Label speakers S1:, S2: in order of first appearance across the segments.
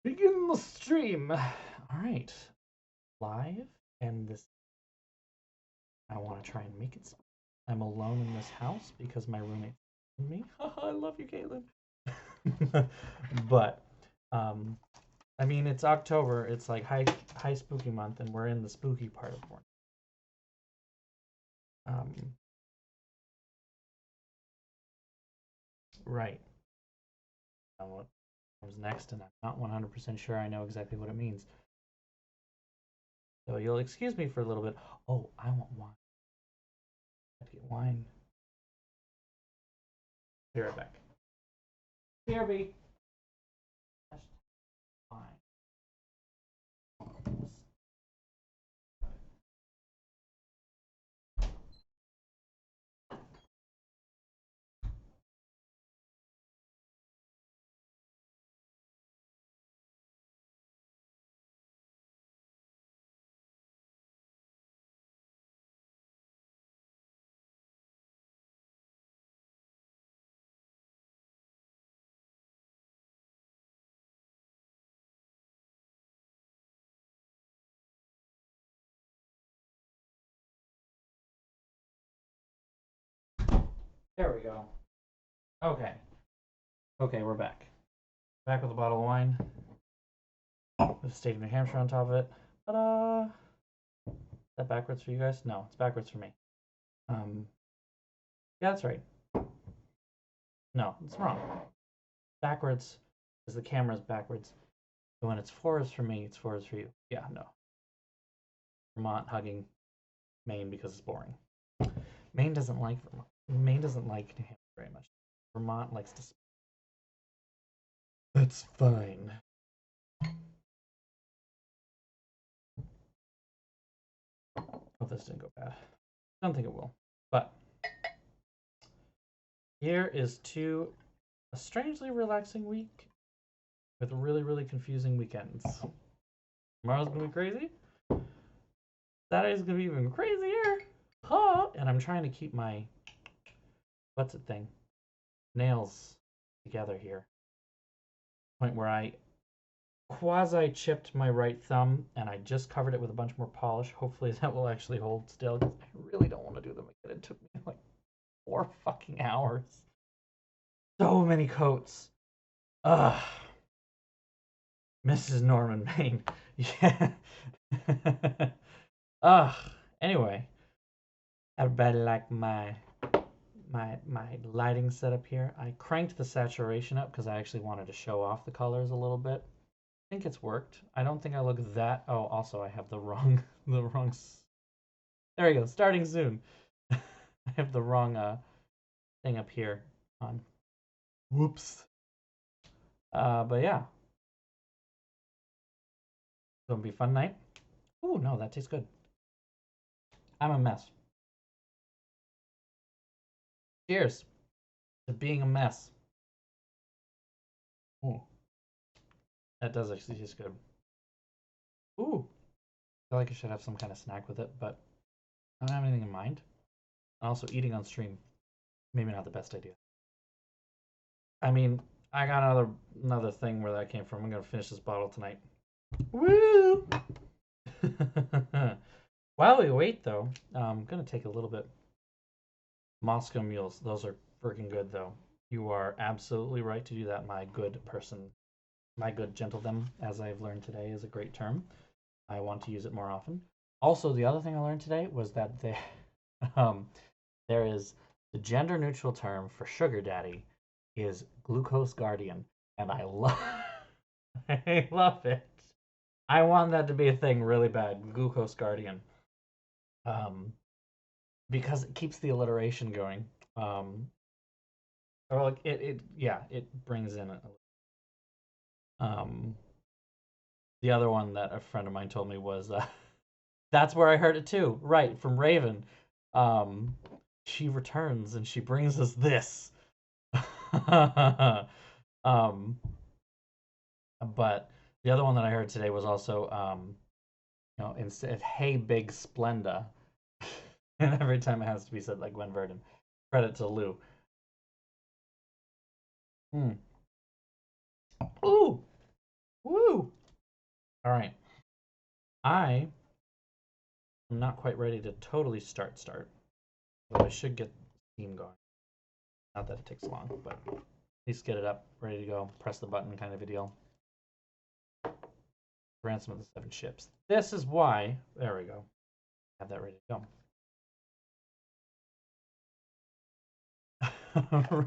S1: Begin the stream. All right, live, and this. I want to try and make it. I'm alone in this house because my roommate and me. I love you, Caitlin. But, um, I mean, it's October. It's like high spooky month, and we're in the spooky part of Fortnite. Right. What comes next, and I'm not 100% sure I know exactly what it means. So you'll excuse me for a little bit. Oh, I want wine. I have to get wine. Be right back. BRB. Fine. There we go. Okay. Okay, we're back. Back with a bottle of wine. With the state of New Hampshire on top of it. Ta-da! Is that backwards for you guys? No, it's backwards for me. Yeah, that's right. No, it's wrong. Backwards is the camera's backwards. So when it's forwards for me, it's forwards for you. Yeah, no. Vermont hugging Maine because it's boring. Maine doesn't like Vermont. Maine doesn't like New Hampshire very much. Vermont likes to. That's fine. Hope this didn't go bad. I don't think it will. But here is to a strangely relaxing week with really, really confusing weekends. Tomorrow's gonna be crazy. Saturday's gonna be even crazier. Huh? And I'm trying to keep my what's it thing? Nails together here. Point where I quasi chipped my right thumb and I just covered it with a bunch more polish. Hopefully that will actually hold still because I really don't want to do them again. It took me like 4 fucking hours. So many coats. Ugh. Mrs. Norman Maine. Yeah. Ugh. Anyway, everybody like my lighting setup here. I cranked the saturation up because I actually wanted to show off the colors a little bit. I think it's worked. I don't think I look that. Oh, also I have the wrong There we go. Starting soon. I have the wrong thing up here on. Whoops. But yeah. It's gonna be a fun night. Oh no, that tastes good. I'm a mess. Cheers to being a mess. Ooh, that does actually taste good. Ooh, I feel like I should have some kind of snack with it, but I don't have anything in mind. Also, eating on stream, maybe not the best idea. I mean, I got another thing where that came from. I'm gonna finish this bottle tonight. Woo! While we wait, though, I'm gonna take a little bit. Moscow mules, those are freaking good, though. You are absolutely right to do that, my good person. My good gentledom, as I've learned today, is a great term. I want to use it more often. Also, the other thing I learned today was that there is the gender neutral term for sugar daddy is glucose guardian, and I love I love it. I want that to be a thing really bad, glucose guardian, um, because it keeps the alliteration going. Or like it brings in um the other one that a friend of mine told me was that's where I heard it too. Right, from Raven. Um, she returns and she brings us this. um, but the other one that I heard today was also, instead of "Hey Big Splenda," and every time it has to be said like Gwen Verdon. Credit to Lou. Mm. Ooh, woo. All right. I am not quite ready to totally start, but I should get Steam going. Not that it takes long, but at least get it up, ready to go, press the button kind of a deal. Ransom of the Seven Ships. This is why, there we go, have that ready to go.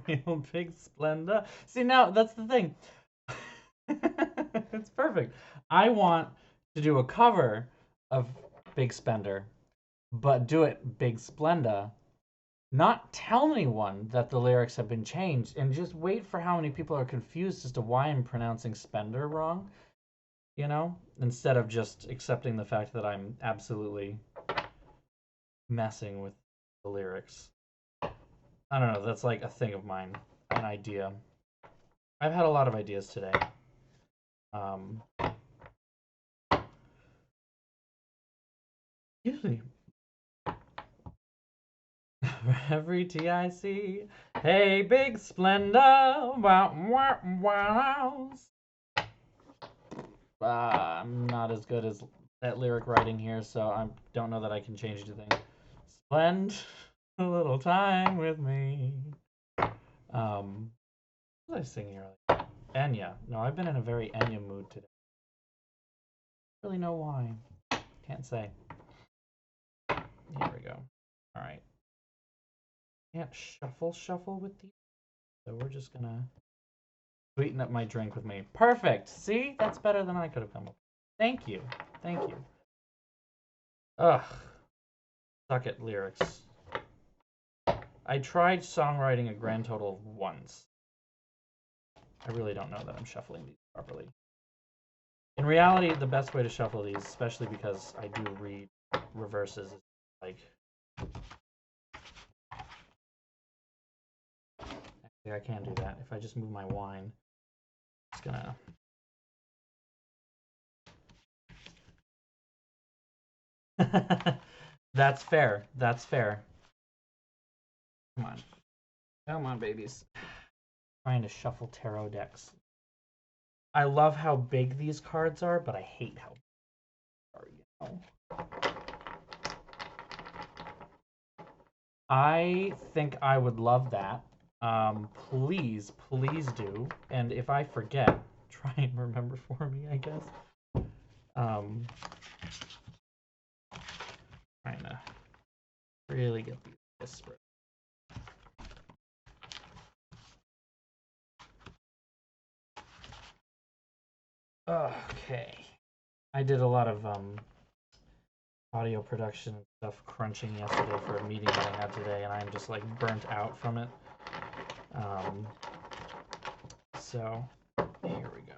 S1: Real big splendor. See, now that's the thing. It's perfect. I want to do a cover of Big Spender, but do it Big Splenda. Not tell anyone that the lyrics have been changed, and just wait for how many people are confused as to why I'm pronouncing Spender wrong, you know? Instead of just accepting the fact that I'm absolutely messing with the lyrics. I don't know, that's like a thing of mine, an idea. I've had a lot of ideas today. Usually, for every TIC, hey, Big Splendor, wow, wow, wow. I'm not as good as at lyric writing here, so I don't know that I can change anything. Spend a little time with me. What was I singing earlier? Enya. No, I've been in a very Enya mood today. Really know why. Can't say. Here we go. All right. Can't shuffle with these, so we're just gonna sweeten up my drink with me. Perfect. See, that's better than I could have come up with. Thank you. Thank you. Ugh. Suck at lyrics. I tried songwriting a grand total of once. I really don't know that I'm shuffling these properly. In reality, the best way to shuffle these, especially because I do read reverses, is like... Actually, I can do that. If I just move my wine, it's gonna... That's fair. That's fair. Come on. Come on, babies. Trying to shuffle tarot decks. I love how big these cards are, but I hate how big they are, you know? I think I would love that. Please do. And if I forget, try and remember for me, I guess. Trying to really get these disparate. Okay. I did a lot of audio production and stuff crunching yesterday for a meeting that I had today, and I'm just like burnt out from it. So here we go.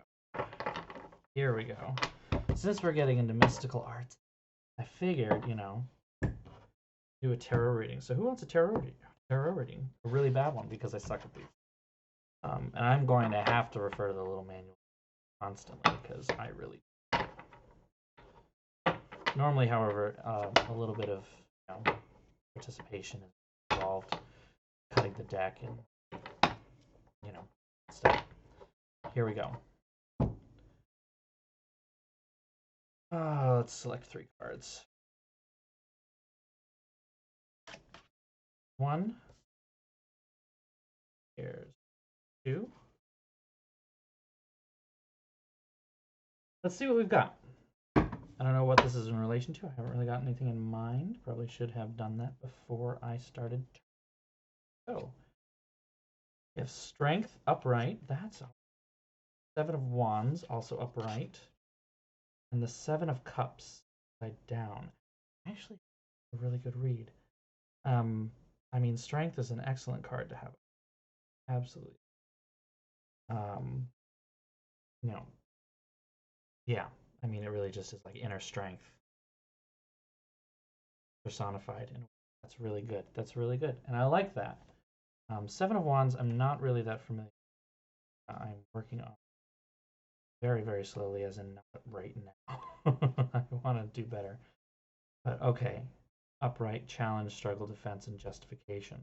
S1: Here we go. Since we're getting into mystical arts, I figured, you know, do a tarot reading. So who wants a tarot reading? Tarot reading, a really bad one because I suck at these. And I'm going to have to refer to the little manual constantly because I really. Normally, however, a little bit of participation is involved, cutting the deck and stuff. Here we go. Let's select 3 cards. 1. Here's 2. Let's see what we've got. I don't know what this is in relation to. I haven't really got anything in mind. Probably should have done that before I started. So, we have Strength upright. That's 7 of Wands, also upright. And the 7 of Cups upside down. Actually, a really good read. I mean, Strength is an excellent card to have. Absolutely. Yeah. I mean, it really just is like inner strength personified. And that's really good. That's really good. And I like that. 7 of Wands, I'm not really that familiar. I'm working on very, very slowly, as in not right now. I want to do better. But okay. Upright, challenge, struggle, defense, and justification.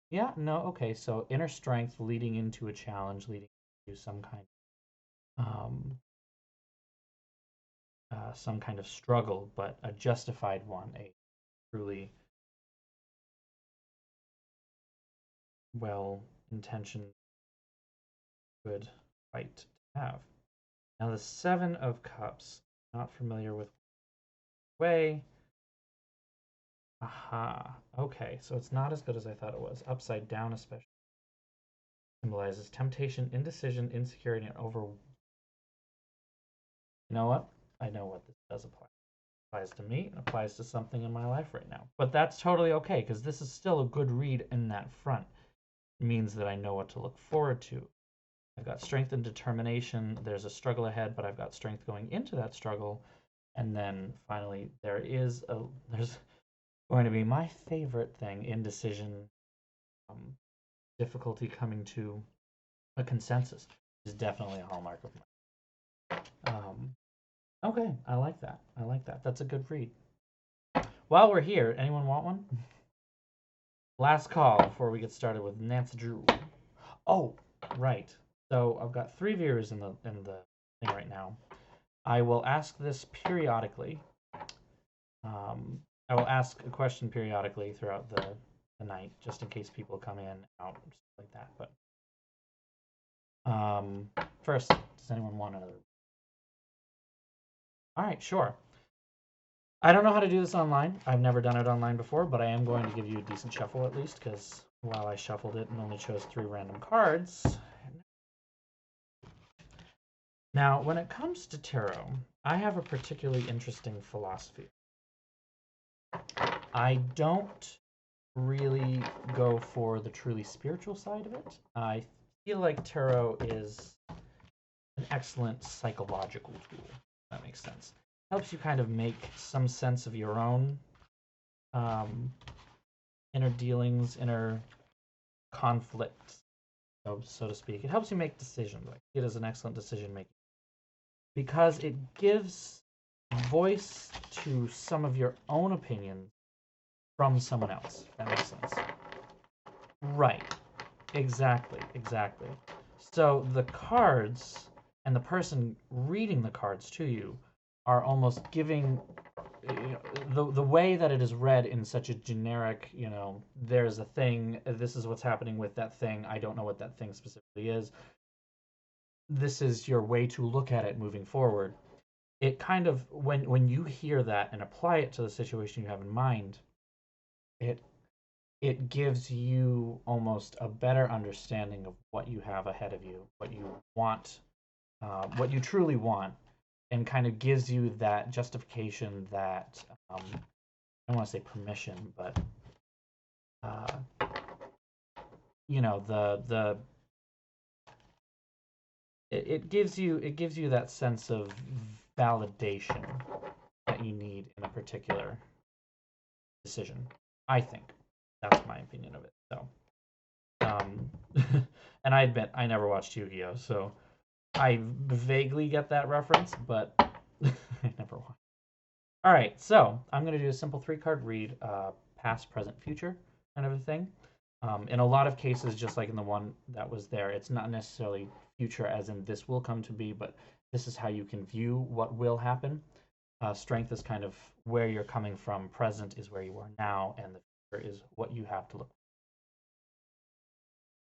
S1: Yeah, no, okay. So inner strength leading into a challenge, leading to some kind of some kind of struggle, but a justified one, a truly well-intentioned, good fight to have. Now the Seven of Cups, not familiar with way. Aha. Okay, so it's not as good as I thought it was. Upside down, especially, symbolizes temptation, indecision, insecurity, and over. You know what? I know what this does apply. It applies to me. It applies to something in my life right now. But that's totally okay because this is still a good read in that front. It means that I know what to look forward to. I've got strength and determination. There's a struggle ahead, but I've got strength going into that struggle. And then finally, there's going to be my favorite thing, indecision, difficulty coming to a consensus is definitely a hallmark of mine. Okay, I like that. I like that. That's a good read. While we're here, anyone want one? Last call before we get started with Nancy Drew. Oh, right. So I've got 3 viewers in the thing right now. I will ask this periodically. I will ask a question periodically throughout the night, just in case people come in, out, stuff like that. But first, does anyone want another? All right, sure. I don't know how to do this online. I've never done it online before, but I am going to give you a decent shuffle at least, because while I shuffled it and only chose 3 random cards. Now, when it comes to tarot, I have a particularly interesting philosophy. I don't really go for the truly spiritual side of it. I feel like tarot is an excellent psychological tool, if that makes sense. Helps you kind of make some sense of your own inner dealings, inner conflicts, so to speak. It helps you make decisions. Like it is an excellent decision making because it gives voice to some of your own opinions from someone else. That makes sense. Right. Exactly. Exactly. So the cards and the person reading the cards to you are almost giving the way that it is read in such a generic, there's a thing, this is what's happening with that thing, I don't know what that thing specifically is, this is your way to look at it moving forward. It kind of, when you hear that and apply it to the situation you have in mind, it gives you almost a better understanding of what you have ahead of you, what you want, what you truly want, and kind of gives you that justification, that I don't want to say permission, but it gives you that sense of validation that you need in a particular decision. I think that's my opinion of it. So, and I admit I never watched Yu-Gi-Oh, so I vaguely get that reference, but I never watched. All right, so I'm going to do a simple 3-card read, past, present, future kind of a thing. In a lot of cases, just like in the one that was there, it's not necessarily future as in this will come to be, but this is how you can view what will happen. Strength is kind of where you're coming from. Present is where you are now, and the future is what you have to look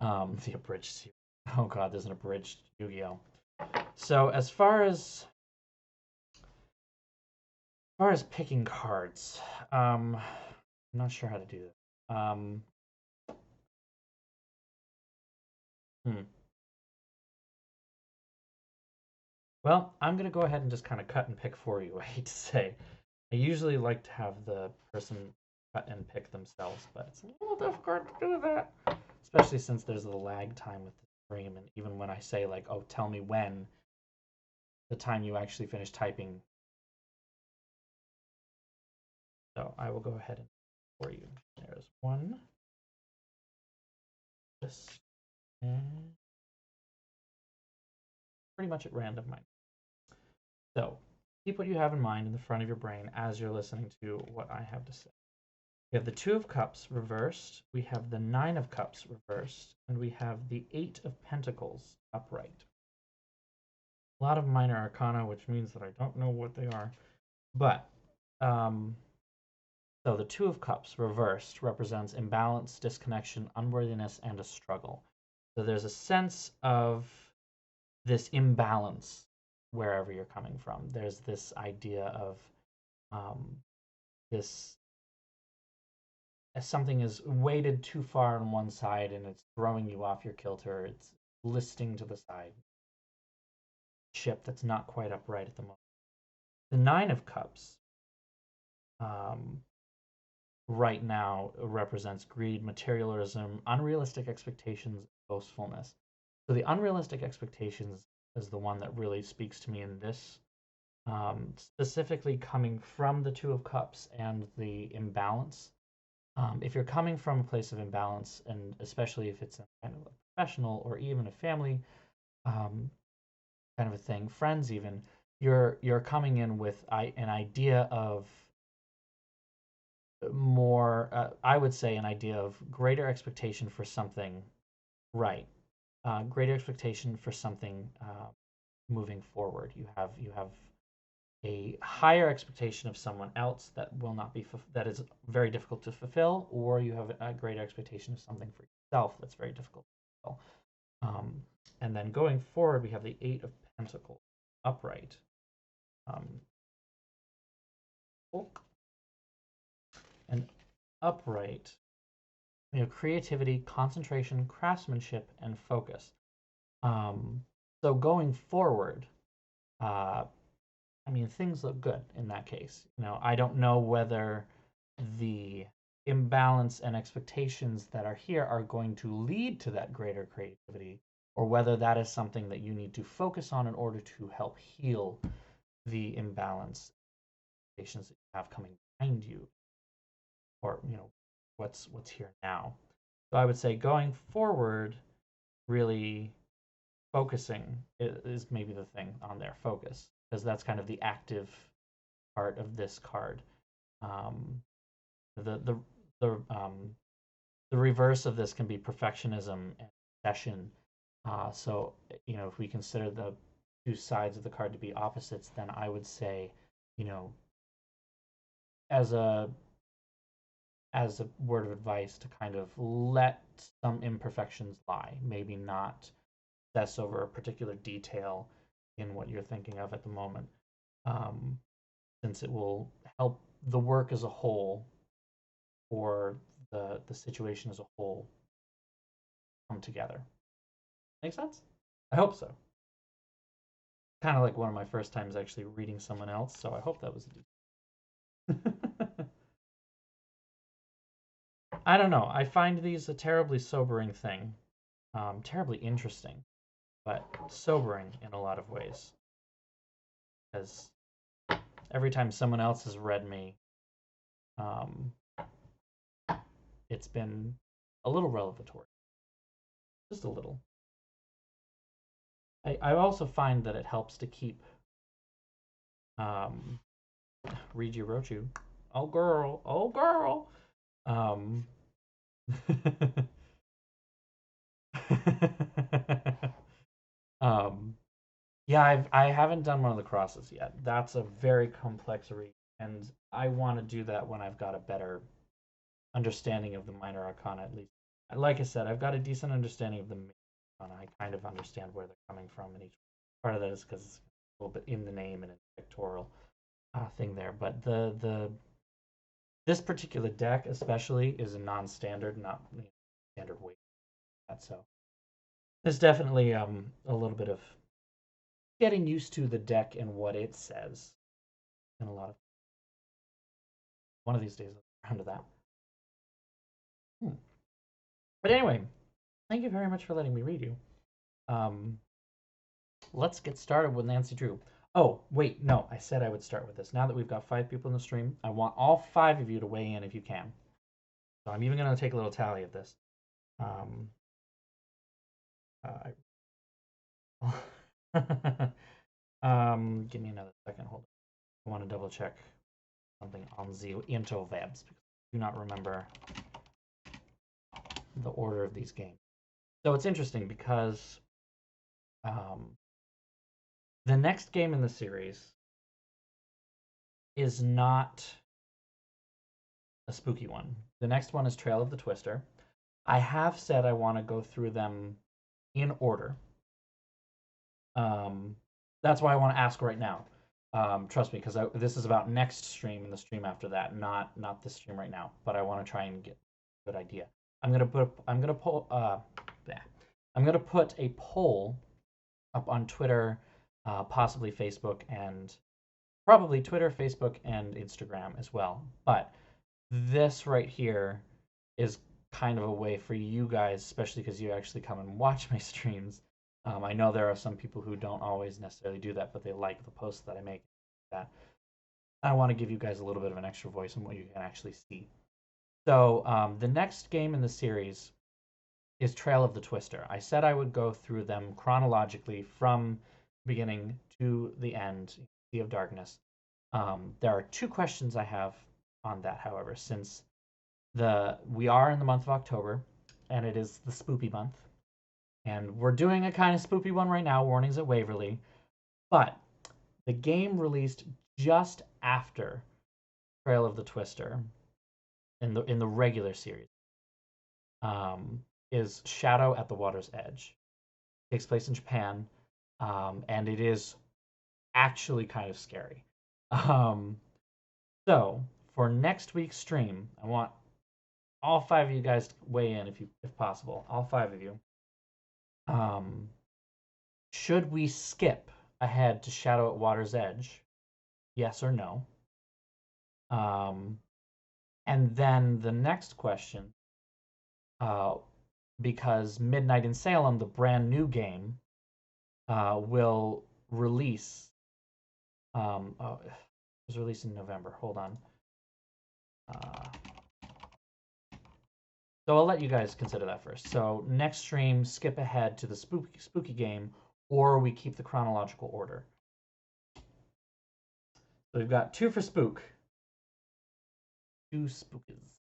S1: for. The abridged. Oh god, there's an abridged Yu-Gi-Oh. So as far as picking cards, I'm not sure how to do this. Well, I'm going to go ahead and just kind of cut and pick for you. I hate to say. I usually like to have the person cut and pick themselves, but it's a little difficult to do that. Especially since there's a lag time with the stream, and even when I say, like, oh, tell me when, the time you actually finish typing. So I will go ahead and for you. There's one. This. And pretty much at random. So keep what you have in mind in the front of your brain as you're listening to what I have to say. We have the 2 of Cups reversed, we have the 9 of Cups reversed, and we have the 8 of Pentacles upright. a lot of minor arcana, which means that I don't know what they are. But, so the Two of Cups reversed represents imbalance, disconnection, unworthiness, and a struggle. So there's a sense of this imbalance wherever you're coming from. There's this idea of this as something is weighted too far on one side and it's throwing you off your kilter. It's listing to the side. Ship that's not quite upright at the moment. The Nine of Cups right now represents greed, materialism, unrealistic expectations, boastfulness. So the unrealistic expectations is the one that really speaks to me in this, specifically coming from the Two of Cups and the imbalance. If you're coming from a place of imbalance, and especially if it's a kind of a professional or even a family kind of a thing, friends even, you're coming in with an idea of more, I would say, an idea of greater expectation for something right, greater expectation for something moving forward. You have a higher expectation of someone else that will not be that is very difficult to fulfill, or you have a greater expectation of something for yourself that's very difficult to fulfill. And then going forward, we have the Eight of Pentacles upright. And upright, you know, creativity, concentration, craftsmanship, and focus. So going forward, I mean, things look good in that case. You know, I don't know whether the imbalance and expectations that are here are going to lead to that greater creativity, or whether that is something that you need to focus on in order to help heal the imbalance expectations that you have coming behind you, or you know, what's here now. So I would say going forward, really focusing is maybe the thing on there. Focus, because that's kind of the active part of this card. The the reverse of this can be perfectionism and obsession. So you know, if we consider the two sides of the card to be opposites, then I would say, you know, as a word of advice to kind of let some imperfections lie. Maybe not obsess over a particular detail in what you're thinking of at the moment, since it will help the work as a whole or the situation as a whole come together. Make sense? I hope so. Kind of like one of my first times actually reading someone else, so I hope that was I don't know. I find these a terribly sobering thing. Terribly interesting, but sobering in a lot of ways. Because every time someone else has read me, it's been a little revelatory. Just a little. I also find that it helps to keep read you wrote you. Oh girl, oh girl. um yeah, I haven't done one of the crosses yet. That's a very complex read, and I want to do that when I've got a better understanding of the minor arcana at least. Like I said, I've got a decent understanding of the major arcana. I kind of understand where they're coming from, and each part of that is because it's a little bit in the name and a pictorial thing there. But this particular deck especially is a non-standard, not standard weight. So there's definitely a little bit of getting used to the deck and what it says, and a lot of one of these days I'll around to that. But anyway, thank you very much for letting me read you. Let's get started with Nancy Drew. Oh, wait, no, I said I would start with this. Now that we've got 5 people in the stream, I want all 5 of you to weigh in if you can. So I'm even going to take a little tally of this. Give me another second. Hold on. I want to double check something on the interwebs because I do not remember the order of these games. So it's interesting because The next game in the series is not a spooky one. The next one is Trail of the Twister. I have said I want to go through them in order. That's why I want to ask right now. Trust me, because this is about next stream and the stream after that, not this stream right now. But I want to try and get a good idea. I'm gonna put a poll up on Twitter, possibly Facebook, and probably Twitter, Facebook, and Instagram as well. But this right here is kind of a way for you guys, especially because you actually come and watch my streams. I know there are some people who don't always necessarily do that, but they like the posts that I make. That I want to give you guys a little bit of an extra voice in what you can actually see. So the next game in the series is Trail of the Twister. I said I would go through them chronologically from beginning to the end, Sea of Darkness. There are 2 questions I have on that, however, since we are in the month of October, and it is the spoopy month. And we're doing a kind of spoopy one right now, Warnings at Waverly. But the game released just after Trail of the Twister in the regular series is Shadow at the Water's Edge. It takes place in Japan, and it is actually kind of scary. So for next week's stream, I want all 5 of you guys to weigh in if possible. All 5 of you. Should we skip ahead to Shadow at Water's Edge? Yes or no? And then the next question, because Midnight in Salem, the brand new game, will release. It was released in November. Hold on. So I'll let you guys consider that first. So next stream, skip ahead to the spooky game, or we keep the chronological order. So we've got 2 for spook. 2 spookies.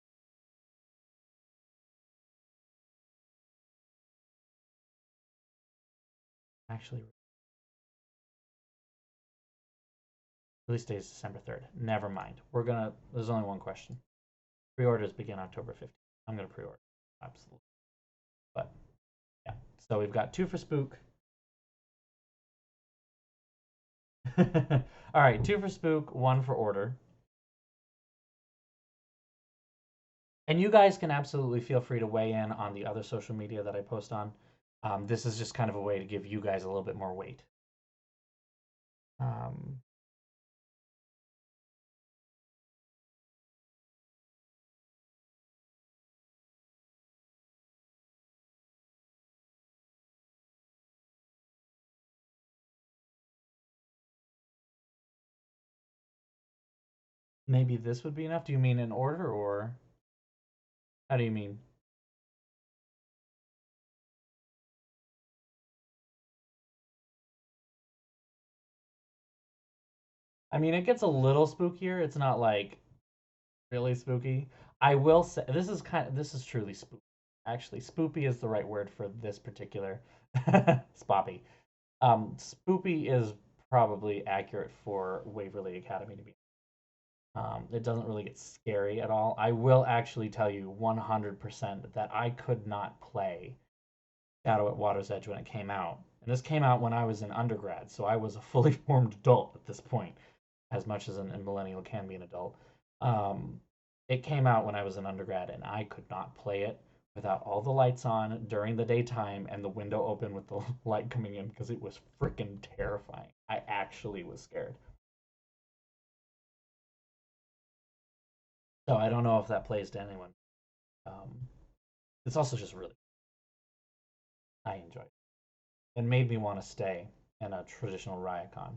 S1: Actually, release date is December 3rd. Never mind. There's only 1 question. Pre-orders begin October 15th. I'm gonna pre-order. Absolutely. But yeah. So we've got 2 for spook. All right, 2 for spook, 1 for order. And you guys can absolutely feel free to weigh in on the other social media that I post on. This is just kind of a way to give you guys a little bit more weight. Maybe this would be enough. Do you mean in order, or how do you mean? I mean, it gets a little spookier. It's not like really spooky. I will say this is truly spooky. Actually, spoopy is the right word for this particular spoppy. Spoopy is probably accurate for Waverly Academy to be. It doesn't really get scary at all. I will actually tell you 100% that I could not play Shadow at Water's Edge when it came out. And this came out when I was in undergrad, so I was a fully formed adult at this point, as much as a millennial can be an adult. It came out when I was an undergrad, and I could not play it without all the lights on during the daytime and the window open with the light coming in because it was freaking terrifying. I actually was scared. So I don't know if that plays to anyone. It's also just really, I enjoyed it. It made me want to stay in a traditional Ryakon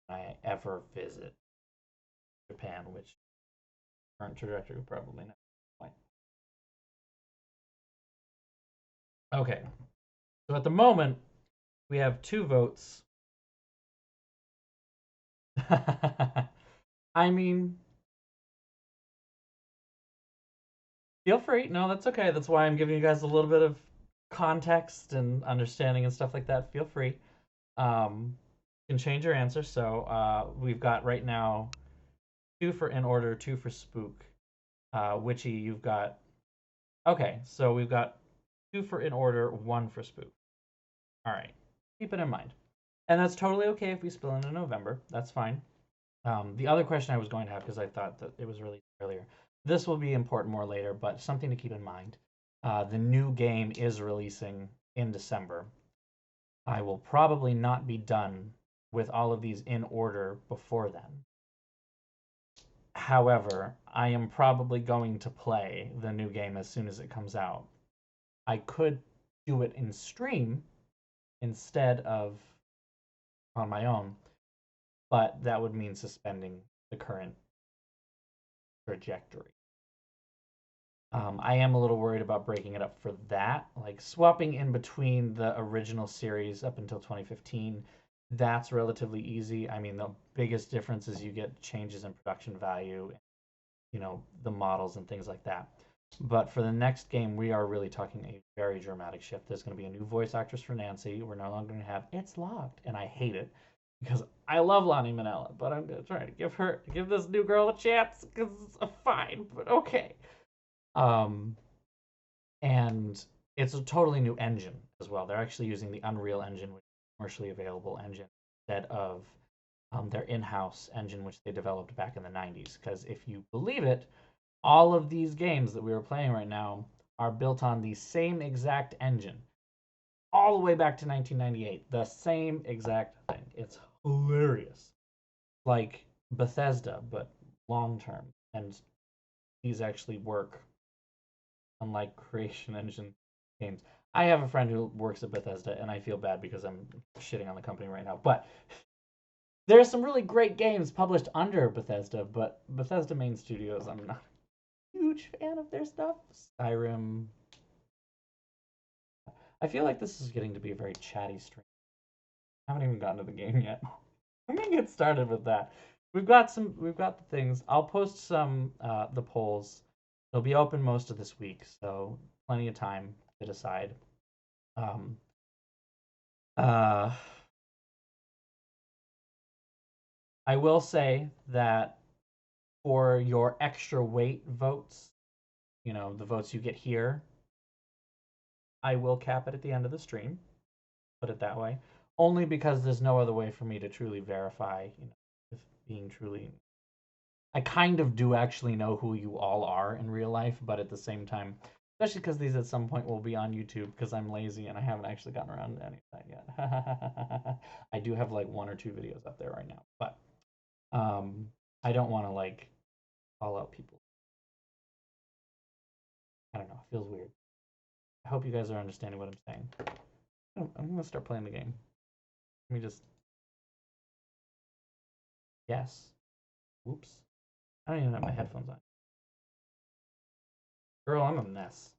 S1: when I ever visit Japan, which current trajectory probably not. Okay, so at the moment we have 2 votes. I mean, feel free. No, that's okay. That's why I'm giving you guys a little bit of context and understanding and stuff like that. Feel free. can change your answer. So we've got right now 2 for In Order, 2 for Spook. Witchy, you've got... Okay, so we've got 2 for In Order, 1 for Spook. All right, keep it in mind. And that's totally okay if we spill into November. That's fine. The other question I was going to have, because I thought that it was released earlier, this will be important more later, but something to keep in mind. The new game is releasing in December. I will probably not be done with all of these in order before then. However, I am probably going to play the new game as soon as it comes out. I could do it in stream instead of on my own, but that would mean suspending the current trajectory. I am a little worried about breaking it up for that. Like swapping in between the original series up until 2015, that's relatively easy. I mean, the biggest difference is you get changes in production value, you know, the models and things like that. But for the next game, we are really talking a very dramatic shift. There's going to be a new voice actress for Nancy. We're no longer going to have It's Locked, and I hate it because I love Lonnie Manella, but I'm going to try to give this new girl a chance because it's fine, but okay. And it's a totally new engine as well. They're actually using the Unreal Engine, which is a commercially available engine, instead of their in-house engine, which they developed back in the 90s. Because if you believe it, all of these games that we are playing right now are built on the same exact engine, all the way back to 1998. The same exact thing. It's hilarious. Like Bethesda, but long-term. And these actually work, unlike Creation Engine games. I have a friend who works at Bethesda, and I feel bad because I'm shitting on the company right now. But there are some really great games published under Bethesda, but Bethesda main studios, I'm not a huge fan of their stuff. Skyrim. I feel like this is getting to be a very chatty stream. I haven't even gotten to the game yet. I'm gonna get started with that. We've got the things. I'll post some the polls. They'll be open most of this week, so plenty of time to decide. I will say that for your extra weight votes, you know, the votes you get here, I will cap it at the end of the stream. Put it that way. Only because there's no other way for me to truly verify, you know, if being truly... I kind of do actually know who you all are in real life, but at the same time, especially because these at some point will be on YouTube because I'm lazy and I haven't actually gotten around to any of that yet. I do have like 1 or 2 videos up there right now, but I don't want to like call out people. I don't know. It feels weird. I hope you guys are understanding what I'm saying. I'm going to start playing the game. Let me just... Yes. Oops. I don't even have my headphones on. Girl, I'm a mess.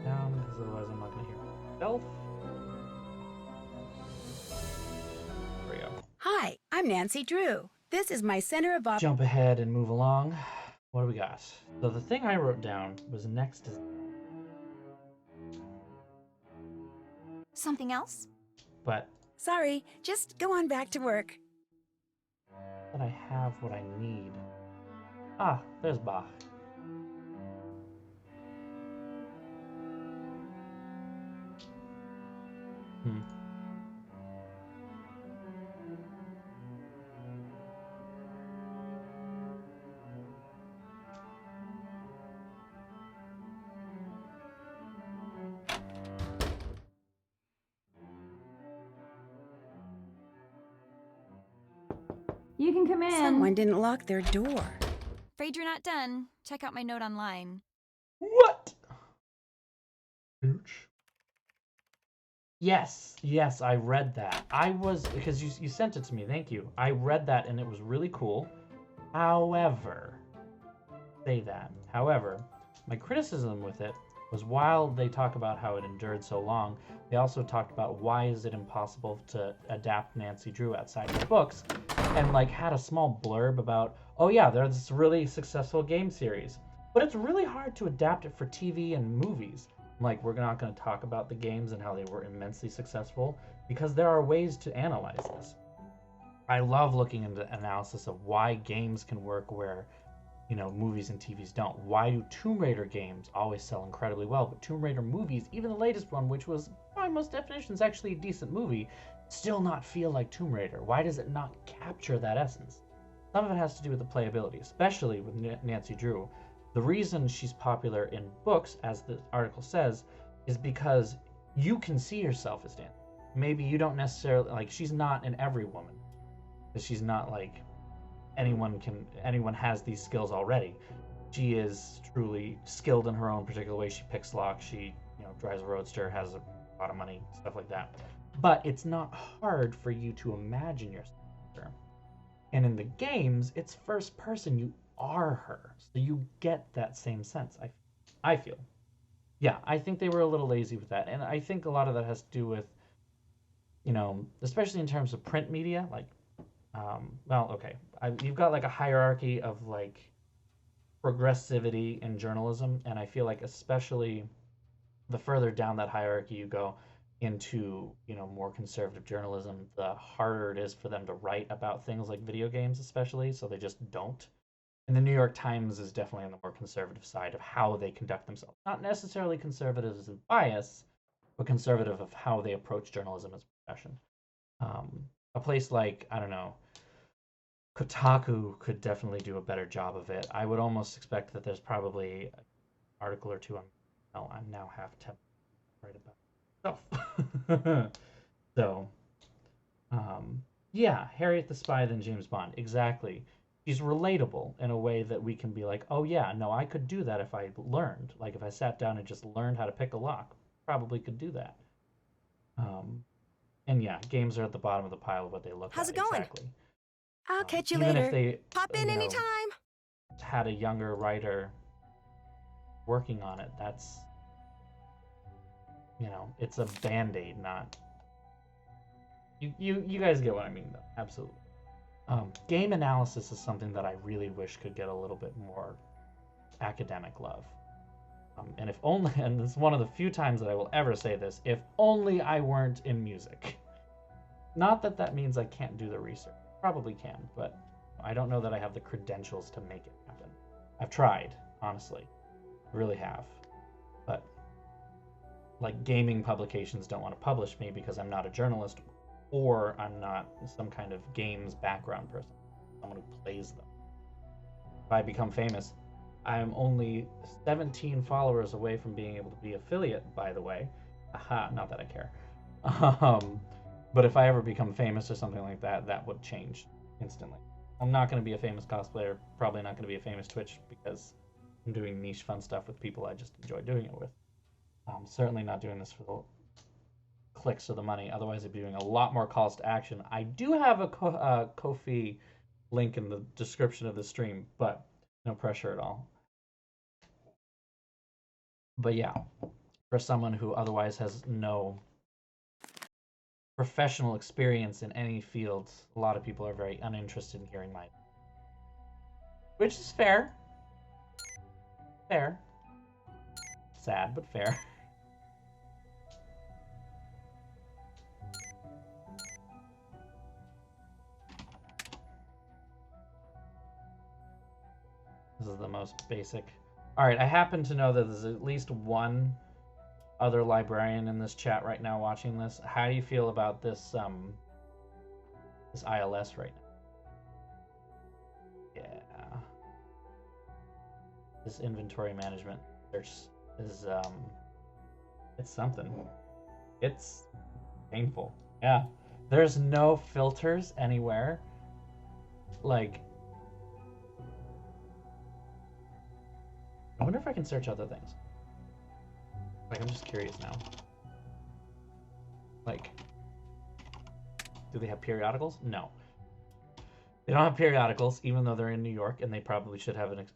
S1: Down, because otherwise I'm not going to hear myself. There we go.
S2: Hi, I'm Nancy Drew. This is my Center of
S1: Jump ahead and move along. What do we got? So the thing I wrote down was next is...
S3: Something else?
S1: But...
S2: Sorry, just go on back to work.
S1: That I have what I need. Ah, there's Bach.
S3: You can come in.
S2: Someone didn't lock their door.
S3: Afraid you're not done. Check out my note online.
S1: What? Ooch. Yes, I read that. I was, because you sent it to me, thank you. I read that and it was really cool. However, my criticism with it was while they talk about how it endured so long, they also talked about why is it impossible to adapt Nancy Drew outside of the books, and like had a small blurb about, oh yeah, there's this really successful game series, but it's really hard to adapt it for TV and movies. Like, we're not going to talk about the games and how they were immensely successful because there are ways to analyze this. I love looking into analysis of why games can work where, you know, movies and TVs don't. Why do Tomb Raider games always sell incredibly well, but Tomb Raider movies, even the latest one, which was by most definitions actually a decent movie, still not feel like Tomb Raider? Why does it not capture that essence? Some of it has to do with the playability, especially with Nancy Drew. The reason she's popular in books, as the article says, is because you can see yourself as Nancy. Maybe you don't necessarily, like, she's not an every woman. Because she's not like anyone has these skills already. She is truly skilled in her own particular way. She picks locks, she, you know, drives a roadster, has a lot of money, stuff like that. But it's not hard for you to imagine yourself her. And in the games, it's first person. You are her, so you get that same sense. I feel. Yeah, I think they were a little lazy with that, and I think a lot of that has to do with, you know, especially in terms of print media. Like, well, okay, you've got like a hierarchy of like progressivity in journalism, and I feel like especially the further down that hierarchy you go into, you know, more conservative journalism, the harder it is for them to write about things like video games, especially. So they just don't. And the New York Times is definitely on the more conservative side of how they conduct themselves. Not necessarily conservative as in bias, but conservative of how they approach journalism as a profession. A place like, I don't know, Kotaku could definitely do a better job of it. I would almost expect that there's probably an article or two on. Well, I'm now half tempted to write about stuff. So, yeah, Harriet the Spy than James Bond. Exactly. She's relatable in a way that we can be like, oh yeah, no, I could do that if I learned. Like if I sat down and just learned how to pick a lock, probably could do that. And yeah, games are at the bottom of the pile of what they look
S2: How's
S1: at.
S2: it going?
S1: Exactly.
S2: I'll catch you
S1: even
S2: later.
S1: if they,
S2: Pop in
S1: you know,
S2: anytime.
S1: had a younger writer working on it, that's, you know, it's a band-aid, not. You guys get what I mean, though. Absolutely. Game analysis is something that I really wish could get a little bit more academic love. And if only, and it's one of the few times that I will ever say this, if only I weren't in music. Not that that means I can't do the research. Probably can, but I don't know that I have the credentials to make it happen. I've tried, honestly. I really have. But, like, gaming publications don't want to publish me because I'm not a journalist or I'm not some kind of games background person. Someone who plays them. If I become famous, I'm only 17 followers away from being able to be affiliate, by the way. Aha, not that I care. But if I ever become famous or something like that, that would change instantly. I'm not going to be a famous cosplayer, probably not going to be a famous Twitch because I'm doing niche fun stuff with people I just enjoy doing it with. I'm certainly not doing this for the clicks or the money. Otherwise, I'd be doing a lot more calls to action. I do have a Ko-fi link in the description of the stream, but no pressure at all. But yeah, for someone who otherwise has no professional experience in any field, a lot of people are very uninterested in hearing my. Which is fair. Fair. Sad, but fair. This is the most basic. Alright, I happen to know that there's at least one other librarian in this chat right now watching this. How do you feel about this this ILS right now? Yeah. This inventory management search is it's something. It's painful. Yeah. There's no filters anywhere. Like, I wonder if I can search other things. Like, I'm just curious now. Like, do they have periodicals? No. They don't have periodicals, even though they're in New York, and they probably should have an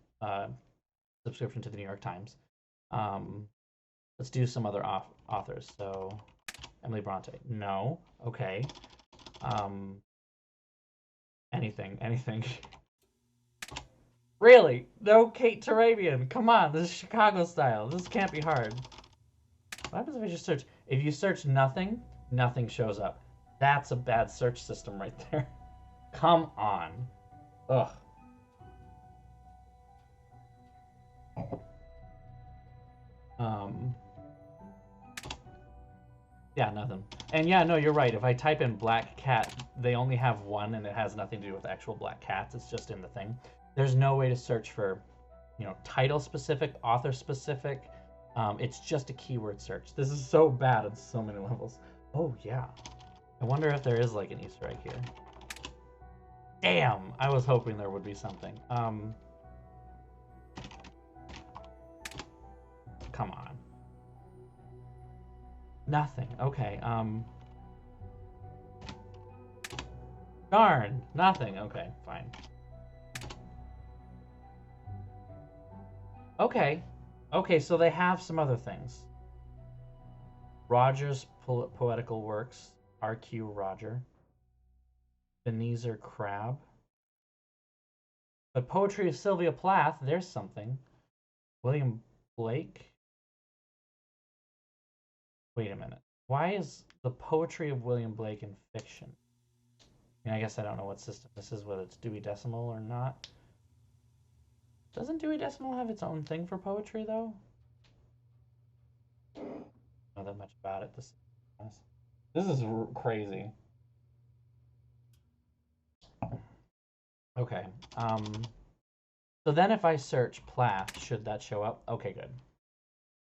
S1: subscription to the New York Times. Let's do some other authors. So, Emily Bronte. No. Okay. Anything. Really? No Kate Turabian. Come on, this is Chicago style. This can't be hard. What happens if I just search? If you search nothing, nothing shows up. That's a bad search system right there. Come on. Ugh. Yeah, nothing. And yeah, no, you're right. If I type in black cat, they only have one and it has nothing to do with actual black cats. It's just in the thing. There's no way to search for, you know, title specific, author specific. It's just a keyword search. This is so bad at so many levels. Oh, yeah. I wonder if there is like an Easter egg here. Damn! I was hoping there would be something. Come on. Nothing. Okay. Darn. Nothing. Okay, fine. Okay. Okay, so they have some other things. Roger's poetical works. RQ Roger. Ebenezer Crabbe. But poetry of Sylvia Plath, there's something. William Blake. Wait a minute. Why is the poetry of William Blake in fiction? I mean, I guess I don't know what system this is, whether it's Dewey Decimal or not. Doesn't Dewey Decimal have its own thing for poetry, though? I don't know that much about it. This is crazy. Okay. So then if I search Plath, should that show up? Okay, good.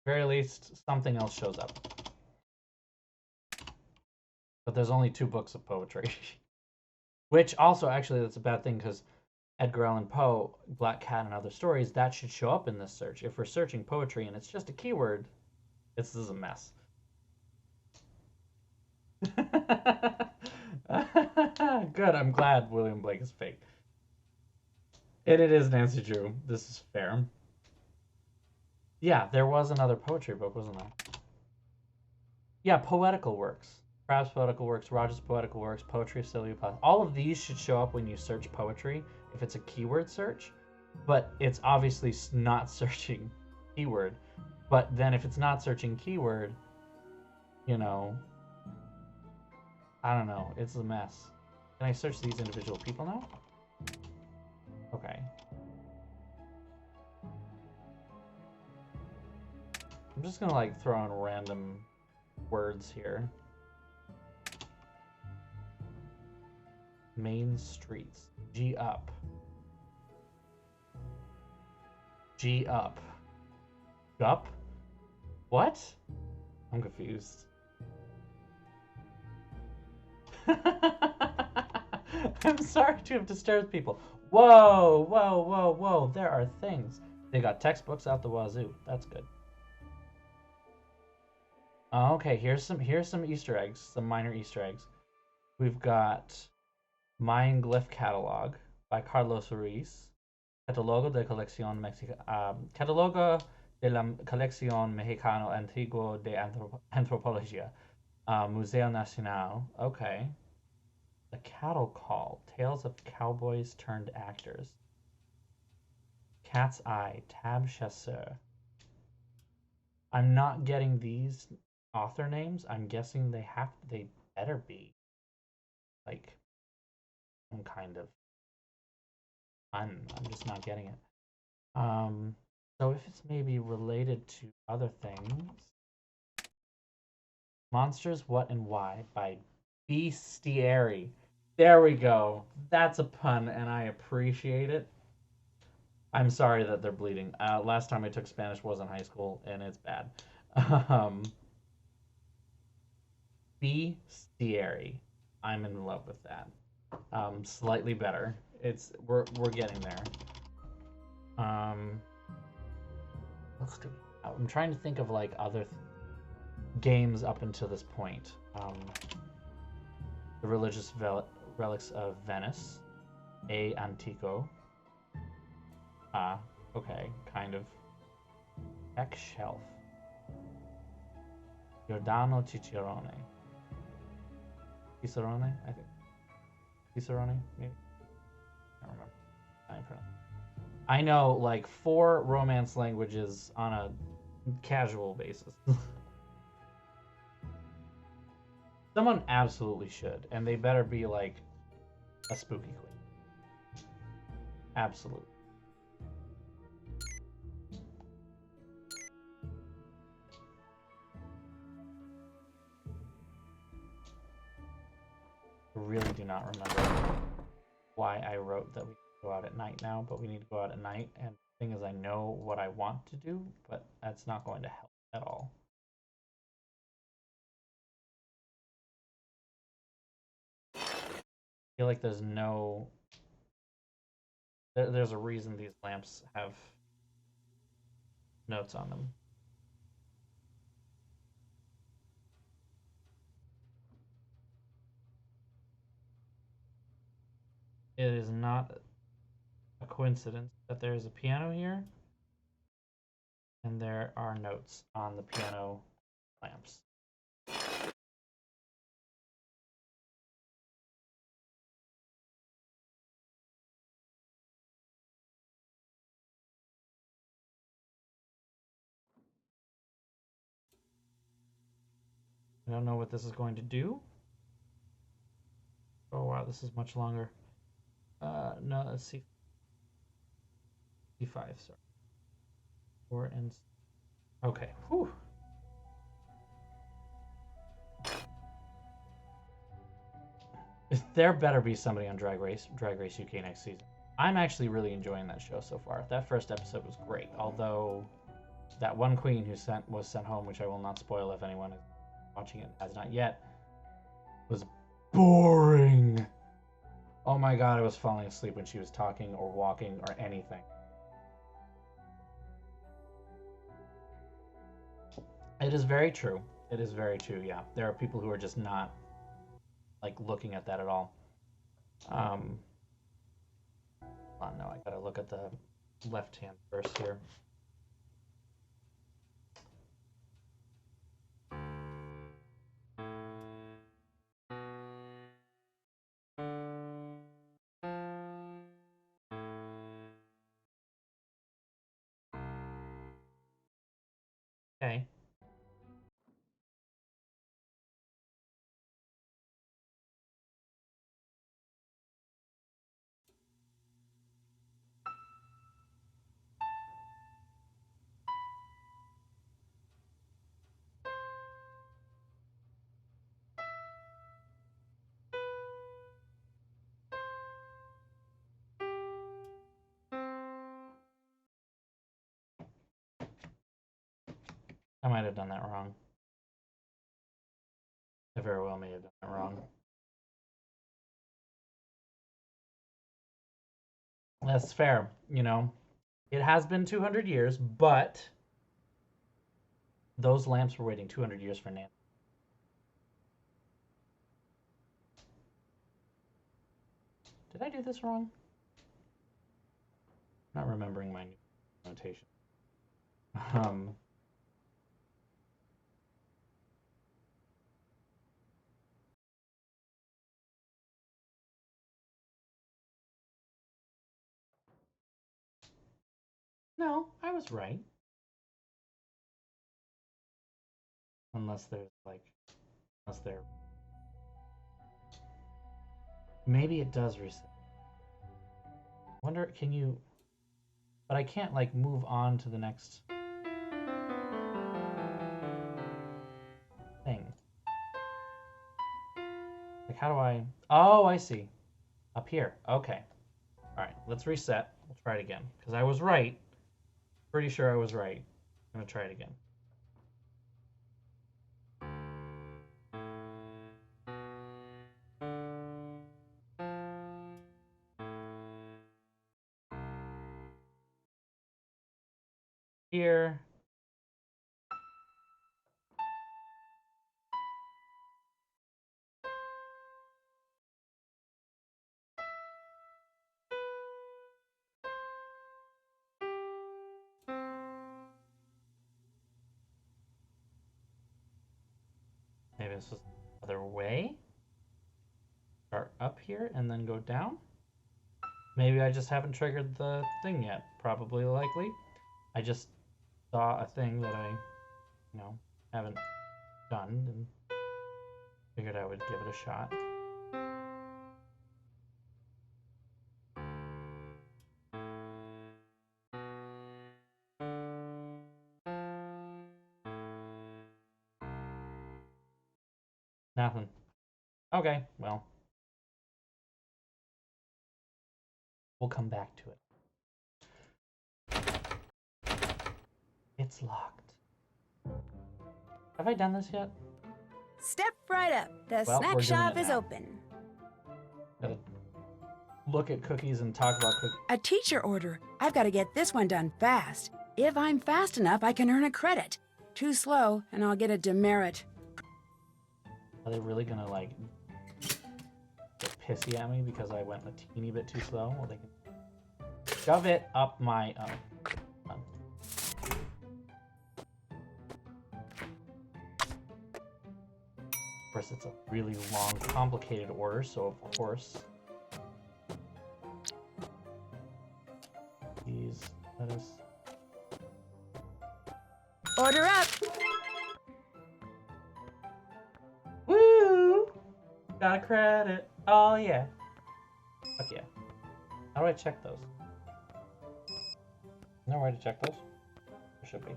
S1: Very least, something else shows up. But there's only 2 books of poetry. Which also, actually, that's a bad thing, because Edgar Allan Poe, Black Cat, and Other Stories, that should show up in this search. If we're searching poetry and it's just a keyword, this is a mess. Good, I'm glad William Blake is fake. And it is Nancy Drew. This is fair. Yeah, there was another poetry book, wasn't there? Yeah, poetical works. Crabbe's poetical works, Roger's poetical works, poetry of Sylvia Plath. All of these should show up when you search poetry if it's a keyword search, but it's obviously not searching keyword. But then if it's not searching keyword, you know, I don't know. It's a mess. Can I search these individual people now? Okay. I'm just gonna like throw in random words here. Main streets. G up. G up. Gup? What? I'm confused. I'm sorry to have disturbed people. Whoa, whoa, whoa, whoa. There are things. They got textbooks out the wazoo. That's good. Okay, here's some Easter eggs, some minor Easter eggs. We've got Mayan Glyph Catalog by Carlos Ruiz. Catalogo de Colección Catalogo de la Colección Mexicano Antiguo de Antropología. Museo Nacional. Okay. The Cattle Call. Tales of Cowboys Turned Actors. Cat's Eye. Tab Chasseur. I'm not getting these author names. I'm guessing they better be like some kind of fun. I'm just not getting it. So if it's maybe related to other things. Monsters, What and Why by Bestiary. There we go. That's a pun, and I appreciate it. I'm sorry that they're bleeding. Last time I took Spanish was in high school, and it's bad. Bestiary. I'm in love with that. Slightly better. We're getting there. Let's do. I'm trying to think of like other games up until this point. The Religious Relics of Venice. A Antico. Okay, kind of. X Shelf. Giordano Cicerone. Cicerone, I think. Cicerone, maybe? I don't remember. I know like 4 Romance languages on a casual basis. Someone absolutely should, and they better be like a spooky queen. Absolutely. I really do not remember why I wrote that we go out at night now, but we need to go out at night. And the thing is, I know what I want to do, but that's not going to help at all. I feel like there's no... There's a reason these lamps have notes on them. It is not a coincidence that there is a piano here and there are notes on the piano lamps. I don't know what this is going to do. Oh wow, this is much longer. No, let's see. C5, sorry. 4 and... Okay, whew. There better be somebody on Drag Race UK next season. I'm actually really enjoying that show so far. That first episode was great, although that one queen who was sent home, which I will not spoil if anyone is watching it has not yet, was boring. Oh my god, I was falling asleep when she was talking or walking or anything. It is very true. It is very true, yeah. There are people who are just not like looking at that at all. Oh no, I gotta look at the left hand first here. Okay. I might have done that wrong. I very well may have done that wrong. That's fair, you know. It has been 200 years, but those lamps were waiting 200 years for Nancy. Did I do this wrong? Not remembering my notation. No, I was right. Unless there's like, unless there. Maybe it does reset. Wonder, can you? But I can't like move on to the next thing. Like, how do I? Oh, I see. Up here. Okay. All right. Let's reset. We'll try it again because I was right. Pretty sure I was right. I'm gonna try it again. Here. Maybe this was the other way. Start up here and then go down. Maybe I just haven't triggered the thing yet. Probably likely. I just saw a thing that I, haven't done. And Figured I would give it a shot. Nothing. Okay, well. We'll come back to it. It's locked. Have I done this yet?
S2: Step right up. The
S1: Well,
S2: snack
S1: we're doing
S2: shop
S1: it
S2: is
S1: now.
S2: open.
S1: Gotta look at cookies and talk about cookies.
S2: A teacher order. I've got to get this one done fast. If I'm fast enough, I can earn a credit. Too slow, and I'll get a demerit.
S1: Are they really gonna like get pissy at me because I went a teeny bit too slow? Well, they can shove it up my. Of course, it's a really long, complicated order, so of course. These, lettuce.
S2: Order up.
S1: Woo! Got a credit. Oh yeah. Fuck yeah. How do I check those? No way to check those? There should be.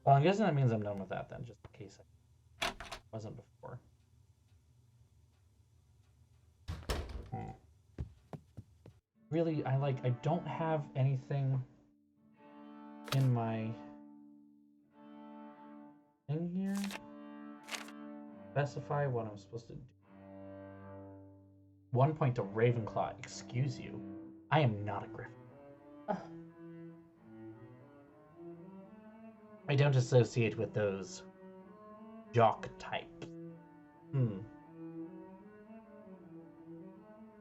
S1: Well, I'm guessing that means I'm done with that then, just in case I wasn't before. Really, I don't have anything in my thing here. Specify what I'm supposed to do. 1 point to Ravenclaw. Excuse you. I am not a Griffin. I don't associate with those jock types.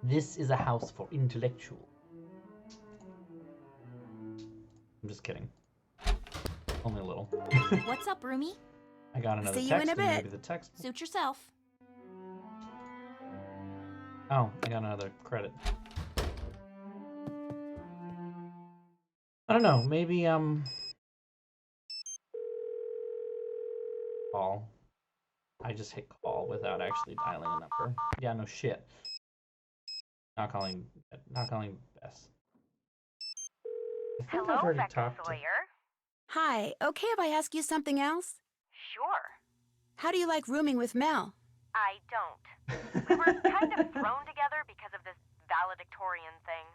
S1: This is a house for intellectuals. I'm just kidding. Only a little.
S3: What's up, roomie?
S1: I got another
S2: See you
S1: text,
S2: in a
S1: and
S2: bit.
S1: maybe the text.
S3: Suit yourself.
S1: Oh, I got another credit. I don't know. Maybe call. I just hit call without actually dialing a number. Yeah, no shit. Not calling Bess. I think I've already talked to.
S2: Hi, okay if I ask you something else?
S4: Sure.
S2: How do you like rooming with Mel?
S4: I don't. We were kind of thrown together because of this valedictorian thing.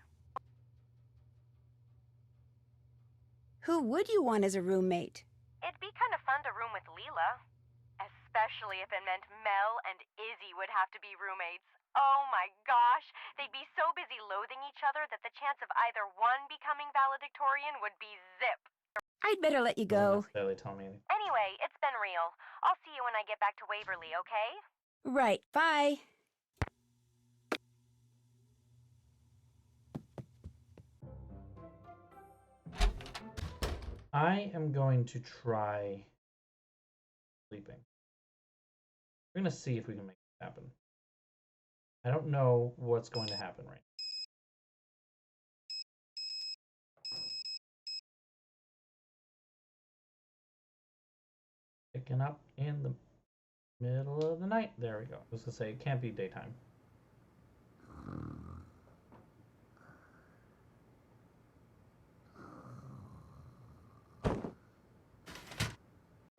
S2: Who would you want as a roommate?
S4: It'd be kind of fun to room with Leela. Especially if it meant Mel and Izzy would have to be roommates. Oh my gosh, they'd be so busy loathing each other that the chance of either one becoming valedictorian would be zip.
S2: I'd better let you go.
S1: Doesn't necessarily tell me anything.
S4: Anyway, it's been real. I'll see you when I get back to Waverly, okay?
S2: Right, bye.
S1: I am going to try sleeping. We're gonna see if we can make it happen. I don't know what's going to happen right now. Picking up in the middle of the night. There we go. I was gonna say it can't be daytime.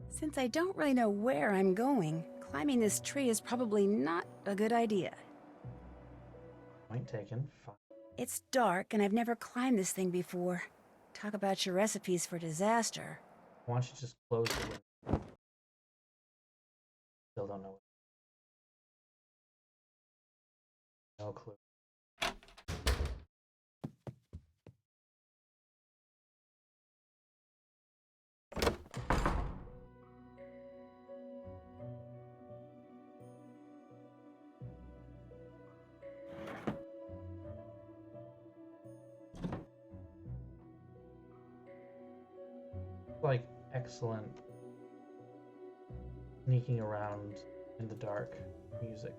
S2: Since I don't really know where I'm going, climbing this tree is probably not a good idea.
S1: Point taken. Fine.
S2: It's dark and I've never climbed this thing before. Talk about your recipes for disaster.
S1: Why don't you just close the window? Still don't know. No clue. Like excellent sneaking around in the dark music.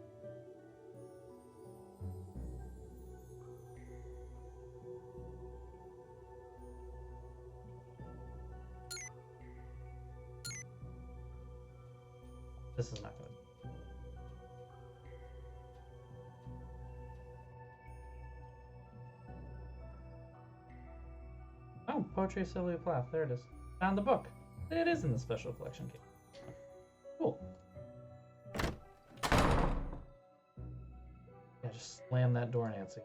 S1: This is not gonna. Oh, Poetry Sylvia Plath. There it is. Found the book. It is in the special collection case. Cool. Yeah, just slam that door, Nancy.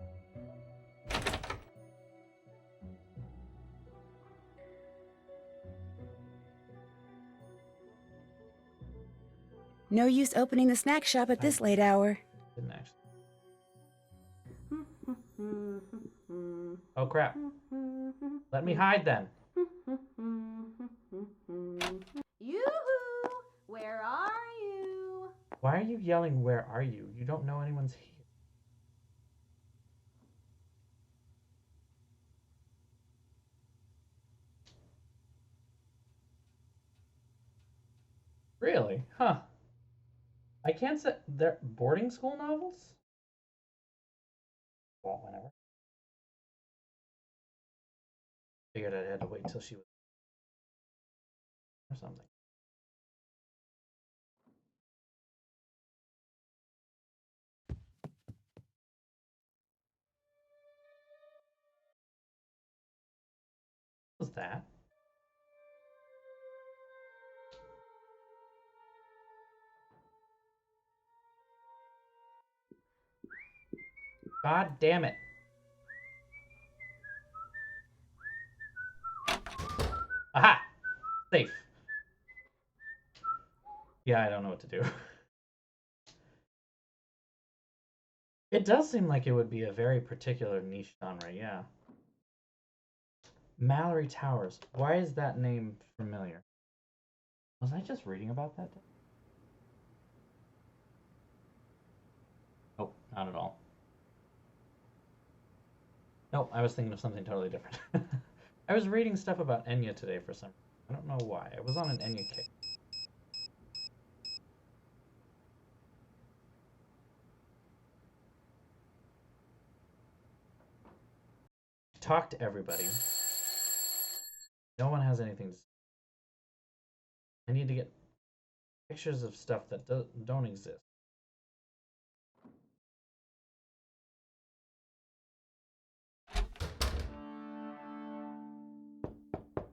S2: No use opening the snack shop at this late hour.
S1: Didn't actually. Oh crap. Let me hide then.
S5: Yoo-hoo! Where are you?
S1: Why are you yelling, where are you? You don't know anyone's here. Really? Huh. I can't say they're boarding school novels? Well, whenever. Figured I had to wait till she was or something. What was that? God damn it. Aha! Safe. Yeah, I don't know what to do. It does seem like it would be a very particular niche genre, yeah. Mallory Towers. Why is that name familiar? Was I just reading about that? Nope, not at all. Nope, I was thinking of something totally different. I was reading stuff about Enya today for some reason. I don't know why. I was on an Enya kick. Talk to everybody. No one has anything to say. I need to get pictures of stuff that don't exist.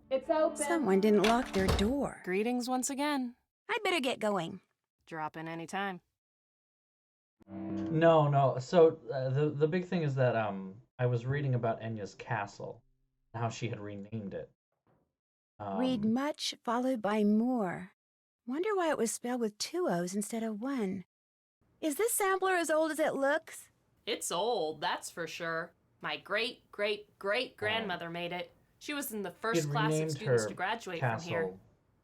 S5: It's open.
S2: Someone didn't lock their door.
S6: Greetings once again.
S2: I better get going.
S6: Drop in anytime.
S1: No. So the big thing is that I was reading about Enya's castle, and how she had renamed it.
S2: Read much followed by more. Wonder why it was spelled with 2 O's instead of 1. Is this sampler as old as it looks?
S6: It's old, that's for sure. My great-great-great-grandmother made it. She was in the first class of students to graduate from here.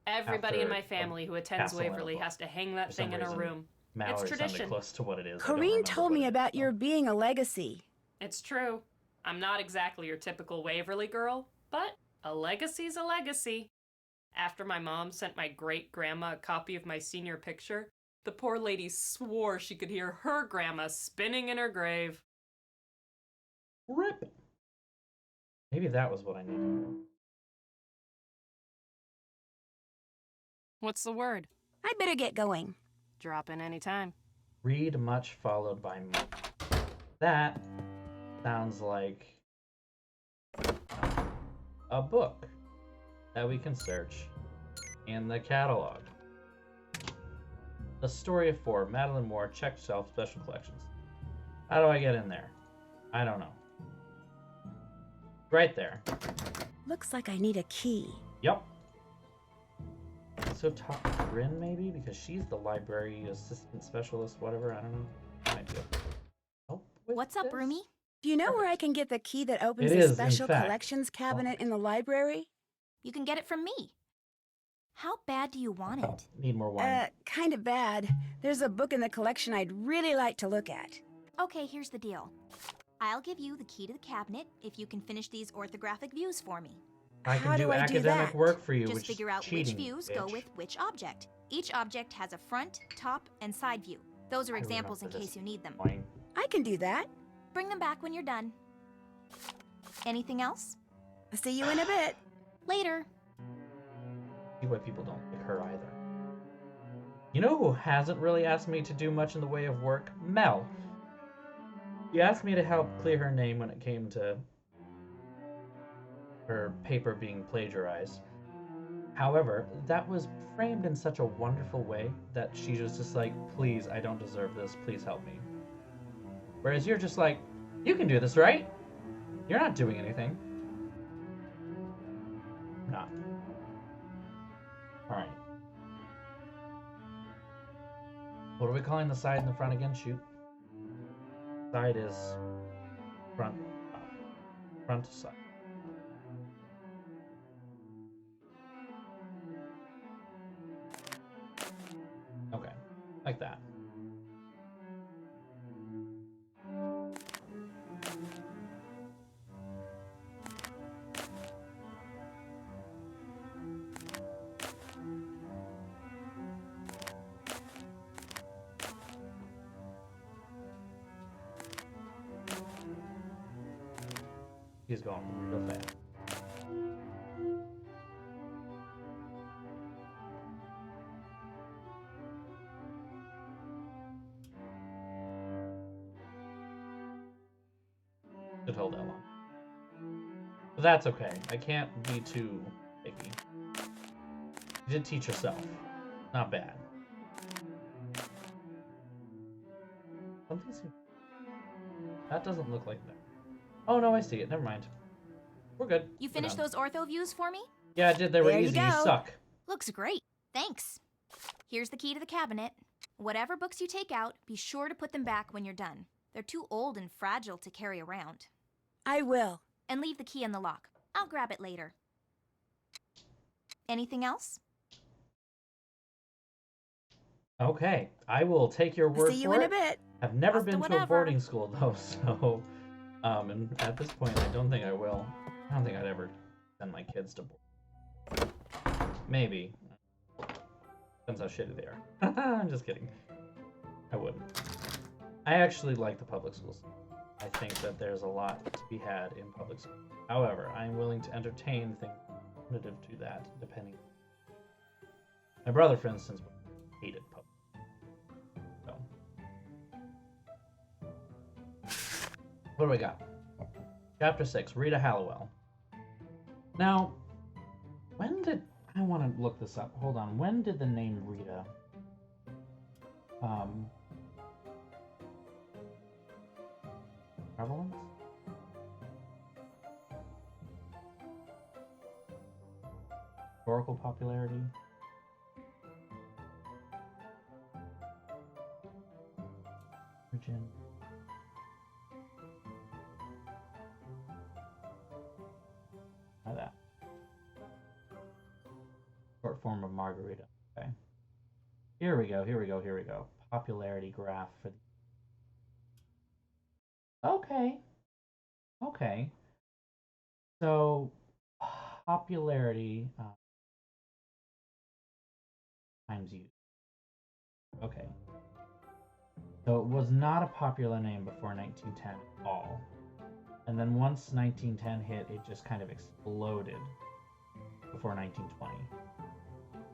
S6: Everybody in my family who attends Waverly has to hang that thing in her room.
S1: Mallory
S6: it's tradition.
S1: Close to what it is.
S2: Corrine told me about your being a legacy.
S6: It's true. I'm not exactly your typical Waverly girl, but a legacy's a legacy. After my mom sent my great-grandma a copy of my senior picture, the poor lady swore she could hear her grandma spinning in her grave.
S1: RIP. Maybe that was what I needed.
S6: What's the word?
S2: I better get going.
S6: Drop in anytime.
S1: Read much followed by more. That sounds like a book that we can search in the catalog. The Story of Four, Madeline Moore, Check Shelf, Special Collections. How do I get in there? I don't know. Right there.
S2: Looks like I need a key.
S1: Yep. So talk to Bryn maybe, because she's the library assistant specialist, whatever. I don't know. No idea. Oh,
S3: What's up, Rumi?
S2: Do you know where I can get the key that opens
S1: It
S2: the
S1: is, in
S2: special
S1: fact.
S2: collections cabinet in the library?
S3: You can get it from me. How bad do you want it?
S1: Need more wine.
S2: Kind of bad. There's a book in the collection I'd really like to look at.
S3: Okay, here's the deal. I'll give you the key to the cabinet if you can finish these orthographic views for me.
S1: I
S2: How
S1: can do
S2: do I do
S1: academic
S2: that?
S1: work for you,
S3: Just
S1: which
S3: figure
S1: is
S3: out
S1: cheating,
S3: which views go
S1: bitch.
S3: with which object. Each object has a front, top, and side view. Those are
S1: I
S3: examples in
S1: remember
S3: case
S1: this
S3: you need them.
S1: wine.
S2: I can do that.
S3: Bring them back when you're done. Anything else?
S2: I'll see you in a bit.
S3: Later.
S1: See why people don't like her either. You know who hasn't really asked me to do much in the way of work? Mel. She asked me to help clear her name when it came to her paper being plagiarized. However, that was framed in such a wonderful way that she was just like, please, I don't deserve this. Please help me. Whereas you're just like, you can do this, right? You're not doing anything. Not. Alright. What are we calling the side and the front again? Shoot. Side is front, front to side. Okay, like that. He's going real fast. Should hold that long. But that's okay. I can't be too picky. You did teach yourself. Not bad. Something seems... That doesn't look like that. Oh no, I see it. Never mind. We're good.
S3: You finished those ortho views for me?
S1: Yeah, I did. They were
S2: There you
S1: easy. You
S2: go.
S1: suck.
S3: Looks great. Thanks. Here's the key to the cabinet. Whatever books you take out, be sure to put them back when you're done. They're too old and fragile to carry around.
S2: I will.
S3: And leave the key in the lock. I'll grab it later. Anything else?
S1: Okay, I will take your word
S2: See you
S1: for
S2: in
S1: it.
S2: a bit.
S1: I've never
S3: Off to
S1: been to a
S3: whatever.
S1: boarding school though, so and at this point, I don't think I will. I don't think I'd ever send my kids to board. Maybe. Depends how shitty they are. I'm just kidding. I wouldn't. I actually like the public schools. I think that there's a lot to be had in public schools. However, I'm willing to entertain things alternative to that, depending. My brother, for instance, hated public. So, what do we got? Chapter 6, Rita Hallowell. Now, when did... I want to look this up. Hold on. When did the name Rita... prevalence? Historical popularity? Origin? Try that. Short form of Margarita. Okay. Here we go, here we go, here we go. Popularity graph for the... Okay. Okay. So, popularity times use. Okay. So it was not a popular name before 1910 at all. And then once 1910 hit, it just kind of exploded before 1920.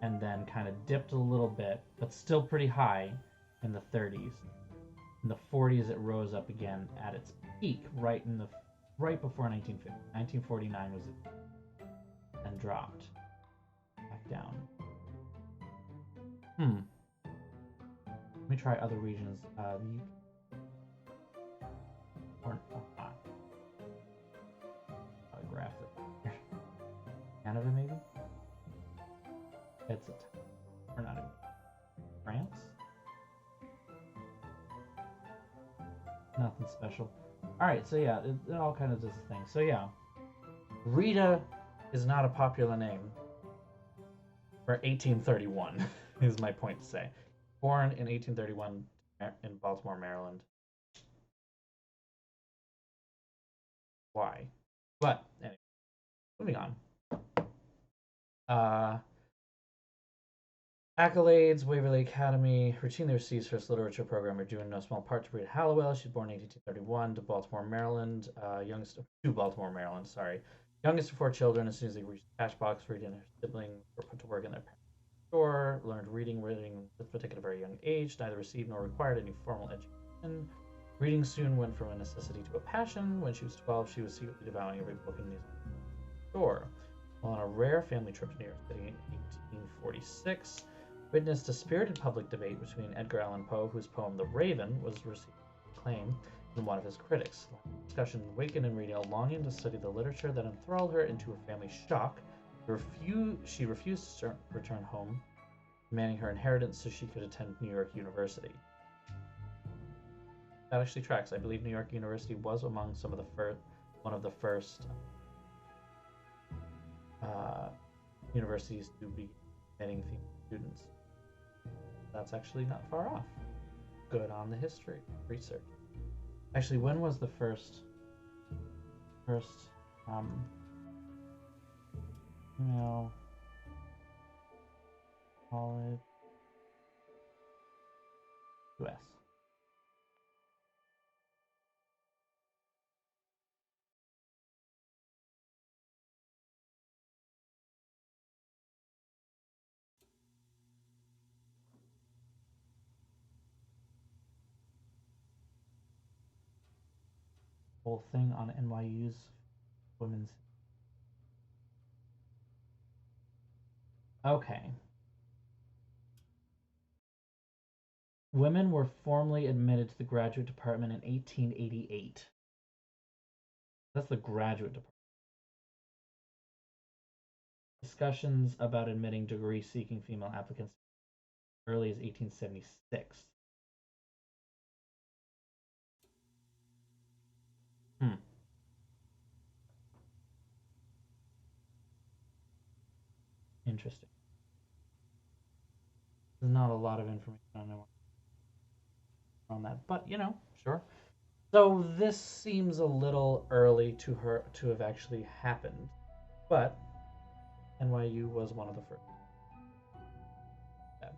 S1: And then kind of dipped a little bit, but still pretty high in the 30s. In the 40s, it rose up again at its peak right before 1950. 1949 was it, and dropped back down. Let me try other regions. Or not. I'll graph it. Canada, maybe? It's or not even. France? Nothing special. Alright, so yeah, it all kind of does the thing. So yeah, Rita is not a popular name for 1831, is my point to say. Born in 1831 in Baltimore, Maryland. Why? But, anyway, moving on. Accolades, Waverly Academy, routinely receives first literature program are due in no small part to Rita Hallowell. She's born in 1831 to Baltimore, Maryland. Youngest of 4 children. As soon as they reached the cash box, Rita and her siblings were put to work in their parents' store, learned reading, arithmetic at a very young age, neither received nor required any formal education. Reading soon went from a necessity to a passion. When she was 12, she was secretly devouring every book in newspaper store. While on a rare family trip to New York City in 1846, witnessed a spirited public debate between Edgar Allan Poe, whose poem The Raven was received acclaim, and one of his critics. The discussion awakened in Rita a longing to study the literature that enthralled her into a family shock. She refused to return home, demanding her inheritance so she could attend New York University. That actually tracks. I believe New York University was among one of the first universities to be admitting female students. That's actually not far off. Good on the history research. Actually, when was the first female college? U.S. Whole thing on NYU's women's. Okay. Women were formally admitted to the graduate department in 1888. That's the graduate department. Discussions about admitting degree-seeking female applicants as early as 1876. Interesting. There's not a lot of information on that, but you know, sure. So this seems a little early to have actually happened, but NYU was one of the first. Yeah.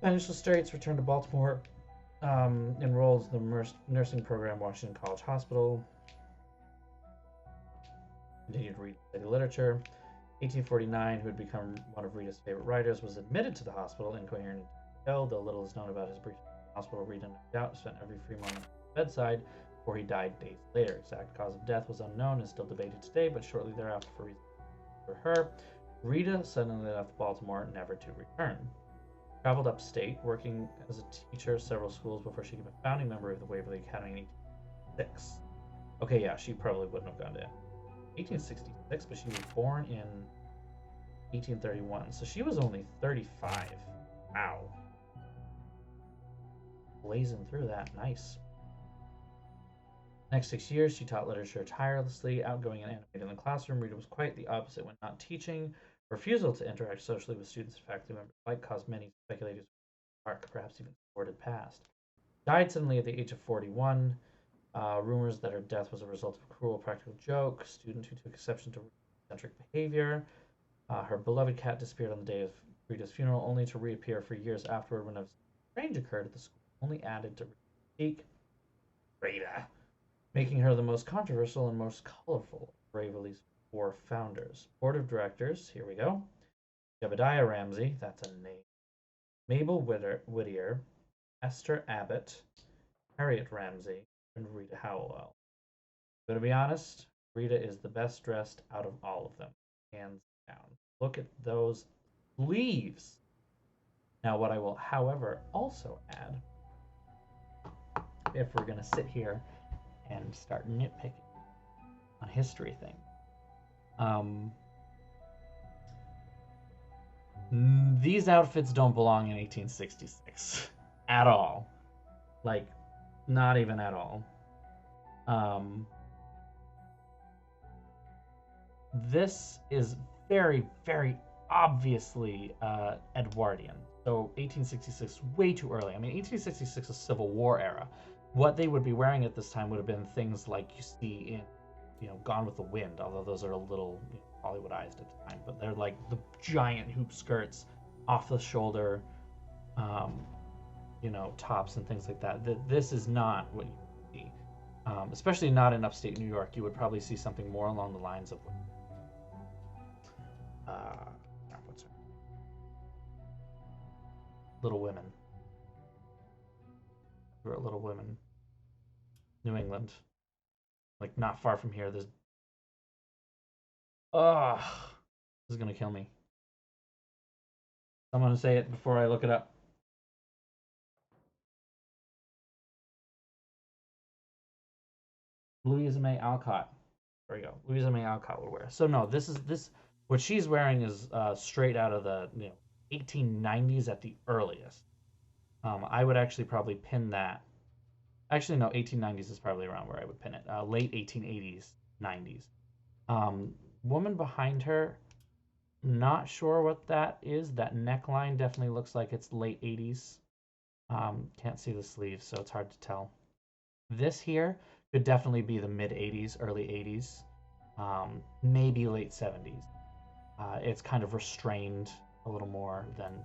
S1: Financial straits, returned to Baltimore, enrolled in the nursing program at Washington College Hospital, continued to read study literature. 1849, who had become one of Rita's favorite writers, was admitted to the hospital, incoherent and ill. Though little is known about his brief hospital, Rita no doubt spent every free moment at the bedside before he died days later. Exact cause of death was unknown and still debated today, but shortly thereafter, for her, Rita suddenly left Baltimore, never to return. Traveled upstate, working as a teacher at several schools before she became a founding member of the Waverly Academy in 1866. Okay, yeah, she probably wouldn't have gone to 1866, but she was born in 1831, so she was only 35. Wow. Blazing through that. Nice. Next 6 years, she taught literature tirelessly, outgoing and animated in the classroom. Rita was quite the opposite when not teaching. Refusal to interact socially with students and faculty members alike caused many speculators to perhaps even sordid past. Died suddenly at the age of 41. Rumors that her death was a result of a cruel practical joke. Student who took exception to eccentric behavior. Her beloved cat disappeared on the day of Rita's funeral, only to reappear for years afterward when a strange occurred at the school, only added to Rita's Rita, making her the most controversial and most colorful of Waverly's 4 founders. Board of directors, here we go. Jebediah Ramsey, that's a name. Mabel Whittier, Esther Abbott, Harriet Ramsey, and Rita Howell. I'm gonna be honest, Rita is the best dressed out of all of them, hands down. Look at those sleeves. Now, what I will, however, also add, if we're gonna sit here and start nitpicking on history things, these outfits don't belong in 1866 at all. Like, not even at all. This is very, very obviously Edwardian. So 1866, way too early. I mean, 1866 is Civil War era. What they would be wearing at this time would have been things like you see in, Gone with the Wind, although those are a little Hollywoodized at the time. But they're like the giant hoop skirts, off the shoulder, tops and things like that. This is not what you see, especially not in upstate New York. You would probably see something more along the lines of what's her? Little Women. We were Little Women. New England. Like not far from here, there's Ugh. This is gonna kill me. I'm gonna say it before I look it up. Louisa May Alcott. There we go. Louisa May Alcott would wear. So no, this. What she's wearing is straight out of the 1890s at the earliest. I would actually probably pin that. Actually, no, 1890s is probably around where I would pin it. Late 1880s, 90s. Woman behind her, not sure what that is. That neckline definitely looks like it's late 80s. Can't see the sleeves, so it's hard to tell. This here could definitely be the mid 80s, early 80s, maybe late 70s. It's kind of restrained a little more than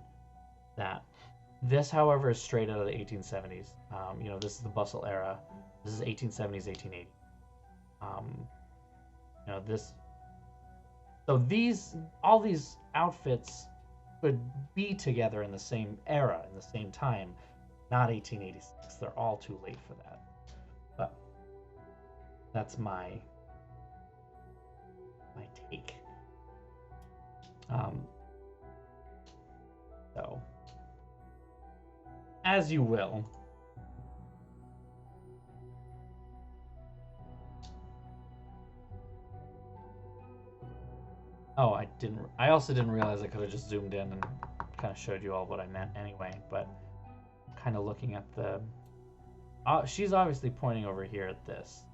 S1: that. This, however, is straight out of the 1870s. This is the bustle era. This is 1870s, 1880s. This. So all these outfits could be together in the same era, in the same time, not 1886. They're all too late for that. But that's my take. So, as you will. Oh, I also didn't realize I could have just zoomed in and kind of showed you all what I meant anyway, but kind of looking at the... she's obviously pointing over here at this.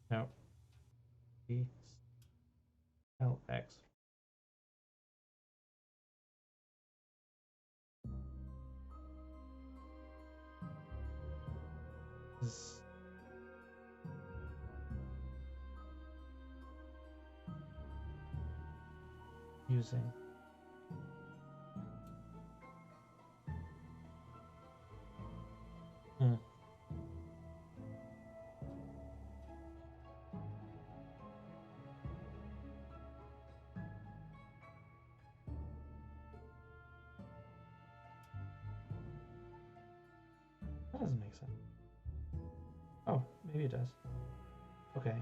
S1: No. LX. Using That doesn't make sense. Oh, maybe it does. Okay.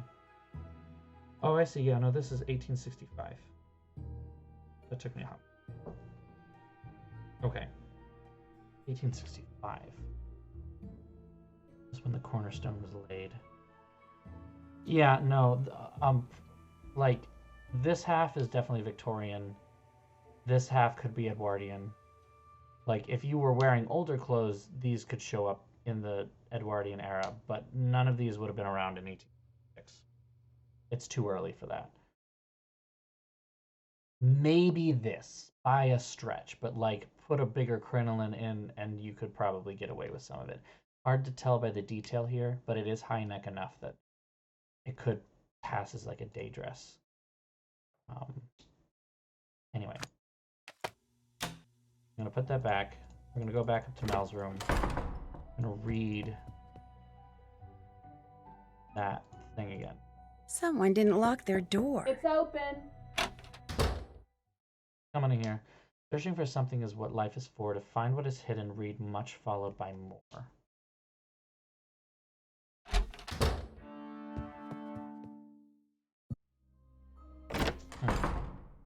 S1: Oh, I see. Yeah, no, this is 1865. That took me a hop. Okay. 1865. That's when the cornerstone was laid. Yeah, no, like, this half is definitely Victorian. This half could be Edwardian. Like, if you were wearing older clothes, these could show up in the Edwardian era, but none of these would have been around in 1866. It's too early for that. Maybe this, by a stretch, but like, put a bigger crinoline in and you could probably get away with some of it. Hard to tell by the detail here, but it is high neck enough that it could pass as like a day dress. Anyway. I'm going to put that back. We're going to go back up to Mel's room. I'm going to read that thing again.
S2: Someone didn't lock their door.
S5: It's open.
S1: Come on in here. Searching for something is what life is for. To find what is hidden, read much followed by more.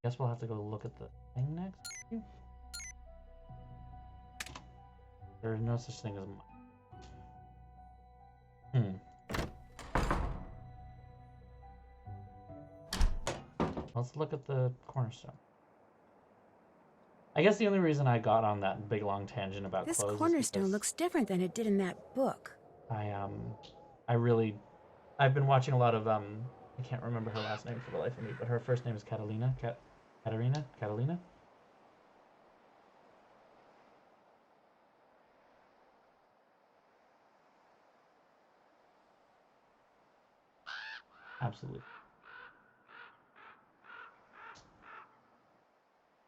S1: Guess we'll have to go look at the thing next. There is no such thing as Let's look at the cornerstone. I guess the only reason I got on that big long tangent about
S2: This
S1: clothes
S2: cornerstone looks different than it did in that book.
S1: I've been watching a lot of I can't remember her last name for the life of me, but her first name is Catalina. Catalina. Absolutely.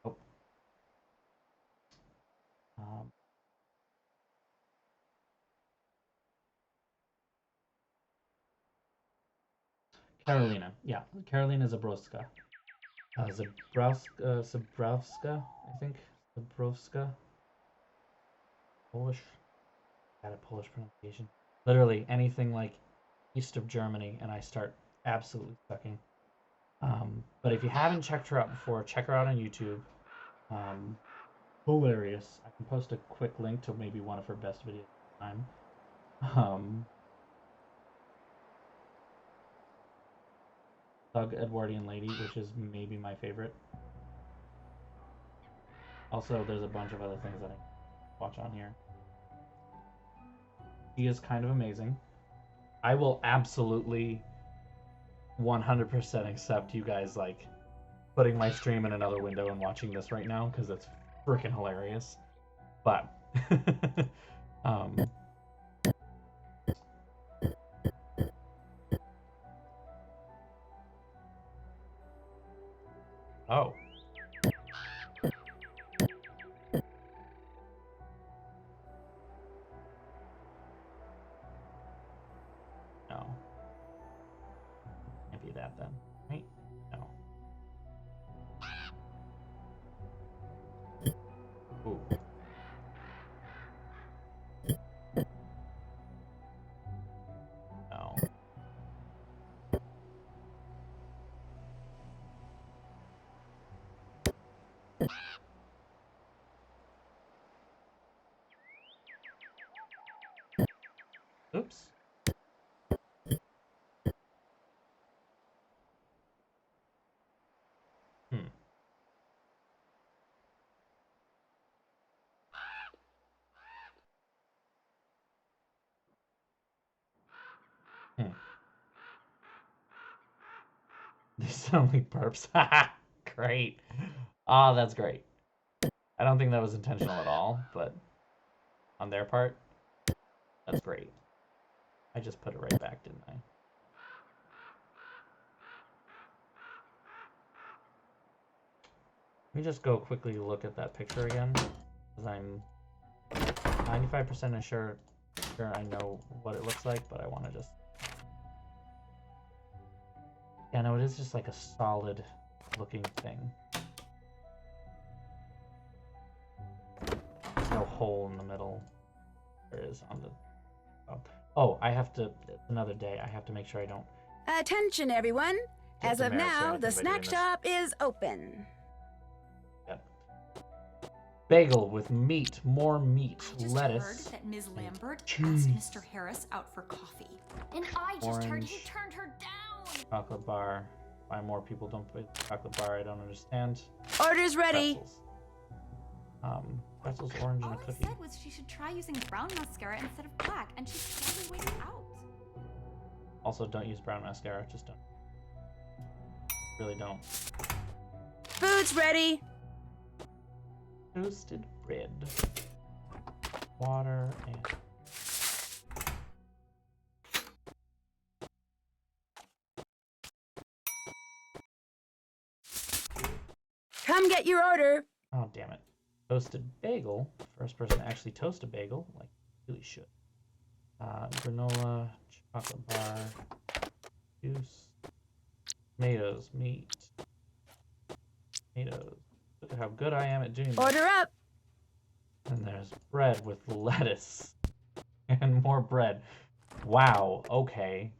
S1: Oh. Carolina. Yeah, Carolina Zabroska. Zabrowska, I think. Zabrowska. Polish. Got a Polish pronunciation. Literally anything like east of Germany, and I start absolutely sucking. But if you haven't checked her out before, check her out on YouTube. Hilarious. I can post a quick link to maybe one of her best videos at the time. Thug Edwardian Lady, which is maybe my favorite. Also, there's a bunch of other things that I watch on here. She is kind of amazing. I will absolutely 100% accept you guys like putting my stream in another window and watching this right now because it's freaking hilarious. But oh. No. Can't be that then, right? No. Ooh. No. Oops. Hmm. They sound like burps. Great. Ah, that's great. I don't think that was intentional at all, but on their part, that's great. I just put it right back, didn't I? Let me just go quickly look at that picture again, because I'm 95% sure I know what it looks like, but I want to just... Yeah, no, it is just like a solid looking thing. There's no hole in the middle. There is on the... Oh, I have to... Another day, I have to make sure I don't...
S2: Attention, everyone. As of now, the snack
S1: this.
S2: shop is open.
S1: Yep. Bagel with meat, more meat,
S7: I just
S1: lettuce.
S7: heard that Ms. Lambert
S1: cheese.
S7: asked Mr. Harris out for coffee. And I just heard he
S1: Orange.
S7: turned her down.
S1: Chocolate bar. Why more people don't buy chocolate bar, I don't understand.
S2: Order's ready.
S1: Pretzels. Pretzels, orange, and
S7: All
S1: a
S7: I
S1: cookie.
S7: said was she should try using brown mascara instead of black, and she's totally waiting out.
S1: Also, don't use brown mascara, just don't. Really don't.
S2: Food's ready.
S1: Toasted bread. Water and...
S2: Come get your order.
S1: Oh, damn it. Toasted bagel. First person to actually toast a bagel, like, really should. Granola, chocolate bar, juice, tomatoes, meat, tomatoes. Look at how good I am at doing this.
S2: Order up.
S1: And there's bread with lettuce. And more bread. Wow, okay.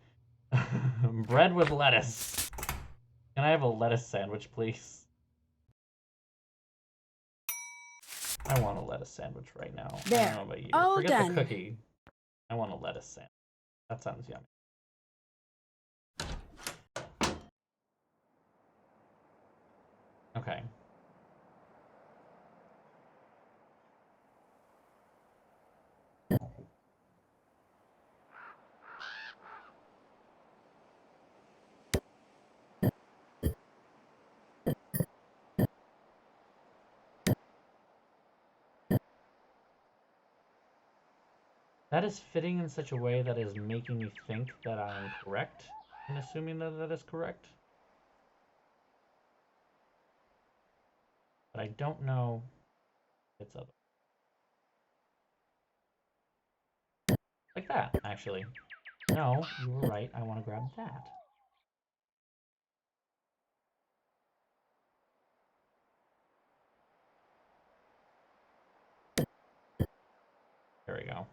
S1: Bread with lettuce. Can I have a lettuce sandwich, please? I want a lettuce sandwich right now.
S2: There.
S1: I don't know about you.
S2: All
S1: Forget
S2: done.
S1: the cookie. I want a lettuce sandwich. That sounds yummy. Okay. That is fitting in such a way that is making me think that I am correct in assuming that that is correct. But I don't know if it's other. Like that, actually. No, you were right. I want to grab that. There we go.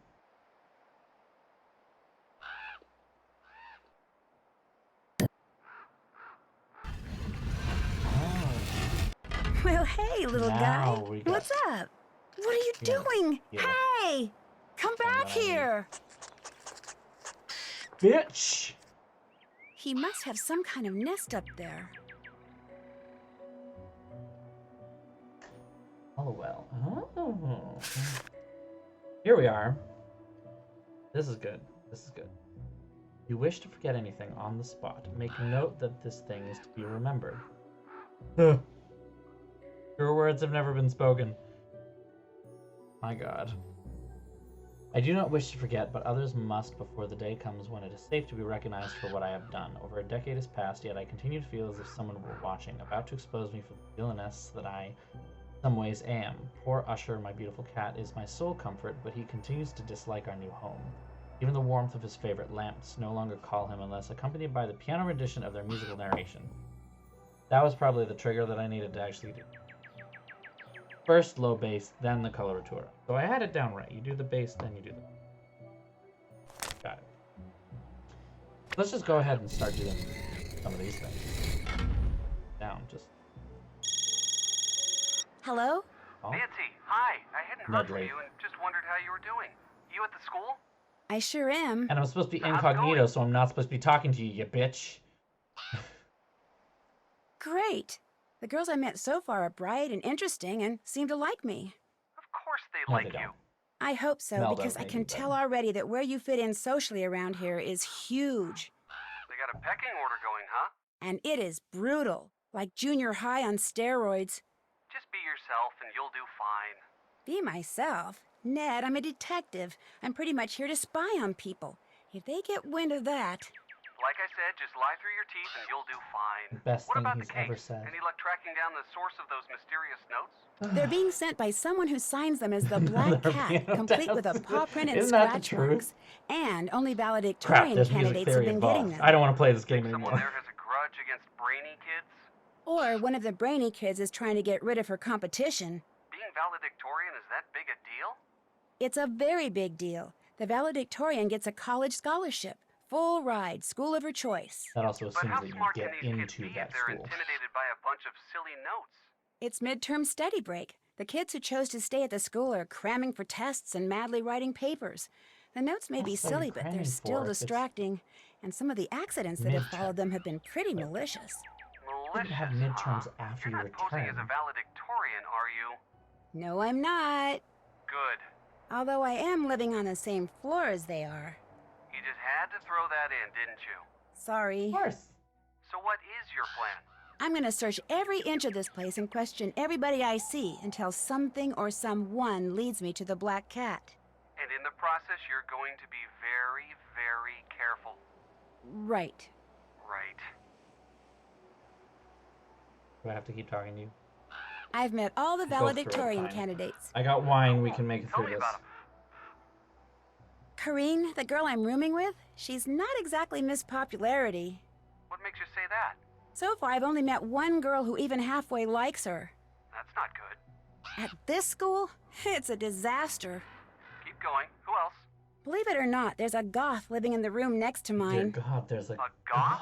S2: Well, hey, little
S1: Now
S2: guy.
S1: we got-
S2: What's up? What are you
S1: Yeah,
S2: doing?
S1: yeah.
S2: Hey! Come back here!
S1: Bitch!
S2: He must have some kind of nest up there.
S1: Oh, well. Oh. Here we are. This is good. This is good. You wish to forget anything on the spot. Make note that this thing is to be remembered. Ugh. Your words have never been spoken. My God. I do not wish to forget, but others must before the day comes when it is safe to be recognized for what I have done. Over a decade has passed, yet I continue to feel as if someone were watching, about to expose me for the villainess that I, in some ways, am. Poor Usher, my beautiful cat, is my sole comfort, but he continues to dislike our new home. Even the warmth of his favorite lamps no longer call him unless accompanied by the piano rendition of their musical narration. That was probably the trigger that I needed to actually do. First low bass, then the coloratura. So I had it down right. You do the bass, then you do the... Got it. Let's just go ahead and start doing some of these things. Down, just...
S2: Hello?
S1: Oh,
S8: Nancy, hi. I hadn't heard from
S1: Medley.
S8: you and just wondered how you were doing. You at the school?
S2: I sure am.
S1: And I'm supposed to be
S8: How's it
S1: incognito,
S8: going?
S1: so I'm not supposed to be talking to you, you bitch.
S2: Great. The girls I met so far are bright and interesting and seem to like me.
S8: Of course they
S1: No,
S8: like
S1: they
S8: you.
S1: don't.
S2: I hope so,
S1: Melda,
S2: because I
S1: maybe,
S2: can
S1: but-
S2: tell already that where you fit in socially around here is huge.
S8: They got a pecking order going, huh?
S2: And it is brutal, like junior high on steroids.
S8: Just be yourself and you'll do fine.
S2: Be myself. Ned, I'm a detective. I'm pretty much here to spy on people. If they get wind of that...
S8: Like I said, just lie through your teeth and you'll do fine.
S1: Best
S8: What
S1: thing
S8: about
S1: he's
S8: the case?
S1: ever said.
S8: Any luck tracking down the source of those mysterious notes?
S2: They're being sent by someone who signs them as the Black
S1: Another
S2: Cat,
S1: piano
S2: complete with a
S1: test.
S2: paw print and
S1: Isn't that the
S2: scratch
S1: truth?
S2: marks. And only
S1: Crap,
S2: valedictorian
S1: there's music
S2: candidates have
S1: theory
S2: been getting
S1: involved.
S2: them.
S1: I don't want to play this game
S8: Someone
S1: anymore.
S8: there has a grudge against brainy kids?
S2: Or one of the brainy kids is trying to get rid of her competition.
S8: Being valedictorian is that big a deal?
S2: It's a very big deal. The valedictorian gets a college scholarship, full ride, school of her choice.
S1: That also
S8: But
S1: assumes
S8: how
S1: that you
S8: smart can
S1: get
S8: these kids
S1: into
S8: be if
S1: that
S8: they're
S1: school.
S8: intimidated by a bunch of silly notes?
S2: It's midterm study break. The kids who chose to stay at the school are cramming for tests and madly writing papers. The notes may be
S1: That's what you're
S2: silly, but they're
S1: cramming
S2: still
S1: for. It's
S2: distracting. And some of the accidents that have
S1: midterm.
S2: followed them have been pretty malicious.
S1: You didn't have
S8: Malicious,
S1: midterms
S8: huh?
S1: after
S8: You're
S1: your
S8: not posing as a
S1: return.
S8: valedictorian, are you?
S2: No, I'm not.
S8: Good.
S2: Although I am living on the same floor as they are.
S8: You just had to throw that in, didn't you?
S2: Sorry.
S1: Of course.
S8: So what is your plan?
S2: I'm gonna search every inch of this place and question everybody I see until something or someone leads me to the Black Cat.
S8: And in the process, you're going to be very, very careful.
S2: Right.
S8: Right.
S1: Do I have to keep talking to you?
S2: I've met all the
S1: Go through it,
S2: valedictorian
S1: fine.
S2: candidates.
S1: I got wine. We can make it
S8: Tell
S1: through
S8: me
S1: this.
S8: about 'em.
S2: Kareen, the girl I'm rooming with, she's not exactly Miss Popularity.
S8: What makes you say that?
S2: So far, I've only met one girl who even halfway likes her.
S8: That's not good.
S2: At this school, it's a disaster.
S8: Keep going. Who else?
S2: Believe it or not, there's a goth living in the room next to
S1: Dear
S2: mine.
S1: God, there's
S8: A goth?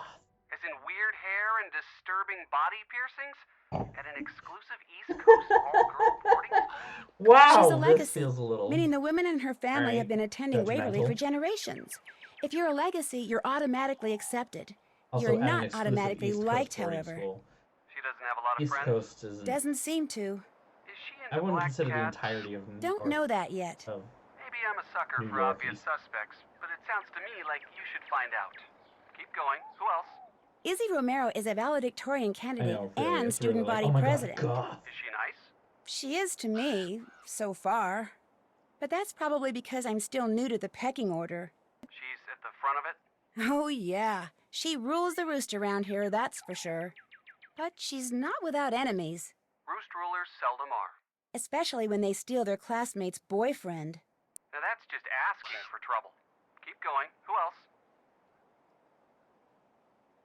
S8: As in weird hair and disturbing body piercings? At an exclusive East Coast all-girl boarding school?
S1: Wow,
S2: She's a
S1: this
S2: legacy,
S1: feels a little.
S2: meaning the women in her family
S1: Right.
S2: have been attending Waverly
S1: Judgmental.
S2: for generations. If you're a legacy, you're automatically accepted.
S1: Also,
S2: You're
S1: at an
S2: not
S1: exclusive
S2: automatically
S1: East Coast
S2: liked,
S1: boarding
S2: however.
S1: school.
S8: She doesn't have a lot of
S1: East
S8: friends.
S1: Coast is.
S2: Doesn't seem to.
S8: Is she into
S1: I wouldn't
S8: black
S1: consider the
S8: cats?
S1: entirety of.
S2: Don't
S1: or
S2: know that yet.
S1: Of
S8: Maybe I'm a sucker
S1: New
S8: for
S1: York
S8: obvious
S1: East.
S8: suspects, but it sounds to me like you should find out. Keep going. Who else?
S2: Izzy Romero is a valedictorian
S1: I
S2: candidate
S1: know, really,
S2: and
S1: it's
S2: student
S1: really like,
S2: body
S1: oh my
S2: president.
S1: God,
S8: Is she nice?
S2: She is to me, so far. But that's probably because I'm still new to the pecking order.
S8: She's at the front of it?
S2: Oh, yeah. She rules the roost around here, that's for sure. But she's not without enemies,
S8: Roost rulers seldom are.
S2: especially when they steal their classmate's boyfriend.
S8: Now that's just asking for trouble. Keep going. Who else?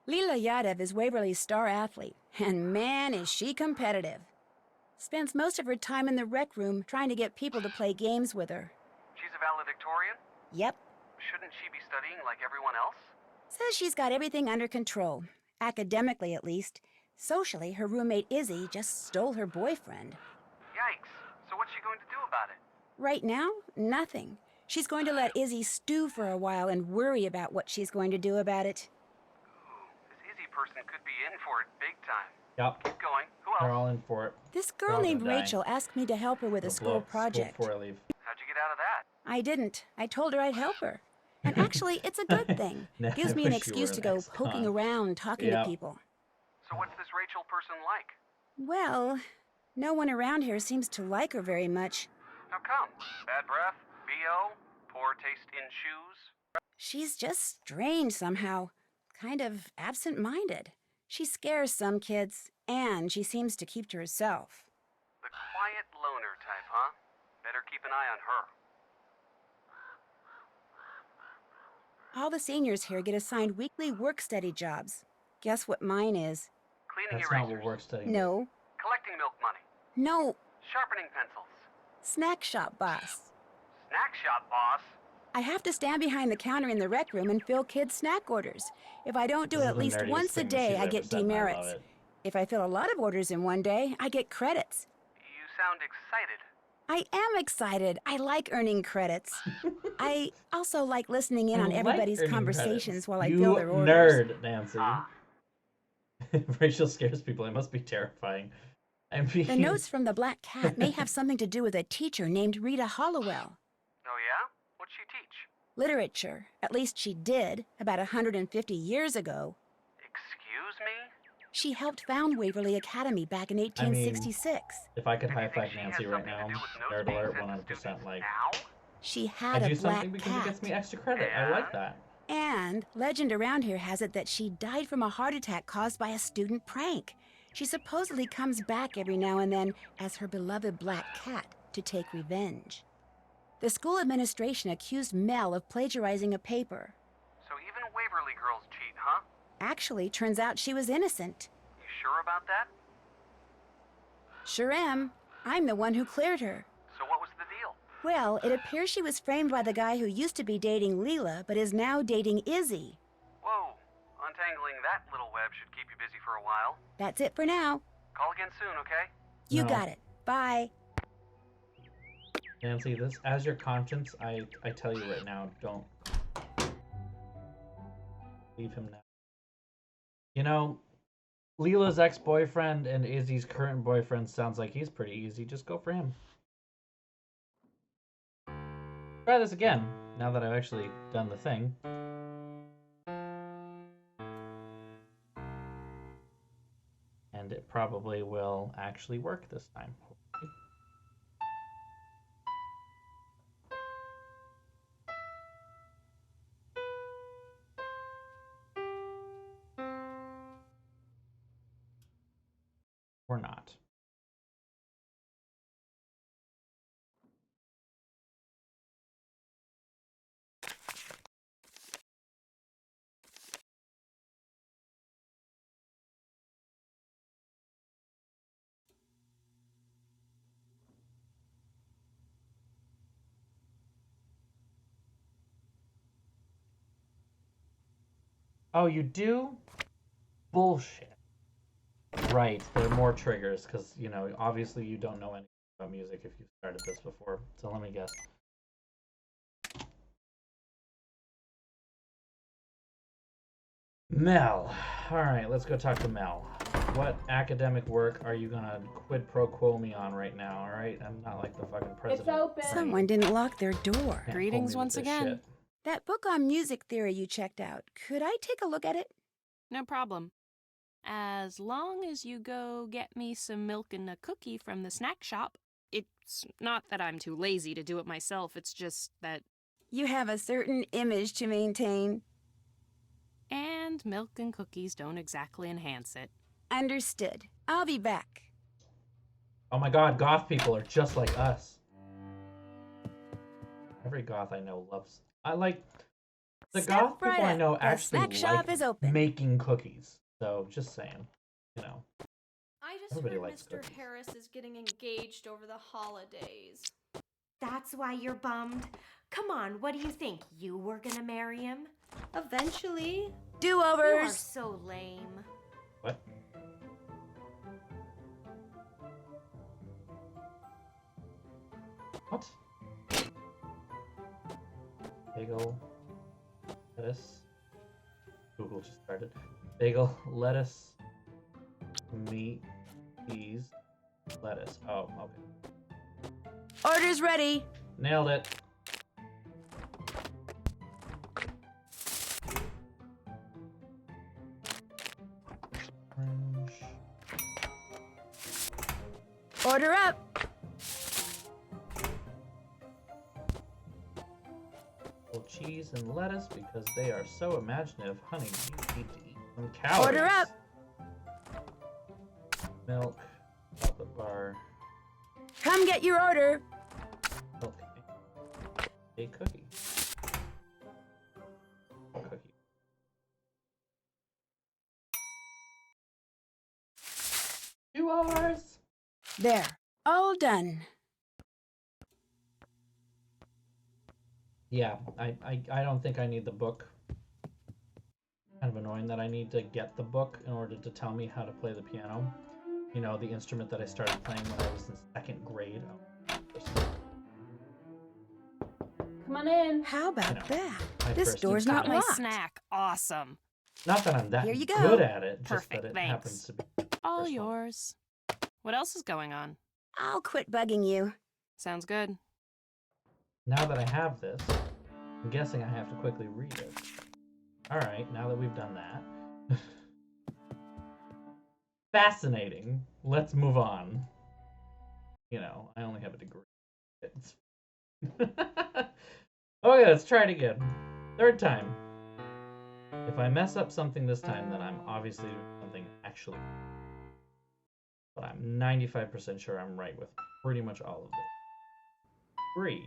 S2: Leela Yadav is Waverly's star athlete, and man, is she competitive. Spends most of her time in the rec room trying to get people to play games with her.
S8: She's a valedictorian?
S2: Yep.
S8: Shouldn't she be studying like everyone else?
S2: Says she's got everything under control. Academically, at least. Socially, her roommate Izzy just stole her boyfriend.
S8: Yikes. So what's she going to do about it?
S2: Right now, nothing. She's going to let Izzy stew for a while and worry about what she's going to do about it.
S8: Ooh, this Izzy person could be in for it big time.
S1: Yep.
S8: Keep going. Who
S1: They're
S8: else?
S1: all in for it.
S2: This
S1: They're
S2: girl
S1: all
S2: named
S1: gonna die.
S2: Rachel asked me to help her with a
S1: They'll blow
S2: school
S1: up school
S2: project.
S1: before I leave.
S8: How'd you get out of that?
S2: I didn't. I told her I'd help her. And actually, it's a good thing.
S1: Nah,
S2: Gives
S1: I
S2: me an
S1: wish you
S2: excuse
S1: were
S2: to
S1: an
S2: go
S1: ex-con.
S2: poking around, talking
S1: Yep.
S2: to people.
S8: So what's this Rachel person like?
S2: Well, no one around here seems to like her very much.
S8: How come? Bad breath? BO? Poor taste in shoes?
S2: She's just strange somehow. Kind of absent-minded. She scares some kids, and she seems to keep to herself.
S8: The quiet loner type, huh? Better keep an eye on her.
S2: All the seniors here get assigned weekly work-study jobs. Guess what mine is?
S8: Cleaning
S1: That's not
S8: erasers.
S1: what work studying.
S2: No.
S8: Collecting milk money.
S2: No.
S8: Sharpening pencils.
S2: Snack shop boss.
S8: Snack shop boss.
S2: I have to stand behind the counter in the rec room and fill kids' snack orders. If I don't do
S1: This
S2: it
S1: is
S2: at
S1: the
S2: least
S1: nerdiest
S2: once a
S1: thing
S2: day,
S1: she's
S2: I
S1: ever
S2: get
S1: said, and I love
S2: demerits.
S1: it.
S2: If I fill a lot of orders in one day, I get credits.
S8: You sound excited.
S2: I am excited. I like earning credits. I also like listening in
S1: I
S2: on
S1: like
S2: everybody's
S1: earning
S2: conversations
S1: credits.
S2: while I
S1: You
S2: fill their orders.
S1: nerd, Nancy.
S8: Ah.
S1: Rachel scares people. It must be terrifying. I mean,
S2: The notes from the Black Cat may have something to do with a teacher named Rita Hollowell.
S8: Oh yeah? What'd she teach?
S2: Literature. At least she did, about 150 years ago.
S8: Excuse me?
S2: She helped found Waverly Academy back in 1866.
S1: if I could
S8: You
S1: high
S8: think
S1: five
S8: she
S1: Nancy
S8: has
S1: right
S8: something
S1: now,
S8: to do with
S1: nerd
S8: notes being
S1: alert,
S8: sent to
S1: 100%
S8: students
S1: like.
S8: now?
S2: She
S1: I
S2: had
S1: do
S2: a black
S1: something because it
S2: cat.
S1: gets me extra credit. I like
S8: And?
S1: that.
S2: And legend around here has it that she died from a heart attack caused by a student prank. She supposedly comes back every now and then as her beloved black cat to take revenge. The school administration accused Mel of plagiarizing a paper.
S8: So even Waverly girls cheat, huh?
S2: Actually, turns out she was innocent.
S8: You sure about that?
S2: Sure am. I'm the one who cleared her.
S8: So what was the deal?
S2: Well, it appears she was framed by the guy who used to be dating Leela, but is now dating Izzy.
S8: Whoa. Untangling that little web should keep you busy for a while.
S2: That's it for now.
S8: Call again soon, okay?
S2: You
S1: No.
S2: got it. Bye.
S1: Nancy, this as your conscience, I tell you right now, don't leave him now. You know, Leela's ex-boyfriend and Izzy's current boyfriend sounds like he's pretty easy. Just go for him. Try this again, now that I've actually done the thing. And it probably will actually work this time. Or not. Oh, you do? Bullshit. Right, there are more triggers, because, you know, obviously you don't know anything about music if you've started this before. So let me guess. Mel. Alright, let's go talk to Mel. What academic work are you gonna quid pro quo me on right now, alright? I'm not like the fucking president.
S5: open.
S2: Someone didn't lock their door.
S1: Can't pull
S6: Greetings
S1: me with
S6: once
S1: this
S6: again.
S1: shit.
S2: That book on music theory you checked out, could I take a look at it?
S6: No problem. As long as you go get me some milk and a cookie from the snack shop. It's not that I'm too lazy to do it myself, it's just that...
S2: You have a certain image to maintain.
S6: And milk and cookies don't exactly enhance it.
S2: Understood. I'll be back.
S1: Oh my god, goth people are just like us. Every goth I know loves... I like... The
S2: Step
S1: goth
S2: right
S1: people I
S2: up.
S1: know
S2: The
S1: actually
S2: snack shop
S1: like
S2: is open.
S1: making cookies. So, just saying. You know.
S9: I just
S1: Everybody
S9: heard
S1: likes
S9: Mr.
S1: cookies.
S9: Harris is getting engaged over the holidays.
S4: That's why you're bummed.
S9: Come on, what do you think? You were gonna marry him?
S5: Eventually.
S9: You are
S2: Do-overs.
S9: so lame.
S1: What? What? Bagel, lettuce. Google just started. Bagel, lettuce, meat, cheese, lettuce. Oh, okay.
S2: Order's ready.
S1: Nailed it. Orange.
S2: Order up.
S1: Well, cheese and lettuce because they are so imaginative. Honey, you need to eat some calories.
S2: Order up.
S1: Milk, chocolate bar,
S2: Come get your order.
S1: milk, a cookie. Cookie. $2.
S2: There. All done.
S1: Yeah, I don't think I need the book. Kind of annoying that I need to get the book in order to tell me how to play the piano. You know, the instrument that I started playing when I was in 2nd grade.
S5: Come on in.
S2: How about
S1: You know,
S2: that?
S1: my
S2: This
S1: first
S2: door's not
S1: encounter.
S6: Nice
S2: locked.
S6: snack. Awesome.
S1: Not that I'm that
S2: Here you go.
S1: good at it, just
S6: Perfect,
S1: that it
S6: thanks.
S1: happens to be.
S6: All
S1: First one.
S6: yours. What else is going on?
S2: I'll quit bugging you.
S6: Sounds good.
S1: Now that I have this, I'm guessing I have to quickly read it. Alright, now that we've done that. Fascinating. Let's move on. You know, I only have a degree. It's... Okay, let's try it again. 3rd time. If I mess up something this time, then I'm obviously doing something actually. But I'm 95% sure I'm right with pretty much all of it. 3.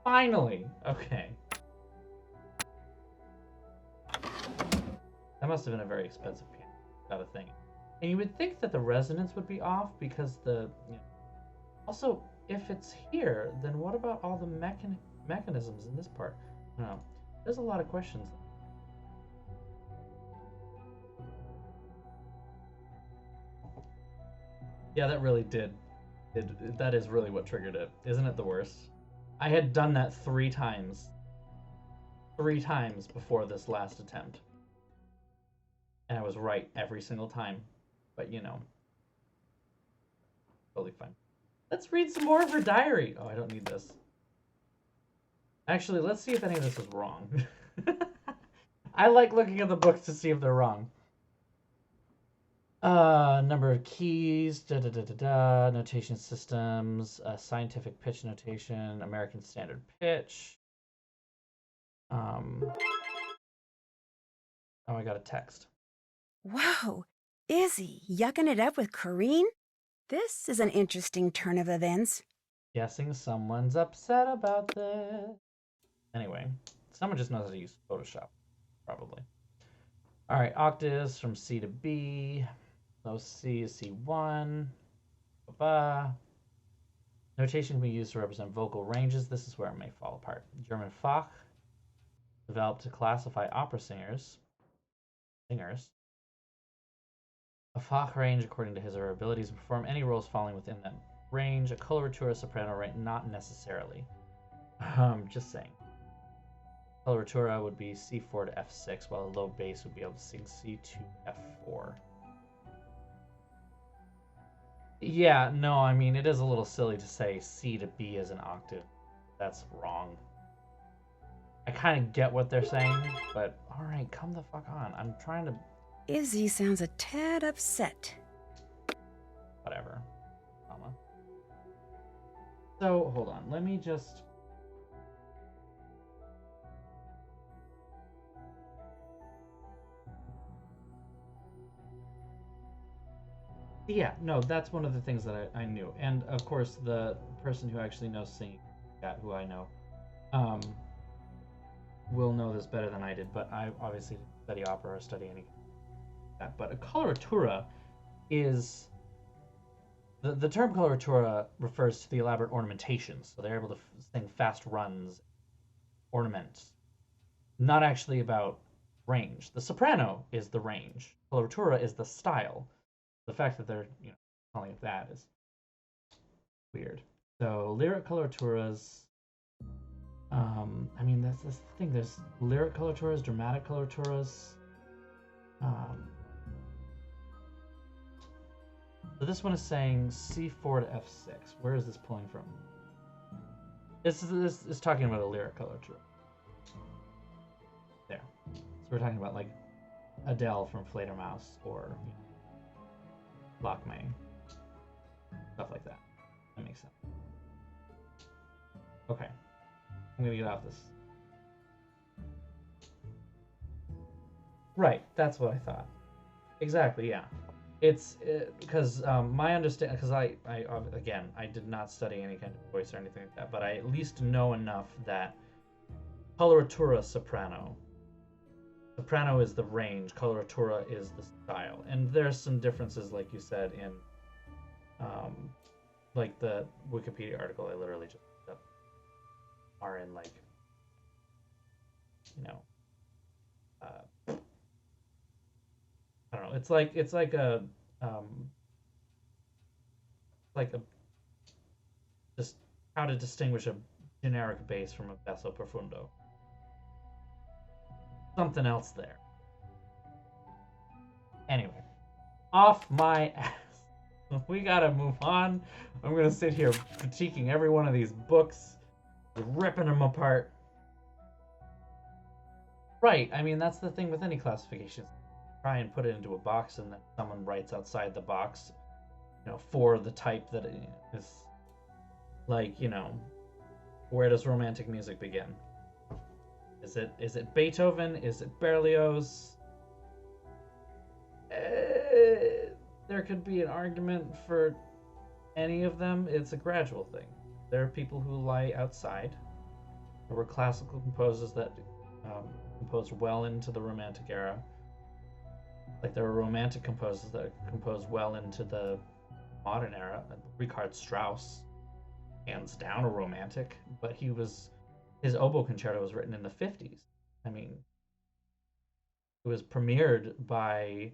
S1: Finally! Okay. That must have been a very expensive piano. Gotta think. And you would think that the resonance would be off because the... You know, also, if it's here, then what about all the mechanisms in this part? I don't know. There's a lot of questions. Yeah, that really did. That is really what triggered it. Isn't it the worst? I had done that 3 times. 3 times before this last attempt. And I was right every single time. But, you know. Totally fine. Let's read some more of her diary. Oh, I don't need this. Actually, let's see if any of this is wrong. I like looking at the books to see if they're wrong. Number of keys, notation systems, scientific pitch notation, American Standard Pitch. Oh, I got a text.
S2: Whoa. Izzy, yucking it up with Corrine? This is an interesting turn of events.
S1: Guessing someone's upset about this. Anyway, someone just knows how to use Photoshop, probably. All right, octaves from C to B. So C is C1. Ba-ba. Notation can be used to represent vocal ranges. This is where it may fall apart. German Fach, developed to classify opera singers. A Fach range according to his or her abilities to perform any roles falling within that range. A coloratura soprano range, not necessarily. Just saying. Coloratura would be C4 to F6, while a low bass would be able to sing C2 to F4. Yeah, no, I mean, it is a little silly to say C to B as an octave. That's wrong. I kind of get what they're saying, but alright, come the fuck on. I'm trying to...
S2: Izzy sounds a tad upset.
S1: Whatever. Mama. So, hold on. Let me just... Yeah, no, that's one of the things that I knew. And, of course, the person who actually knows singing, who I know, will know this better than I did, but I obviously didn't study opera or study anything like that. But a coloratura is The term coloratura refers to the elaborate ornamentations, so they're able to sing fast runs, ornaments, not actually about range. The soprano is the range. Coloratura is the style. The fact that they're calling it that is weird. So lyric coloraturas. I mean that's the thing. There's lyric coloraturas, dramatic coloraturas. So this one is saying C4 to F6. Where is this pulling from? This is talking about a lyric coloratura. There. So we're talking about like Adele from Fledermaus or Lock May. Stuff like that. That makes sense. Okay. I'm gonna get off this. Right, that's what I thought. Exactly, yeah. It's because my understanding, because I again, I did not study any kind of voice or anything like that, but I at least know enough that coloratura soprano. Soprano is the range, coloratura is the style, and there's some differences, like you said, in like the Wikipedia article I literally just looked up are in like I don't know. It's like a just how to distinguish a generic bass from a basso profundo. Something else there. Anyway, off my ass. We gotta move on. I'm gonna sit here critiquing every one of these books, ripping them apart. Right. I mean, that's the thing with any classification. Try and put it into a box, and then someone writes outside the box, for the type that it is. Like, where does romantic music begin? Is it Beethoven? Is it Berlioz? There could be an argument for any of them. It's a gradual thing. There are people who lie outside. There were classical composers that composed well into the Romantic era. Like there were Romantic composers that composed well into the modern era. Richard Strauss, hands down a Romantic, but his oboe concerto was written in the 50s. I mean, it was premiered by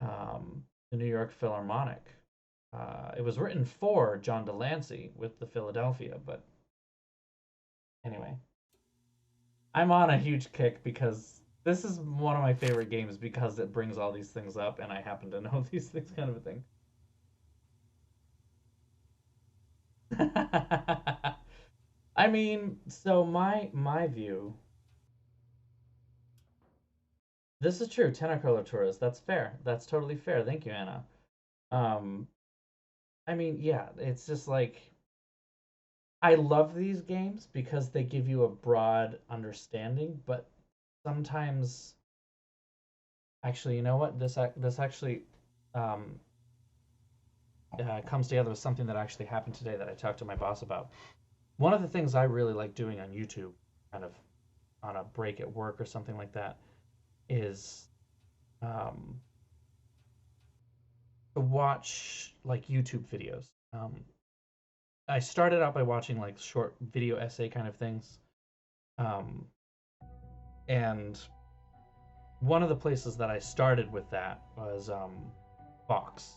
S1: the New York Philharmonic. It was written for John Delancey with the Philadelphia, but anyway. I'm on a huge kick because this is one of my favorite games because it brings all these things up and I happen to know these things, kind of a thing. I mean, so my view. This is true, tenor coloraturas. That's fair. That's totally fair. Thank you, Anna. I mean, yeah, it's just like I love these games because they give you a broad understanding, but sometimes actually, you know what? This actually comes together with something that actually happened today that I talked to my boss about. One of the things I really like doing on YouTube, kind of on a break at work or something like that, is to watch like YouTube videos. I started out by watching like short video essay kind of things. And one of the places that I started with that was Fox.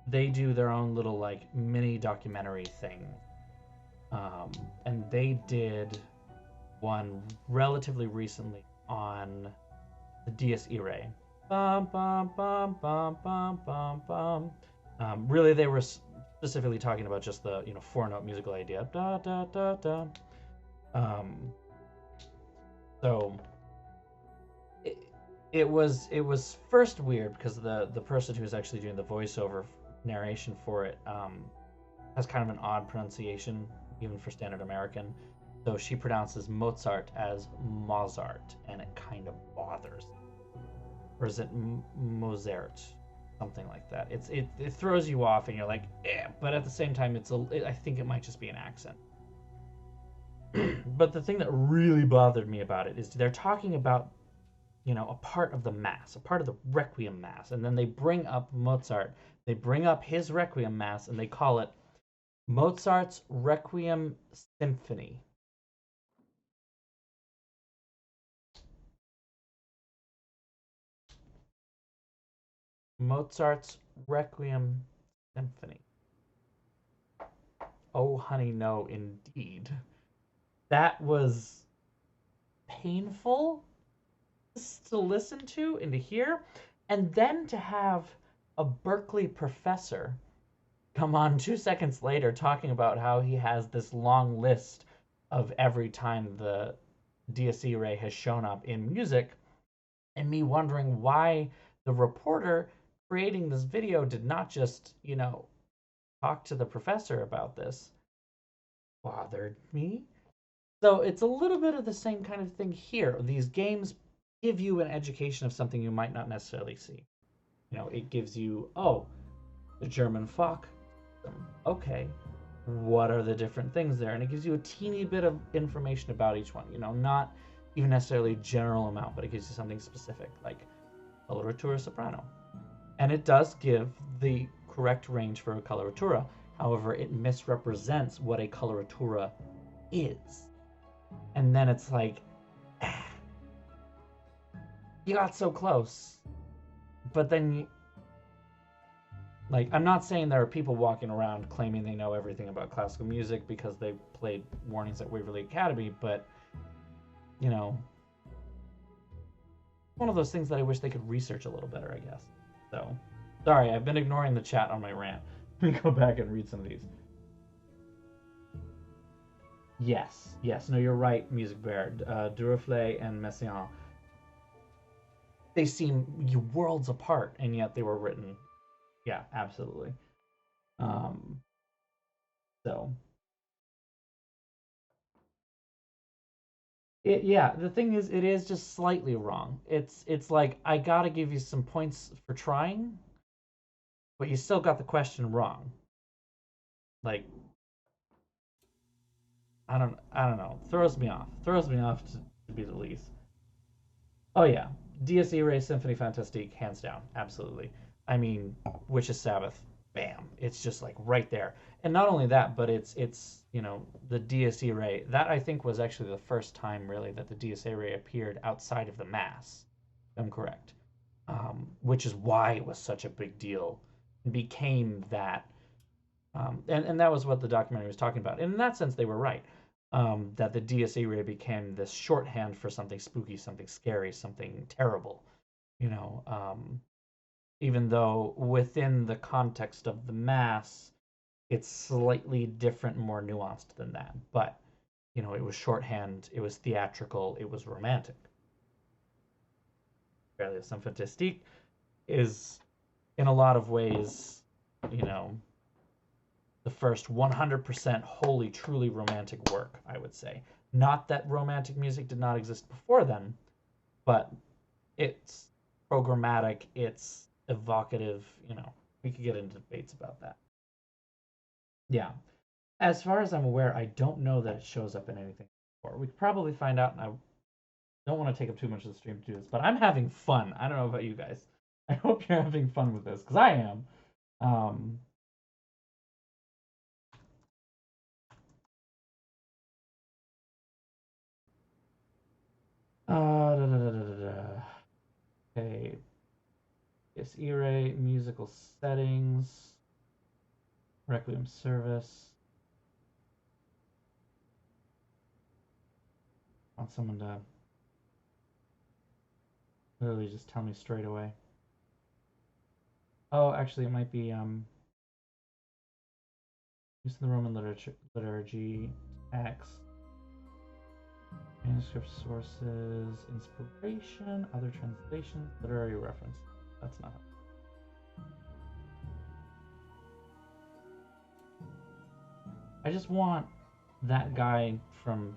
S1: They do their own little like mini documentary thing. And they did one relatively recently on the Dies Irae. Bum, bum, bum, bum, bum, bum, bum. Really, they were specifically talking about just the 4-note musical idea. Da da da da. So it was first weird because the person who's actually doing the voiceover narration for it has kind of an odd pronunciation even for standard American. So she pronounces Mozart as Mozart, and it kind of bothers. Or is it Mozart? Something like that. It throws you off, and you're like, eh. But at the same time, I think it might just be an accent. But the thing that really bothered me about it is they're talking about, a part of the mass, a part of the Requiem mass, and then they bring up Mozart They bring up his Requiem Mass and they call it Mozart's Requiem Symphony. Mozart's Requiem Symphony. Oh, honey, no, indeed. That was painful to listen to and to hear, and then to have a Berkeley professor come on 2 seconds later talking about how he has this long list of every time the DSE ray has shown up in music, and me wondering why the reporter creating this video did not just, talk to the professor about this, bothered me. So it's a little bit of the same kind of thing here. These games give you an education of something you might not necessarily see. It gives you, the German Fock. Okay, what are the different things there? And it gives you a teeny bit of information about each one. Not even necessarily a general amount, but it gives you something specific, like coloratura soprano. And it does give the correct range for a coloratura. However, it misrepresents what a coloratura is. And then it's like, you got so close. But then, I'm not saying there are people walking around claiming they know everything about classical music because they played Warnings at Waverly Academy, but, one of those things that I wish they could research a little better, I guess. So, sorry, I've been ignoring the chat on my rant. Let me go back and read some of these. Yes, no, you're right, Music Bear. Duraflé and Messiaen. They seem worlds apart, and yet they were written. Yeah, absolutely. The thing is, it is just slightly wrong. It's like, I gotta give you some points for trying, but you still got the question wrong. I don't know. Throws me off to be the least. Oh yeah, DSE Ray Symphony Fantastique, hands down, absolutely. I mean, Witch's Sabbath, bam, it's just right there. And not only that, but it's the DSE Ray. That, I think, was actually the first time really that the DSE Ray appeared outside of the Mass. I'm correct. Which is why it was such a big deal. It became that. And that was what the documentary was talking about. And in that sense, they were right. That the DSE Ray became this shorthand for something spooky, something scary, something terrible. Even though within the context of the Mass, it's slightly different, more nuanced than that. But, it was shorthand, it was theatrical, it was romantic. Fairly Some Fantastique is, in a lot of ways, the first 100% wholly, truly romantic work, I would say. Not that romantic music did not exist before then, but it's programmatic, it's evocative, we could get into debates about that. Yeah. As far as I'm aware, I don't know that it shows up in anything before. We could probably find out, and I don't want to take up too much of the stream to do this, but I'm having fun. I don't know about you guys. I hope you're having fun with this, because I am. Okay. Yes, E-Ray, musical settings, Requiem service. I want someone to literally just tell me straight away. Oh, actually, it might be use the Roman liturgy, text, manuscript sources, inspiration, other translations, literary reference. That's not. I just want that guy from,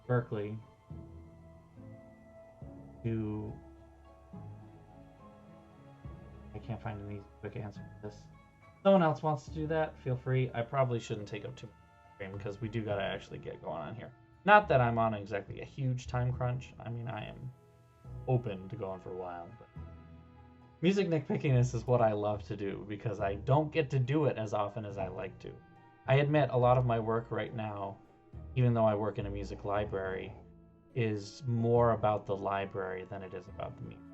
S1: Berkeley to. I can't find any quick answer for this. Someone else wants to do that, feel free. I probably shouldn't take up too much time because we do gotta actually get going on here. Not that I'm on exactly a huge time crunch. I mean, I am open to going for a while, but Music nitpickiness is what I love to do because I don't get to do it as often as I like to. I admit a lot of my work right now, even though I work in a music library, is more about the library than it is about the music.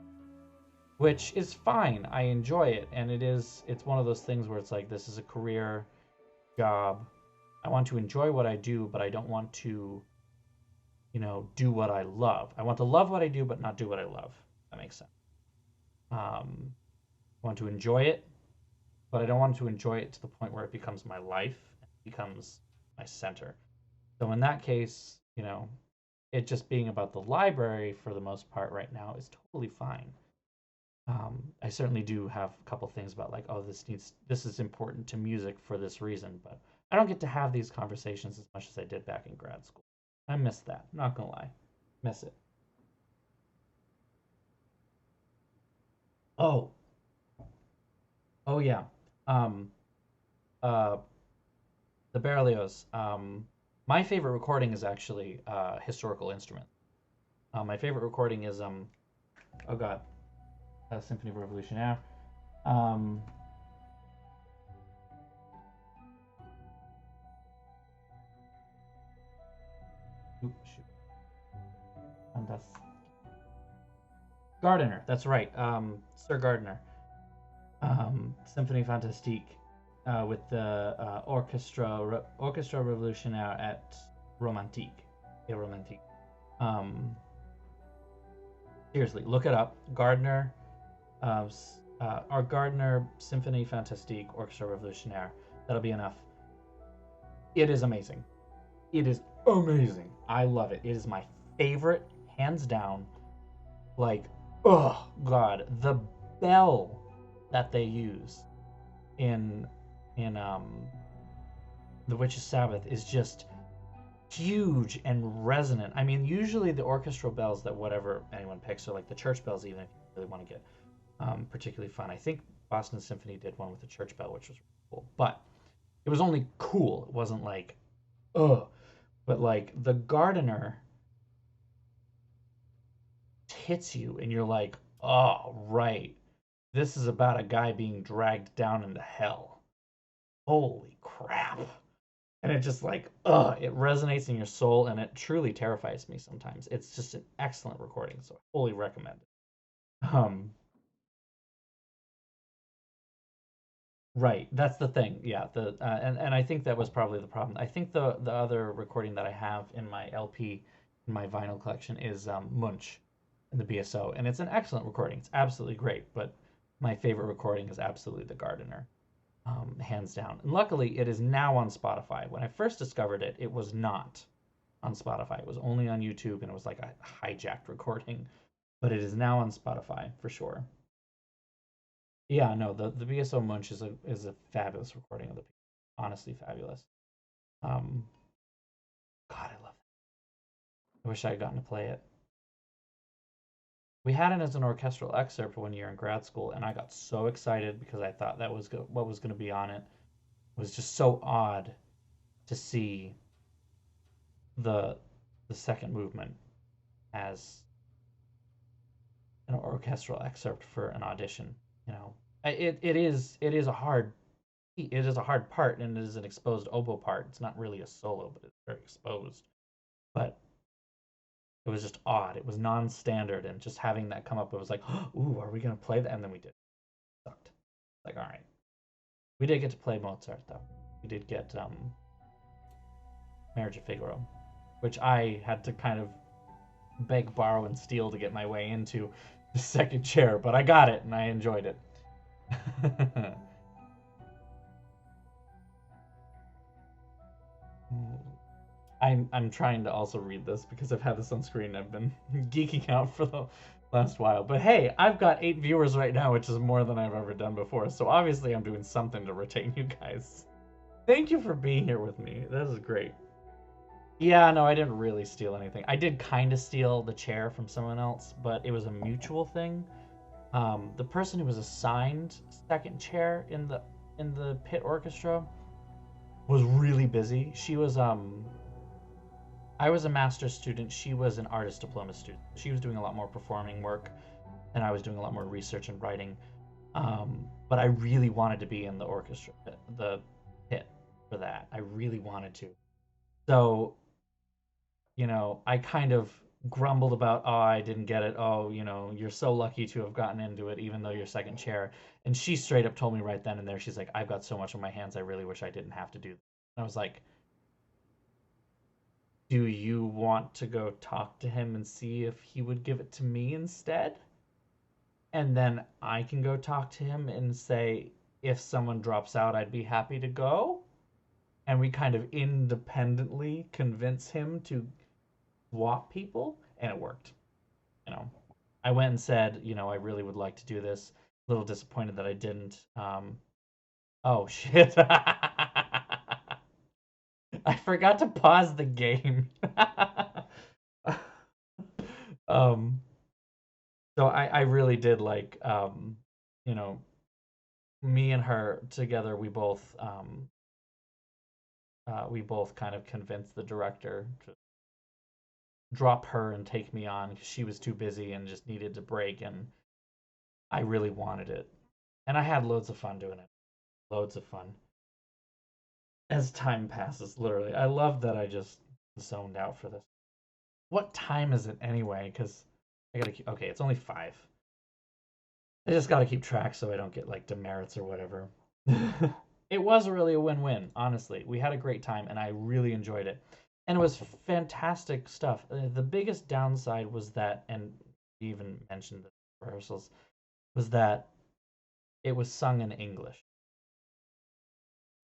S1: Which is fine. I enjoy it, and it's one of those things where it's like, this is a career job. I want to enjoy what I do, but I don't want to, do what I love. I want to love what I do, but not do what I love. That makes sense. I want to enjoy it, but I don't want to enjoy it to the point where it becomes my life, it becomes my center. So in that case, it just being about the library for the most part right now is totally fine. I certainly do have a couple things about like, oh, this is important to music for this reason, but I don't get to have these conversations as much as I did back in grad school. I miss that. Not gonna lie, miss it. Oh yeah. The Berlioz. My favorite recording is actually historical instrument. My favorite recording is oh god, Symphony Revolutionnaire. Shoot. And that's Gardiner. That's right. Sir Gardiner. Symphonie Fantastique. With the Orchestra Revolutionnaire at Romantique. Et Romantique. Seriously, look it up. Gardiner, or Gardiner Symphonie Fantastique Orchestra Revolutionnaire. That'll be enough. It is amazing. It is amazing. I love it. It is my favorite, hands down. Like, oh god, the bell that they use in The Witch's Sabbath is just huge and resonant. I mean, usually the orchestral bells that whatever anyone picks are like the church bells, even if you really want to get particularly fun. I think Boston Symphony did one with a church bell, which was really cool. But it was only cool. It wasn't like, ugh. But like the Gardiner hits you and you're like, oh, right. This is about a guy being dragged down into hell. Holy crap. And it just like, it resonates in your soul, and it truly terrifies me sometimes. It's just an excellent recording, so I fully recommend it. Right, that's the thing. Yeah, and I think that was probably the problem. I think the other recording that I have in my LP, in my vinyl collection, is Munch in the BSO, and it's an excellent recording. It's absolutely great, but my favorite recording is absolutely the Gardiner. Hands down. And luckily, it is now on Spotify. When I first discovered it, it was not on Spotify. It was only on YouTube, and it was like a hijacked recording. But it is now on Spotify, for sure. Yeah, no, the BSO Munch is a fabulous recording of the piece. Honestly, fabulous. God, I love it. I wish I had gotten to play it. We had it as an orchestral excerpt one year in grad school, and I got so excited because I thought that was what was going to be on it. It was just so odd to see the second movement as an orchestral excerpt for an audition. It is a hard part, and it is an exposed oboe part. It's not really a solo, but it's very exposed. But it was just odd. It was non-standard, and just having that come up, it was like, ooh, are we gonna play that? And then we did. It sucked. Like, all right. We did get to play Mozart though. We did get Marriage of Figaro, which I had to kind of beg, borrow, and steal to get my way into the second chair, but I got it and I enjoyed it. I'm trying to also read this because I've had this on screen. I've been geeking out for the last while. But hey, I've got 8 viewers right now, which is more than I've ever done before. So obviously I'm doing something to retain you guys. Thank you for being here with me. That is great. Yeah, no, I didn't really steal anything. I did kind of steal the chair from someone else, but it was a mutual thing. The person who was assigned second chair in the pit orchestra was really busy. She was I was a master's student. She was an artist diploma student. She was doing a lot more performing work, and I was doing a lot more research and writing. But I really wanted to be in the orchestra, the pit for that. I really wanted to. So, I kind of grumbled about, oh, I didn't get it. Oh, you're so lucky to have gotten into it, even though you're second chair. And she straight up told me right then and there, she's like, I've got so much on my hands. I really wish I didn't have to do that. And I was like, do you want to go talk to him and see if he would give it to me instead? And then I can go talk to him and say, if someone drops out, I'd be happy to go. And we kind of independently convince him to swap people, and it worked. I went and said, I really would like to do this. A little disappointed that I didn't. Oh shit! I forgot to pause the game. So I really did like, me and her together. We both kind of convinced the director to drop her and take me on because she was too busy and just needed to break, and I really wanted it. And I had loads of fun doing it. Loads of fun. As time passes, literally. I love that I just zoned out for this. What time is it anyway? Because I gotta keep. Okay, it's only 5. I just gotta keep track so I don't get like demerits or whatever. It was really a win-win, honestly. We had a great time and I really enjoyed it. And it was fantastic stuff. The biggest downside was that, and we even mentioned the rehearsals, was that it was sung in English.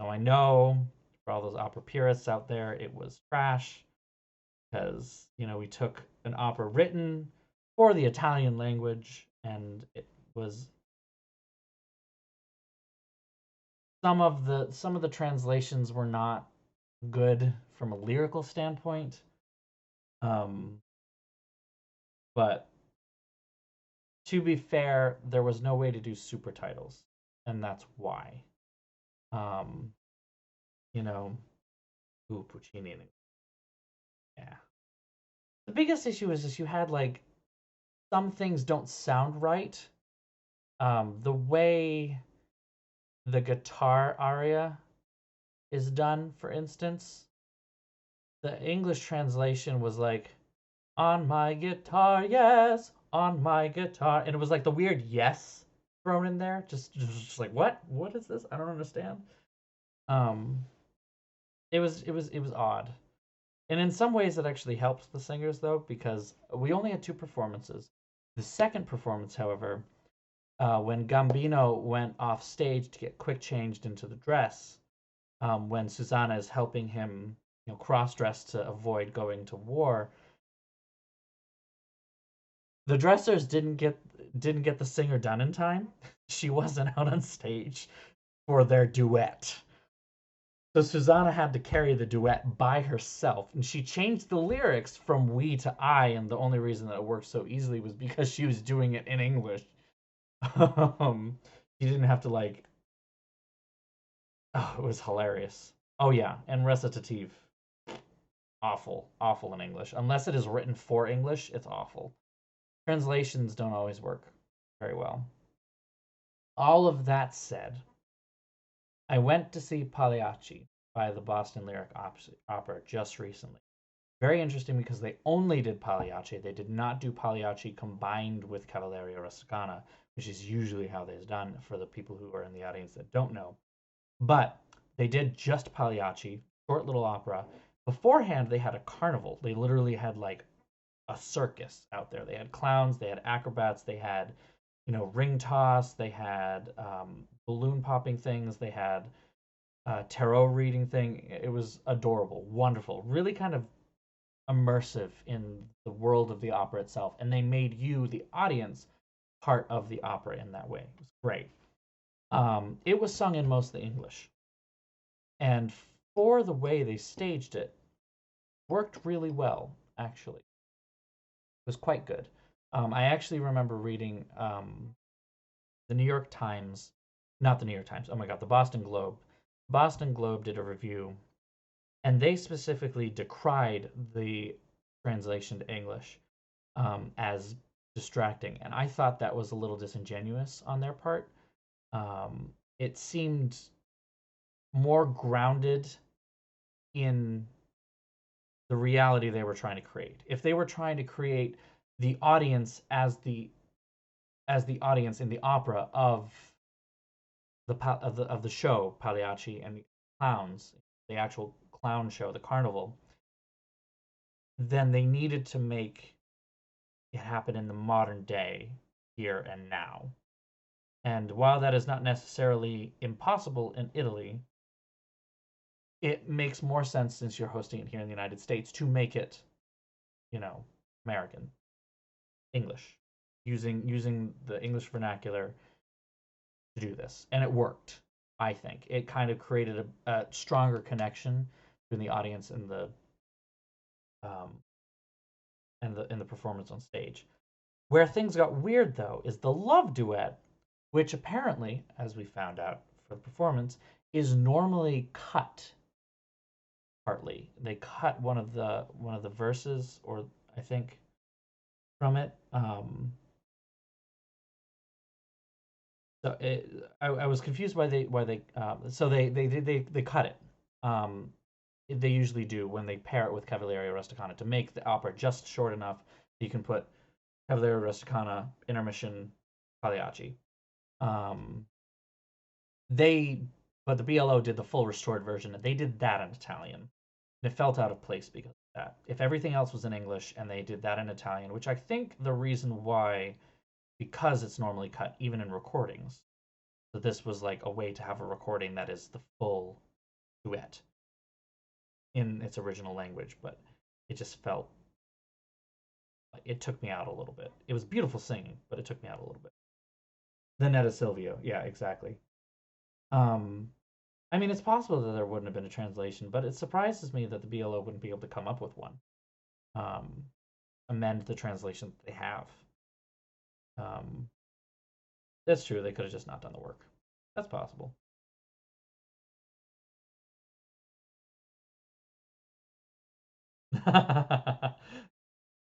S1: Now I know for all those opera purists out there, it was trash because, we took an opera written for the Italian language, and it was some of the translations were not good from a lyrical standpoint. But to be fair, there was no way to do super titles, and that's why. Um, Puccini. Yeah. The biggest issue is you had like some things don't sound right. The way the guitar aria is done, for instance, the English translation was like, on my guitar, yes, on my guitar. And it was like the weird yes thrown in there. Just like, what? What is this? I don't understand. It was odd. And in some ways it actually helped the singers though, because we only had 2 performances. The second performance, however, when Gambino went off stage to get quick changed into the dress, when Susanna is helping him, cross-dress to avoid going to war, the dressers didn't get the singer done in time. She wasn't out on stage for their duet. So Susanna had to carry the duet by herself, and she changed the lyrics from we to I, and the only reason that it worked so easily was because she was doing it in English. She didn't have to like. Oh, it was hilarious. Oh yeah, and recitative. Awful in English. Unless it is written for English, it's awful. Translations don't always work very well. All of that said, I went to see Pagliacci by the Boston Lyric Opera just recently. Very interesting because they only did Pagliacci. They did not do Pagliacci combined with Cavalleria Rusticana, which is usually how they're done for the people who are in the audience that don't know. But they did just Pagliacci, short little opera. Beforehand, they had a carnival. They literally had like a circus out there. They had clowns, they had acrobats, they had, ring toss, they had balloon popping things, they had tarot reading thing. It was adorable, wonderful, really kind of immersive in the world of the opera itself. And they made you, the audience, part of the opera in that way. It was great. It was sung in mostly English. And for the way they staged it, worked really well, actually. It was quite good. I actually remember reading the New York Times, not the New York Times, oh my God, the Boston Globe. Boston Globe did a review, and they specifically decried the translation to English as distracting. And I thought that was a little disingenuous on their part, It seemed more grounded in the reality they were trying to create. If they were trying to create the audience as the audience in the opera of the show Pagliacci and the clowns, the actual clown show, the carnival, then they needed to make it happen in the modern day, here and now. And while that is not necessarily impossible in Italy, it makes more sense since you're hosting it here in the United States to make it, American, English, using the English vernacular to do this, and it worked. I think it kind of created a stronger connection between the audience and the um, and the performance on stage. Where things got weird though is the love duet, which apparently, as we found out for the performance, is normally cut. Partly, they cut one of the verses, or I think from it. I was confused why they so they cut it. They usually do when they pair it with Cavaliere Rusticana to make the opera just short enough that you can put Cavaliere Rusticana, intermission, Pagliacci. They but the BLO did the full restored version, and they did that in Italian. And it felt out of place because of that. If everything else was in English and they did that in Italian, which I think the reason why, because it's normally cut even in recordings, so this was like a way to have a recording that is the full duet in its original language, but it just felt it took me out a little bit. It was beautiful singing, but it took me out a little bit. The Netta Silvio, yeah, exactly. I mean, it's possible that there wouldn't have been a translation, but it surprises me that the BLO wouldn't be able to come up with one. Amend the translation that they have. That's true. They could have just not done the work. That's possible.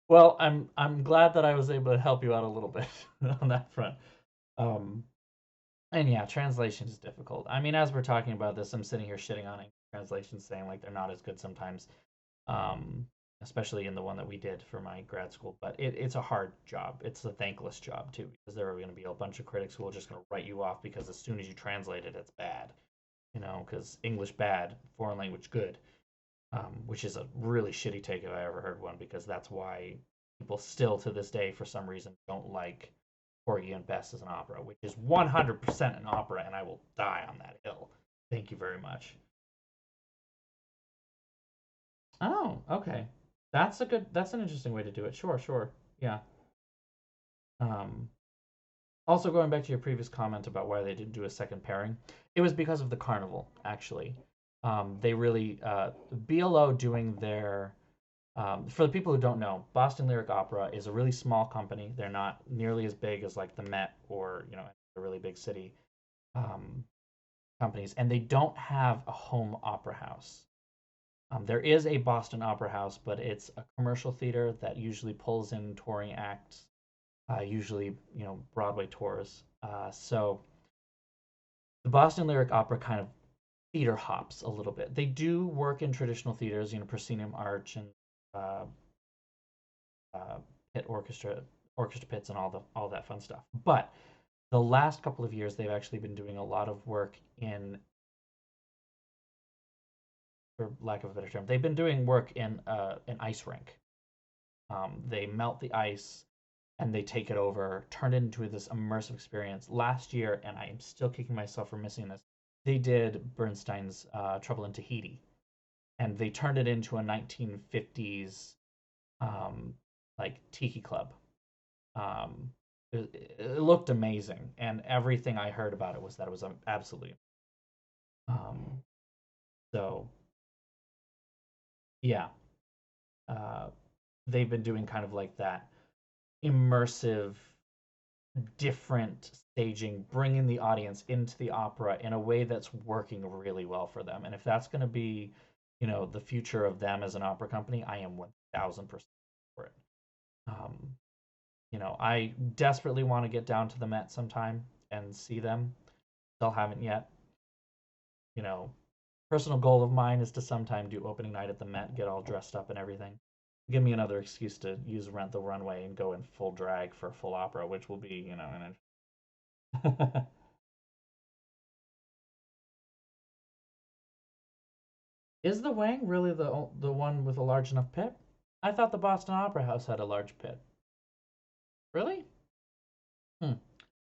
S1: Well, I'm glad that I was able to help you out a little bit on that front. And yeah, translation is difficult. I mean, as we're talking about this, I'm sitting here shitting on translations, saying like they're not as good sometimes, especially in the one that we did for my grad school. But it's a hard job. It's a thankless job too, because there are going to be a bunch of critics who are just going to write you off because as soon as you translate it, it's bad. Because English bad, foreign language good, which is a really shitty take if I ever heard one, because that's why people still to this day, for some reason, don't like Porgy and Bess as an opera, which is 100% an opera, and I will die on that hill. Thank you very much. Oh, okay. That's an interesting way to do it. Sure. Yeah. Um, Also, going back to your previous comment about why they didn't do a second pairing, it was because of the carnival, actually. They really, BLO doing their, for the people who don't know, Boston Lyric Opera is a really small company. They're not nearly as big as like the Met or, a really big city companies, and they don't have a home opera house. There is a Boston Opera House, but it's a commercial theater that usually pulls in touring acts, usually Broadway tours. So the Boston Lyric Opera kind of theater hops a little bit. They do work in traditional theaters, Proscenium Arch and uh, pit orchestra pits, and all that fun stuff. But the last couple of years, they've actually been doing a lot of work in, for lack of a better term, they've been doing work in an ice rink. They melt the ice and they take it over, turn it into this immersive experience. Last year, and I am still kicking myself for missing this, they did Bernstein's Trouble in Tahiti, and they turned it into a 1950s like tiki club. It looked amazing, and everything I heard about it was that it was absolutely. So yeah, they've been doing kind of like that immersive, different staging, bringing the audience into the opera in a way that's working really well for them. And if that's going to be, the future of them as an opera company, I am 1000% for it. I desperately want to get down to the Met sometime and see them. Still haven't yet. You know, personal goal of mine is to sometime do opening night at the Met, get all dressed up and everything. Give me another excuse to use Rent the Runway and go in full drag for a full opera, which will be, you know, an Is the Wang really the one with a large enough pit? I thought the Boston Opera House had a large pit. Really? Hmm.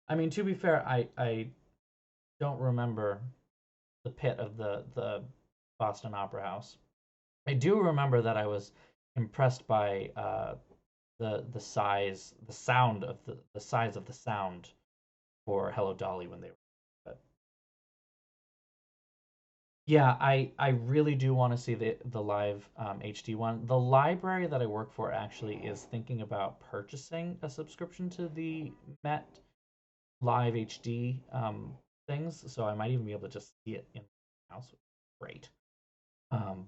S1: I mean, to be fair, I don't remember the pit of the Boston Opera House. I do remember that I was impressed by the size, the sound of the size of the sound for Hello Dolly when they were. But yeah, I really do want to see the live HD one. The library that I work for actually is thinking about purchasing a subscription to the Met Live HD things, so I might even be able to just see it in the house. Great.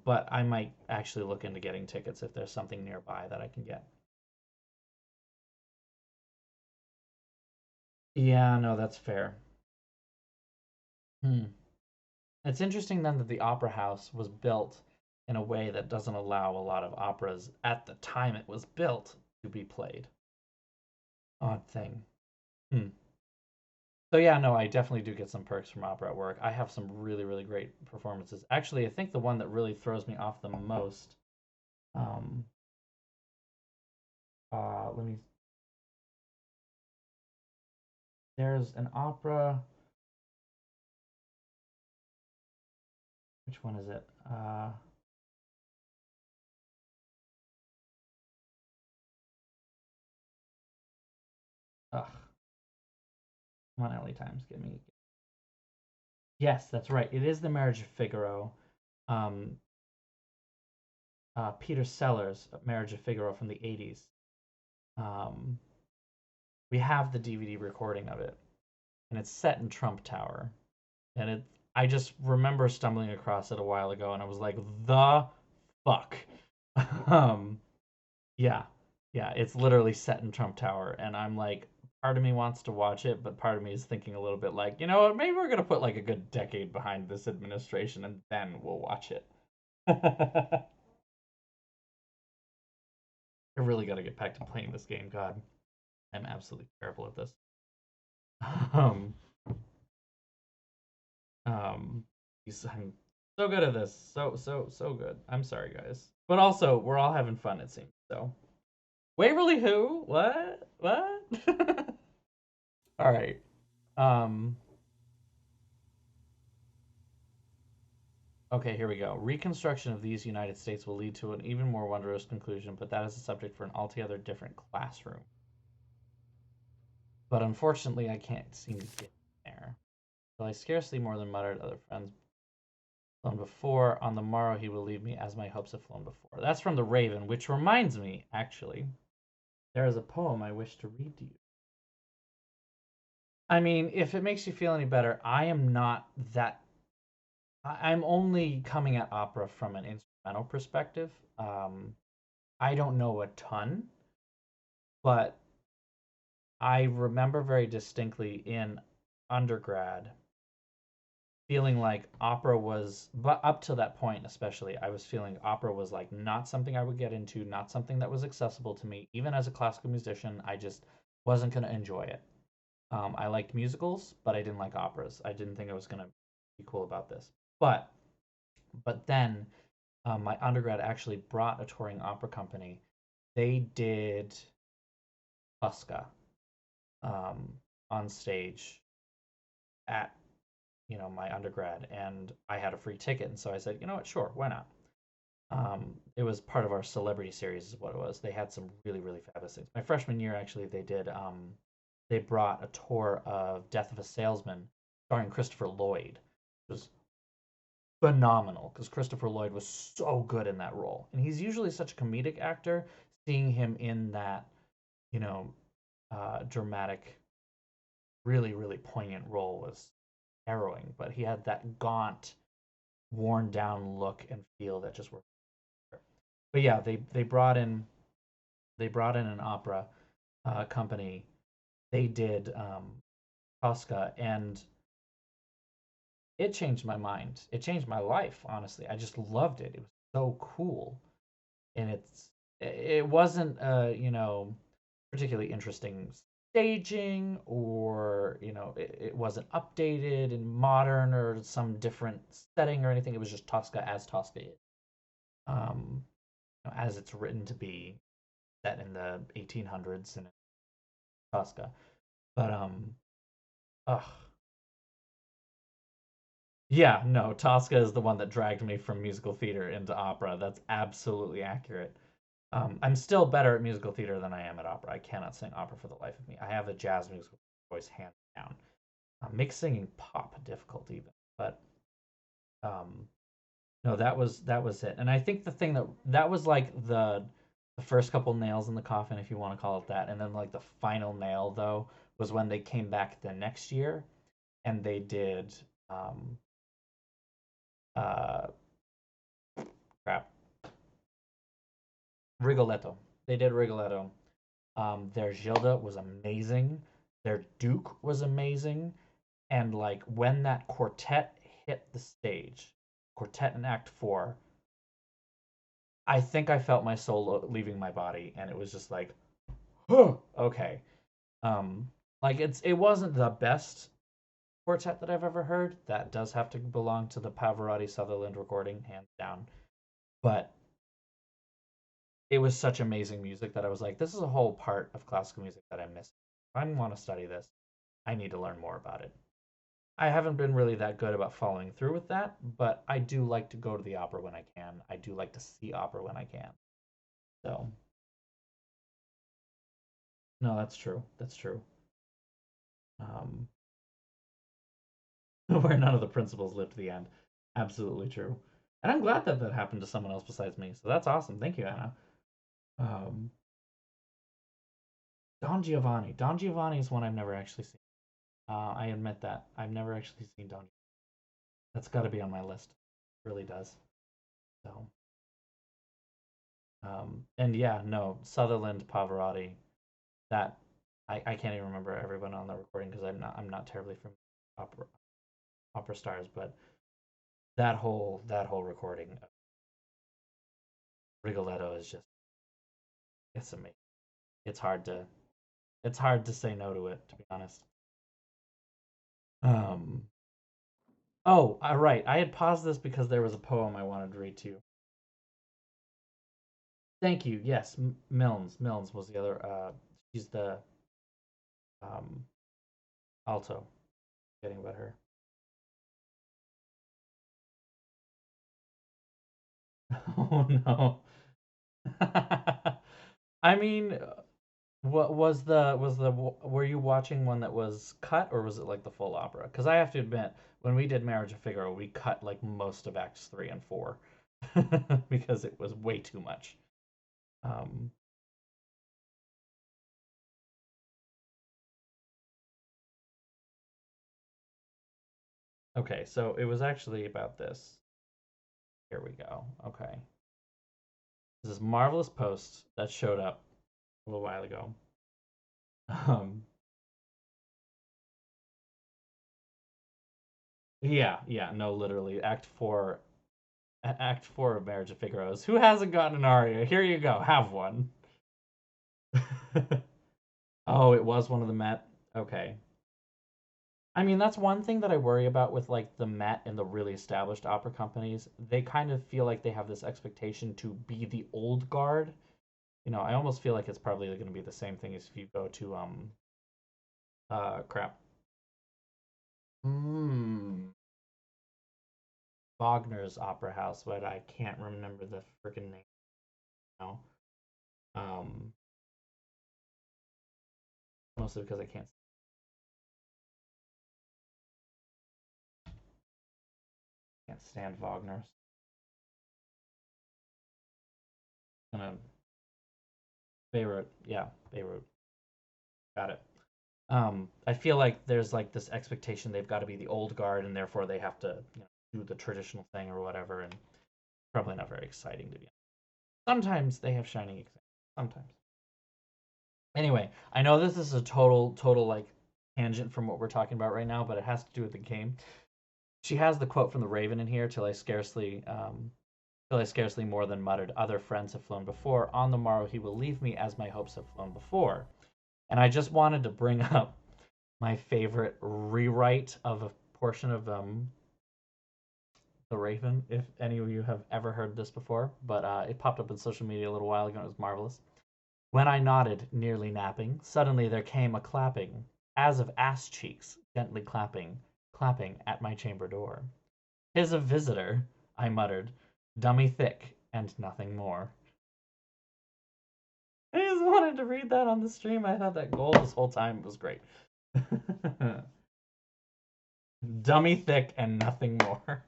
S1: But I might actually look into getting tickets if there's something nearby that I can get. Yeah, no, that's fair. Hmm. It's interesting then that the opera house was built in a way that doesn't allow a lot of operas at the time it was built to be played. Odd thing. Hmm. So yeah, no, I definitely do get some perks from opera at work. I have some really, really great performances. Actually, I think the one that really throws me off the most, um, let me. There's an opera. Which one is it? Ugh. Come on, LA Times, give me. Yes, that's right. It is The Marriage of Figaro. Um, Peter Sellers' Marriage of Figaro from the 80s. Um, we have the DVD recording of it, and it's set in Trump Tower. And I just remember stumbling across it a while ago, and I was like, the fuck. um, yeah, yeah, it's literally set in Trump Tower, and I'm like, part of me wants to watch it, but part of me is thinking a little bit like, you know what, maybe we're gonna put like a good decade behind this administration, and then we'll watch it. I really got to get back to playing this game. God, I'm absolutely terrible at this. Um, um, I'm so good at this. So good. I'm sorry, guys. But also, we're all having fun, it seems. So, Waverly who? What? What? All right. Um, okay, here we go. Reconstruction of these United States will lead to an even more wondrous conclusion, but that is a subject for an altogether different classroom. But unfortunately, I can't seem to get there. Till I scarcely more than muttered, other friends flown before. On the morrow he will leave me as my hopes have flown before. That's from The Raven, which reminds me, actually, there is a poem I wish to read to you. I mean, if it makes you feel any better, I am not that. I'm only coming at opera from an instrumental perspective. I don't know a ton, but I remember very distinctly in undergrad feeling like opera was, but up to that point especially, I was feeling opera was like not something I would get into, not something that was accessible to me. Even as a classical musician, I just wasn't going to enjoy it. I liked musicals, but I didn't like operas. I didn't think I was going to be cool about this. But then my undergrad actually brought a touring opera company. They did Tosca on stage at my undergrad, and I had a free ticket, and so I said, you know what, sure, why not? It was part of our celebrity series, is what it was. They had some really, really fabulous things. My freshman year, actually, they did. They brought a tour of Death of a Salesman, starring Christopher Lloyd. It was phenomenal because Christopher Lloyd was so good in that role, and he's usually such a comedic actor. Seeing him in that, you know, dramatic, really, really poignant role was harrowing. But he had that gaunt, worn down look and feel that just worked. But yeah, they brought in an opera company. They did Tosca, and it changed my mind. It changed my life, honestly. I just loved it. It was so cool. And it wasn't particularly interesting staging, or it wasn't updated and modern or some different setting or anything. It was just Tosca as Tosca is. As it's written to be, set in the 1800s in Tosca. But ugh. Yeah, no, Tosca is the one that dragged me from musical theater into opera. That's absolutely accurate. I'm still better at musical theater than I am at opera. I cannot sing opera for the life of me. I have a jazz musical voice hands down. Makes singing pop difficult even, but no, that was it. And I think the thing that was like the first couple nails in the coffin, if you want to call it that, and then like the final nail though was when they came back the next year and they did uh crap Rigoletto. They did Rigoletto. Their Gilda was amazing. Their Duke was amazing. And like when that quartet hit the stage, quartet in Act 4, I think I felt my soul leaving my body, and it was just like, oh, okay. Like it wasn't the best quartet that I've ever heard. That does have to belong to the Pavarotti Sutherland recording, hands down. But it was such amazing music that I was like, this is a whole part of classical music that I'm missing. If I want to study this, I need to learn more about it. I haven't been really that good about following through with that, but I do like to go to the opera when I can. I do like to see opera when I can. So, no, that's true. That's true. Um, where none of the principals lived to the end. Absolutely true. And I'm glad that that happened to someone else besides me. So that's awesome. Thank you, Anna. Um, Don Giovanni. Don Giovanni is one I've never actually seen. I admit that. I've never actually seen Don. That's got to be on my list. It really does. So, and yeah, no, Sutherland, Pavarotti. That I can't even remember everyone on the recording because I'm not terribly familiar with opera stars, but that whole recording of Rigoletto is just, it's amazing. It's hard to say no to it, to be honest. Um. Oh, right. I had paused this because there was a poem I wanted to read to you. Thank you. Yes, Milnes. Milnes was the other. She's the um alto. Getting about her. Oh no. I mean, what was the were you watching one that was cut, or was it like the full opera? Because I have to admit, when we did Marriage of Figaro, we cut like most of Acts 3 and 4 because it was way too much. Um, okay, so it was actually about this. Here we go. Okay, this is Marvelous Post that showed up a little while ago. Um, yeah, no, literally, Act 4 of Marriage of Figaro's. Who hasn't gotten an aria? Here you go, have one. Oh, it was one of the Met. Okay. I mean, that's one thing that I worry about with like the Met and the really established opera companies. They kind of feel like they have this expectation to be the old guard. I almost feel like it's probably going to be the same thing as if you go to crap. Hmm. Wagner's Opera House, but I can't remember the freaking name now. Um, Mostly because I can't stand Wagner's. Gonna Beirut, yeah, Beirut. Got it. I feel like there's like this expectation they've got to be the old guard, and therefore they have to do the traditional thing or whatever, and probably not very exciting to be honest. Sometimes they have shining examples. Sometimes. Anyway, I know this is a total like tangent from what we're talking about right now, but it has to do with the game. She has the quote from the Raven in here, till I scarcely more than muttered, other friends have flown before. On the morrow he will leave me as my hopes have flown before. And I just wanted to bring up my favorite rewrite of a portion of the Raven, if any of you have ever heard this before, but it popped up in social media a little while ago and it was marvelous. When I nodded, nearly napping, suddenly there came a clapping, as of ass cheeks, gently clapping at my chamber door. "'Tis a visitor," I muttered, "dummy thick, and nothing more." I just wanted to read that on the stream. I had that goal this whole time. It was great. Dummy thick and nothing more.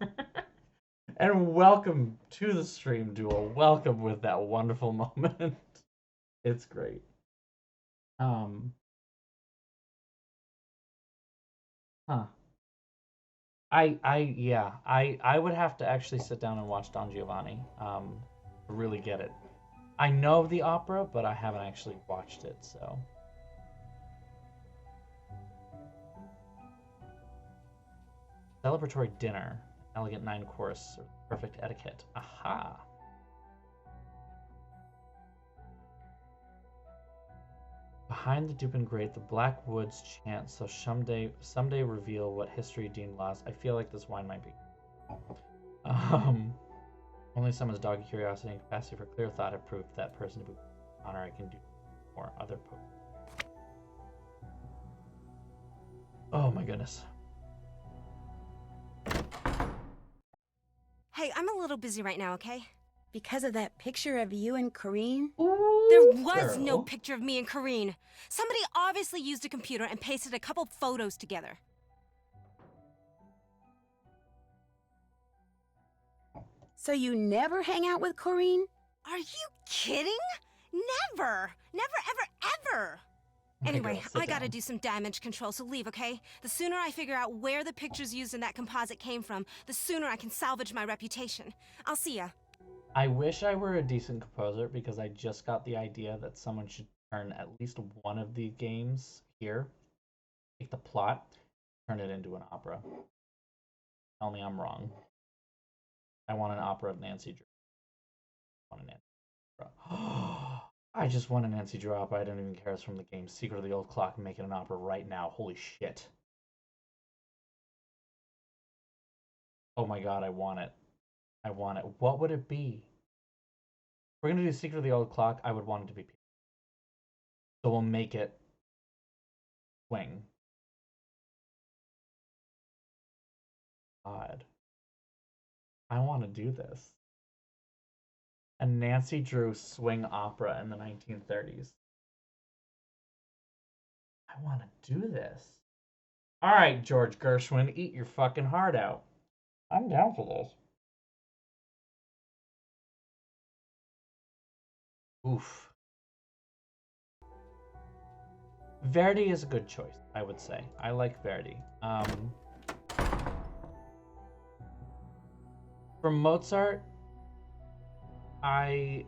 S1: And welcome to the stream, Duel. Welcome with that wonderful moment. It's great. I would have to actually sit down and watch Don Giovanni to really get it. I know the opera, but I haven't actually watched it, so. Celebratory dinner, elegant 9-course, perfect etiquette. Aha. Behind the Dupin grate, the black woods chant, so someday reveal what history deemed lost. I feel like this wine might be. Only someone's doggy curiosity and capacity for clear thought have proved that person to be honor. I can do more other Oh my goodness.
S2: Hey, I'm a little busy right now, okay? Because of that picture of you and Corrine?
S9: There was no
S1: Girl.
S9: picture of me and Corrine. Somebody obviously used a computer and pasted a couple photos together.
S2: So you never hang out with Corrine?
S9: Are you kidding? Never! Never, ever, ever! Anyway,
S1: girl, sit
S9: I gotta
S1: down.
S9: do some damage control, so leave, okay? The sooner I figure out where the pictures used in that composite came from, the sooner I can salvage my reputation. I'll see ya.
S1: I wish I were a decent composer because I just got the idea that someone should turn at least one of the games here, take the plot, turn it into an opera. Tell me I'm wrong. I want an opera of Nancy Drew. I want an Nancy Drew opera. I just want a Nancy Drew opera. I don't even care. It's from the game Secret of the Old Clock. I'm making an opera right now. Holy shit. Oh my god, I want it. I want it. What would it be? If we're gonna do Secret of the Old Clock, I would want it to be. So we'll make it swing. God. I want to do this. A Nancy Drew swing opera in the 1930s. I want to do this. All right, George Gershwin, eat your fucking heart out. I'm down for this. Oof. Verdi is a good choice, I would say. I like Verdi. For Mozart, I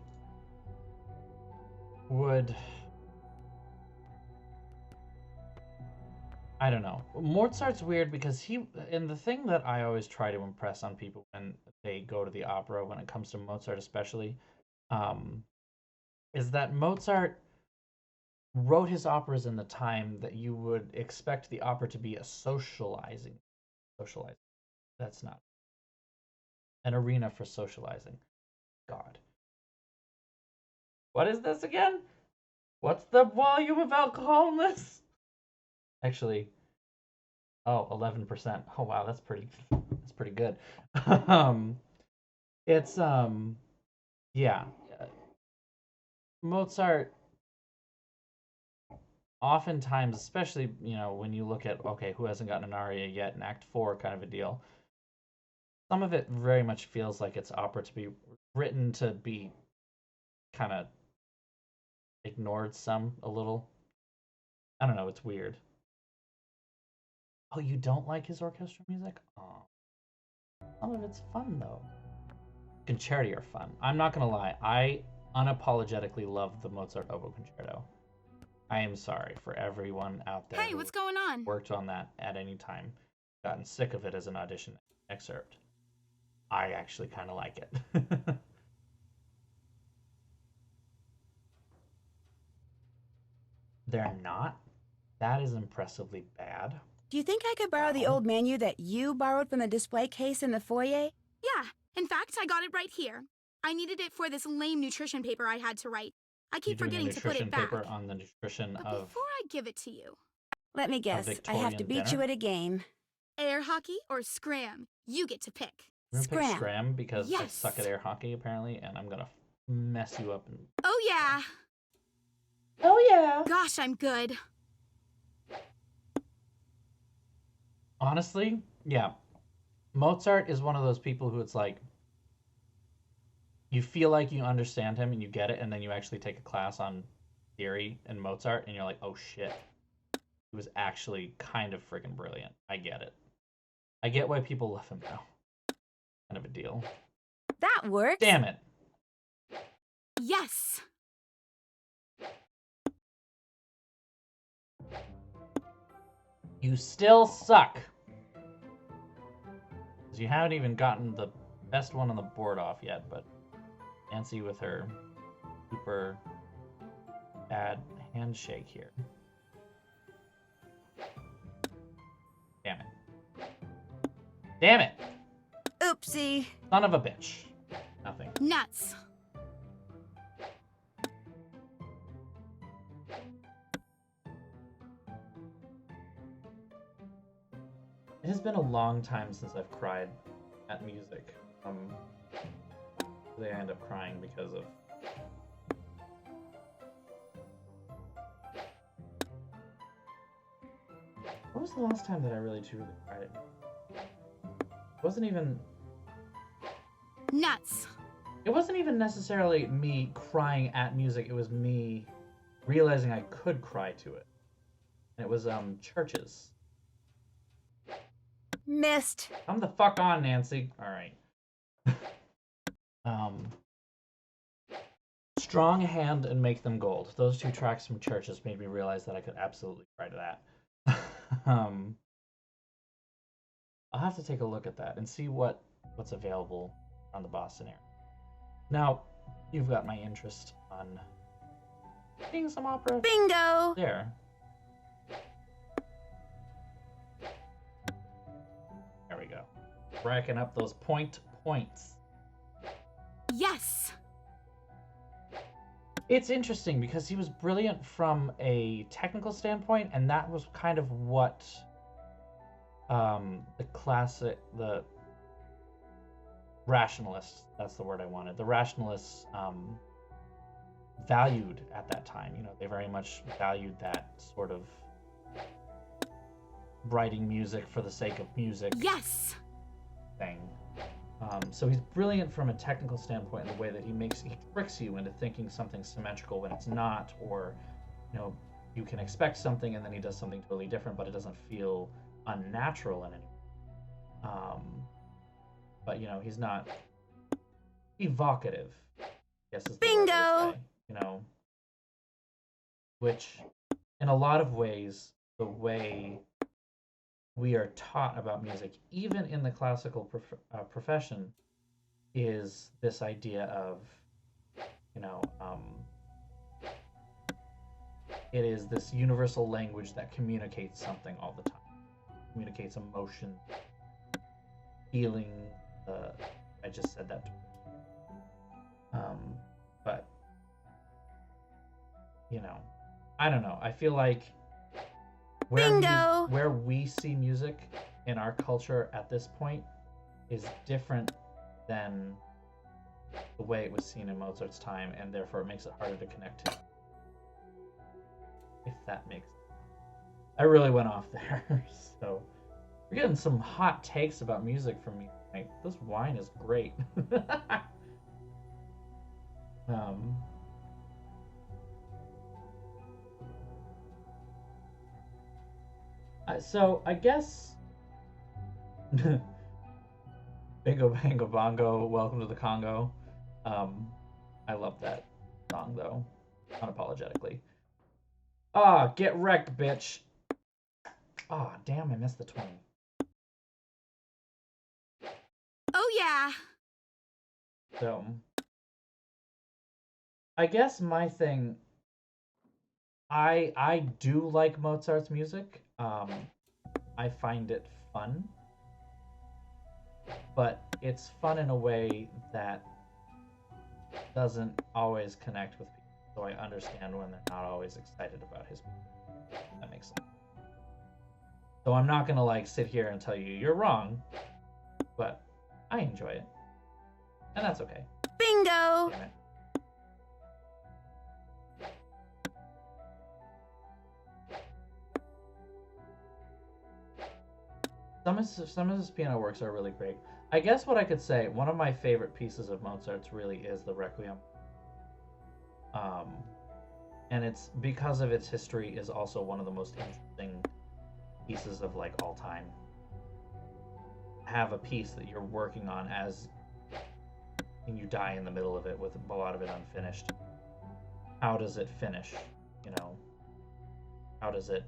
S1: don't know. Mozart's weird because and the thing that I always try to impress on people when they go to the opera, when it comes to Mozart especially, is that Mozart wrote his operas in the time that you would expect the opera to be a socializing. That's not an arena for socializing. God. What is this again? What's the volume of alcohol in this? Actually, 11%. Oh wow, that's pretty good. It's yeah. Mozart oftentimes, especially, when you look at, okay, who hasn't gotten an aria yet in Act 4 kind of a deal, some of it very much feels like it's opera to be written to be kind of ignored a little. I don't know, it's weird. Oh, you don't like his orchestral music? Oh. Some of it's fun, though. Concerti are fun. I'm not going to lie. I unapologetically love the Mozart Oboe Concerto. I am sorry for everyone out there
S7: Hey, what's going on?
S1: worked on that at any time. Gotten sick of it as an audition excerpt. I actually kind of like it. They're not. That is impressively bad.
S2: Do you think I could borrow the old menu that you borrowed from the display case in the foyer?
S10: Yeah, in fact, I got it right here. I needed it for this lame nutrition paper I had to write. I keep forgetting to put it back.
S1: Paper on the nutrition
S10: but
S1: of...
S10: before I give it to you...
S2: Let me guess, I have to beat you at a game.
S10: Air hockey or scram? You get to pick.
S1: I'm gonna pick scram because I suck at air hockey, apparently, and I'm gonna mess you up.
S10: Oh, yeah.
S5: Oh, yeah.
S10: Gosh, I'm good.
S1: Honestly, yeah. Mozart is one of those people who it's like, you feel like you understand him and you get it, and then you actually take a class on theory and Mozart, and you're like, oh shit. He was actually kind of friggin' brilliant. I get it. I get why people love him now. Kind of a deal.
S2: That works.
S1: Damn it.
S10: Yes.
S1: You still suck. Because you haven't even gotten the best one on the board off yet, but Nancy with her super bad handshake here. Damn it. Damn it!
S2: Oopsie.
S1: Son of a bitch. Nothing.
S10: Nuts.
S1: It has been a long time since I've cried at music. They end up crying because of... What was the last time that I really truly cried? It wasn't even...
S10: Nuts.
S1: It wasn't even necessarily me crying at music. It was me realizing I could cry to it. And it was Churches.
S2: Missed.
S1: Come the fuck on, Nancy. All right. Strong Hand and Make Them Gold. Those two tracks from Churches made me realize that I could absolutely cry to that. I'll have to take a look at that and see what's available on the Boston area. Now, you've got my interest on seeing some opera.
S2: Bingo!
S1: There. There we go. Racking up those points.
S10: Yes.
S1: It's interesting because he was brilliant from a technical standpoint, and that was kind of what the rationalists, that's the word I wanted, the rationalists valued at that time. You know, they very much valued that sort of writing music for the sake of music thing. So he's brilliant from a technical standpoint in the way that he tricks you into thinking something symmetrical when it's not, or, you know, you can expect something and then he does something totally different, but it doesn't feel unnatural in any way. But, you know, he's not evocative, I guess is the word I would say, you know, which in a lot of ways, the way we are taught about music, even in the classical profession, is this idea of, you know, it is this universal language that communicates something all the time. Communicates emotion, feeling. I just said that. But, you know, I don't know. I feel like where we see music in our culture at this point is different than the way it was seen in Mozart's time, and therefore it makes it harder to connect to. If that makes sense. I really went off there. So we're getting some hot takes about music from me tonight. This wine is great. So I guess Bingo Bango Bongo, Welcome to the Congo. I love that song though, unapologetically. Ah, get wrecked, bitch. Ah, damn, I missed the 20.
S10: yeah.
S1: So, I guess my thing, I do like Mozart's music. I find it fun, but it's fun in a way that doesn't always connect with people. So I understand when they're not always excited about his music. That makes sense. So I'm not gonna like sit here and tell you you're wrong, but I enjoy it, and that's okay.
S2: Bingo!
S1: Damn it. Some of his piano works are really great. I guess what I could say, one of my favorite pieces of Mozart's really is the Requiem. And it's because of its history is also one of the most interesting pieces of like all time. Have a piece that you're working on as and you die in the middle of it with a lot of it unfinished. How does it finish? You know, how does it?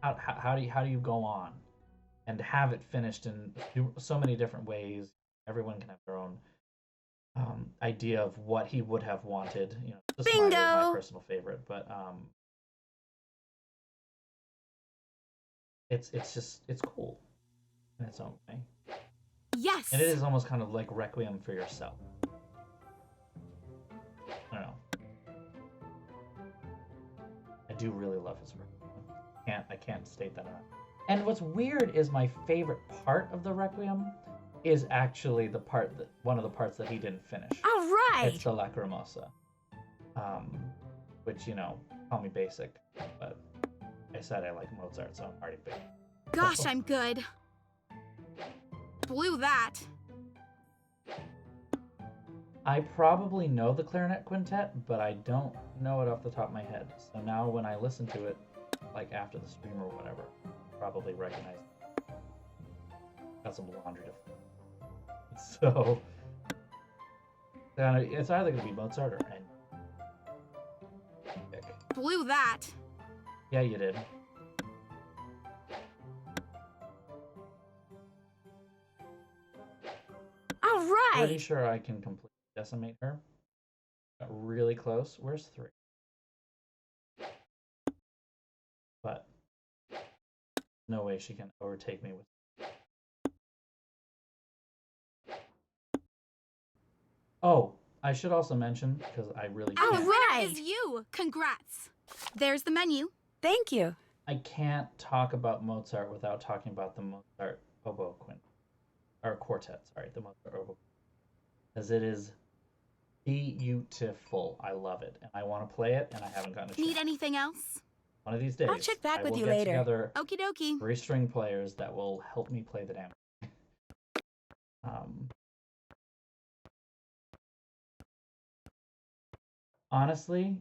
S1: How do you go on and have it finished in so many different ways? Everyone can have their own idea of what he would have wanted. You know, the Slider is my personal favorite, but it's just it's cool in its own way.
S10: Yes.
S1: And it is almost kind of like Requiem for yourself. I don't know. I do really love his Requiem. I can't state that enough. And what's weird is my favorite part of the Requiem is actually the part that one of the parts that he didn't finish.
S2: All right.
S1: It's the Lacrimosa. Which, you know, call me basic, but I said I like Mozart, so I'm already basic.
S10: Gosh, I'm good. Blew that.
S1: I probably know the Clarinet Quintet, but I don't know it off the top of my head. So now when I listen to it, like after the stream or whatever, I'll probably recognize it. Got some laundry to so it's either going to be Mozart or N.
S10: Blew that.
S1: Yeah, you did.
S2: All right.
S1: Pretty sure I can completely decimate her. Got really close. Where's 3? But no way she can overtake me with. Oh, I should also mention, because I really can't.
S10: Our winner is you. Congrats. There's the menu.
S2: Thank you.
S1: I can't talk about Mozart without talking about the Mozart oboe quintet. Or quartet, sorry, the Mozart oboe. As it is beautiful. I love it. And I want to play it, and I haven't gotten a chance.
S10: Need anything else?
S1: One of these days,
S2: I'll check back with you
S1: get
S2: later.
S1: Together
S10: Okie dokie.
S1: 3 string players that will help me play the damn. Honestly,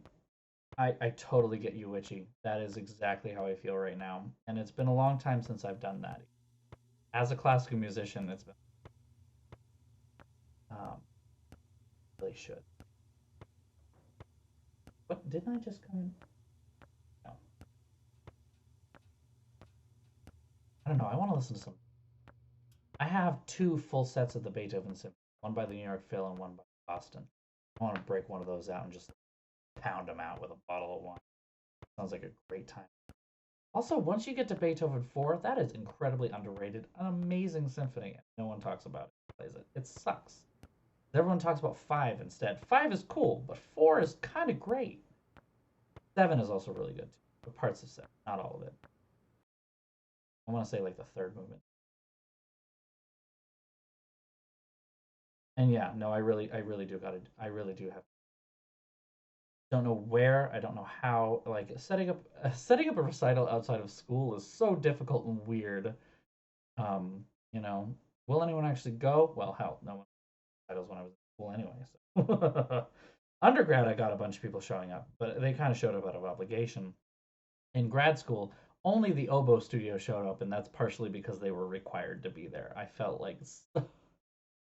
S1: I totally get you, Witchy. That is exactly how I feel right now. And it's been a long time since I've done that. As a classical musician, it's been... really should. What, didn't I just come in? No. I don't know, I want to listen to some... I have 2 full sets of the Beethoven Symphony. One by the New York Phil and one by Boston. I want to break one of those out and just pound them out with a bottle of wine. Sounds like a great time. Also, once you get to Beethoven 4, that is incredibly underrated. An amazing symphony. No one talks about it. Plays it. It sucks. Everyone talks about 5 instead. 5 is cool, but 4 is kind of great. 7 is also really good too. But parts of 7, not all of it. I want to say like the 3rd movement. And yeah, no, I really do have. Don't know where, I don't know how. Like setting up a recital outside of school is so difficult and weird. You know, will anyone actually go? Well, hell, no one recitals when I was in school anyway. So undergrad, I got a bunch of people showing up, but they kind of showed up out of obligation. In grad school, only the oboe studio showed up, and that's partially because they were required to be there. I felt like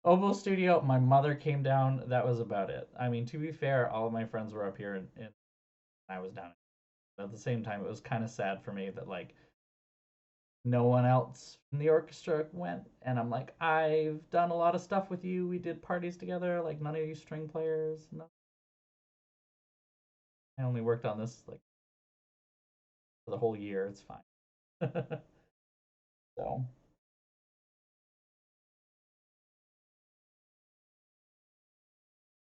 S1: oboe studio, my mother came down, that was about it. I mean, to be fair, all of my friends were up here and I was down. At the same time, it was kind of sad for me that like no one else from the orchestra went, and I'm like, I've done a lot of stuff with you. We did parties together, like none of you string players. No. I only worked on this like for the whole year. It's fine. So.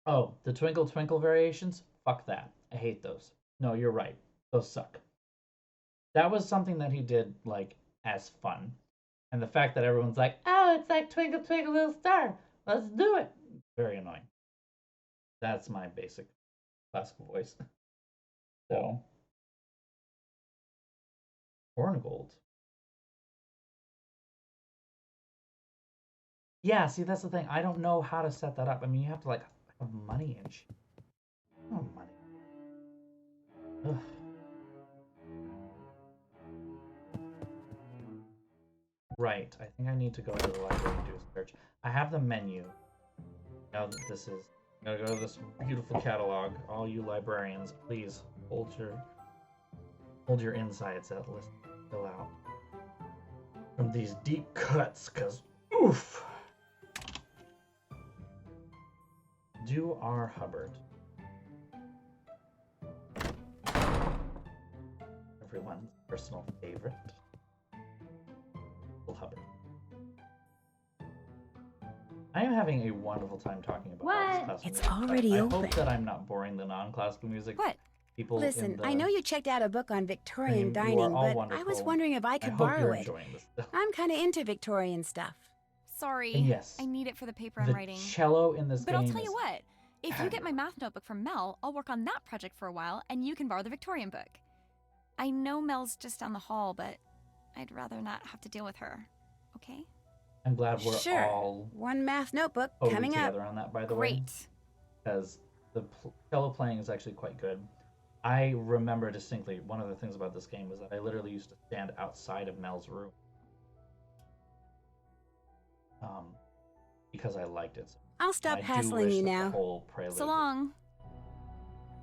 S1: Oh, the Twinkle Twinkle variations? Fuck that. I hate those. No, you're right. Those suck. That was something that he did, like, as fun. And the fact that everyone's like, oh, it's like Twinkle Twinkle Little Star. Let's do it. Very annoying. That's my basic classical voice. So. Hornigold. Yeah, see, that's the thing. I don't know how to set that up. I mean, you have to, like, have money and shit. Oh, money. Ugh. Right, I think I need to go to the library and do a search. I have the menu. Now that this is... I'm gonna go to this beautiful catalog. All you librarians, please hold your insides that list fill out. From these deep cuts, cause oof! Do R. Hubbard. Everyone's personal favorite. Hubbard. I am having a wonderful time talking about all this classical
S2: It's
S1: music.
S2: already
S1: I
S2: open.
S1: hope that I'm not boring the non-classical music
S2: What?
S1: people.
S2: Listen, I know you checked out a book on Victorian
S1: stream. You
S2: dining,
S1: are all
S2: but
S1: wonderful.
S2: I was wondering if I could
S1: hope
S2: borrow
S1: you're
S2: it.
S1: enjoying this stuff.
S2: I'm kind of into Victorian stuff.
S7: Sorry.
S1: And yes,
S7: I need it for the paper
S1: the
S7: I'm writing.
S1: cello in this
S7: But
S1: game
S7: I'll tell you
S1: is
S7: what. If you get my math notebook from Mel, I'll work on that project for a while, and you can borrow the Victorian book. I know Mel's just down the hall, but I'd rather not have to deal with her. Okay?
S1: I'm glad we're
S2: Sure.
S1: all
S2: One math notebook
S1: totally
S2: coming up.
S1: together on that, by the way.
S7: Great.
S1: Because the cello playing is actually quite good. I remember distinctly one of the things about this game was that I literally used to stand outside of Mel's room. Because I liked it.
S2: I'll stop
S1: And I do
S2: hassling
S1: wish
S2: you
S1: that
S2: now.
S1: The whole prelude.
S7: So long.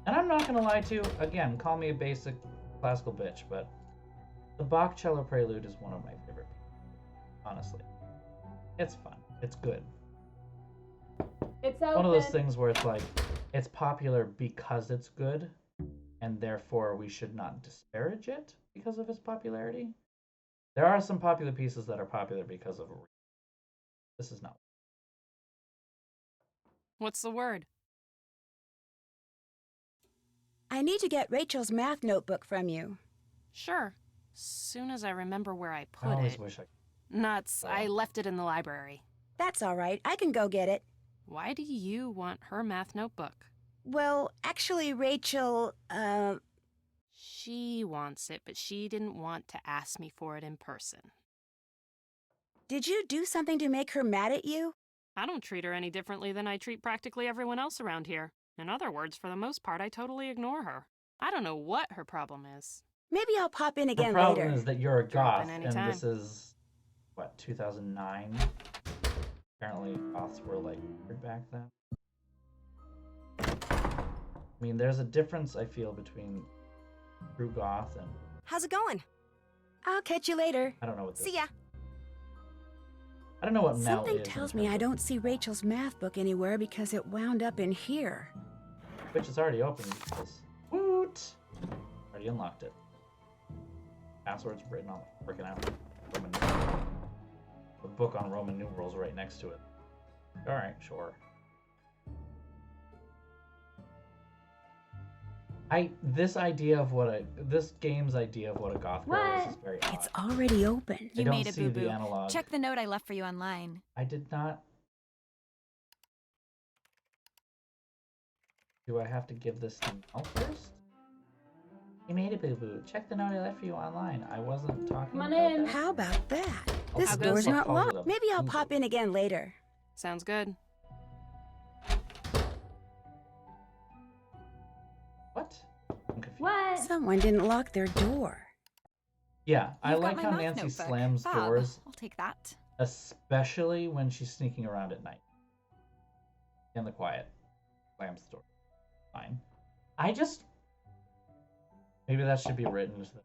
S1: And I'm not gonna lie to you, again, call me a basic classical bitch, but the Bach cello prelude is one of my favorite. Honestly. It's fun. It's good.
S5: It's open.
S1: One of those things where it's like, it's popular because it's good, and therefore we should not disparage it because of its popularity. There are some popular pieces that are popular because of a reason. This is not.
S6: What's the word?
S2: I need to get Rachel's math notebook from you.
S6: Sure. Soon as I remember where I
S1: I
S6: put
S1: always
S6: it.
S1: wish I.
S6: Nuts. I left it in the library.
S2: That's all right. I can go get it.
S6: Why do you want her math notebook?
S2: Well, actually, Rachel,
S6: She wants it, but she didn't want to ask me for it in person.
S2: did you do something to make her mad at you?
S6: I don't treat her any differently than I treat practically everyone else around here. In other words, for the most part, I totally ignore her. I don't know what her problem is.
S2: Maybe I'll pop in
S1: The
S2: again
S1: problem
S2: later.
S1: is that you're a
S6: Drop
S1: goth,
S6: in
S1: and
S6: anytime.
S1: this is what 2009. Apparently, goths were like weird back then. I mean, there's a difference I feel between true goth and
S9: How's it going?
S2: I'll catch you later.
S1: I don't know what this.
S9: See ya.
S1: I don't know what Mel
S2: Something
S1: is.
S2: tells me I don't see Rachel's math book anywhere because it wound up in here.
S1: Which is already open. Because woot! Already unlocked it. Password's written on the freaking out. Roman numerals. The book on Roman numerals right next to it. All right, sure. This game's idea of what a goth girl is very odd.
S2: It's already open.
S1: I
S7: You
S1: don't
S7: made it,
S1: see the
S7: boo-boo.
S1: analog.
S7: Check the note I left for you online.
S1: I did not. Do I have to give this to Mel first? You made it, boo-boo. Check the note I left for you online. I wasn't talking
S5: Come on
S1: about
S5: in.
S1: that.
S2: How about that?
S1: I'll
S2: This
S1: put
S2: door's
S1: this
S2: not
S1: up over
S2: locked.
S1: the
S2: Maybe I'll
S1: Google.
S2: pop in again later.
S6: Sounds good.
S1: What? I'm confused.
S5: What?
S2: Someone didn't lock their door.
S1: Yeah, I
S7: You've got
S1: like
S7: my
S1: how
S7: math
S1: Nancy
S7: notebook.
S1: slams
S7: Fab.
S1: doors,
S7: I'll take that.
S1: especially when she's sneaking around at night. In the quiet. Slams the door. Fine. Maybe that should be written into the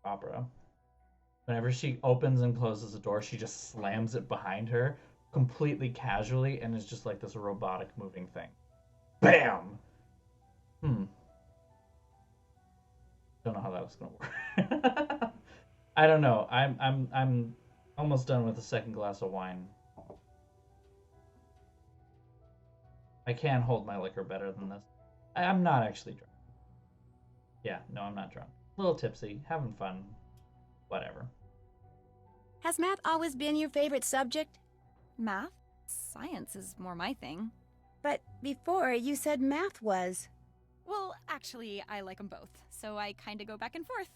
S1: opera. Whenever she opens and closes the door, she just slams it behind her completely casually and is just like this robotic moving thing. Bam! Don't know how that was gonna work. I don't know. I'm almost done with the second glass of wine. I can hold my liquor better than this. I'm not actually drunk. Yeah, no, I'm not drunk. A little tipsy, having fun. Whatever.
S2: Has math always been your favorite subject?
S7: Math? Science is more my thing.
S2: But before, you said math was.
S7: Well, actually, I like them both, so I kinda go back and forth.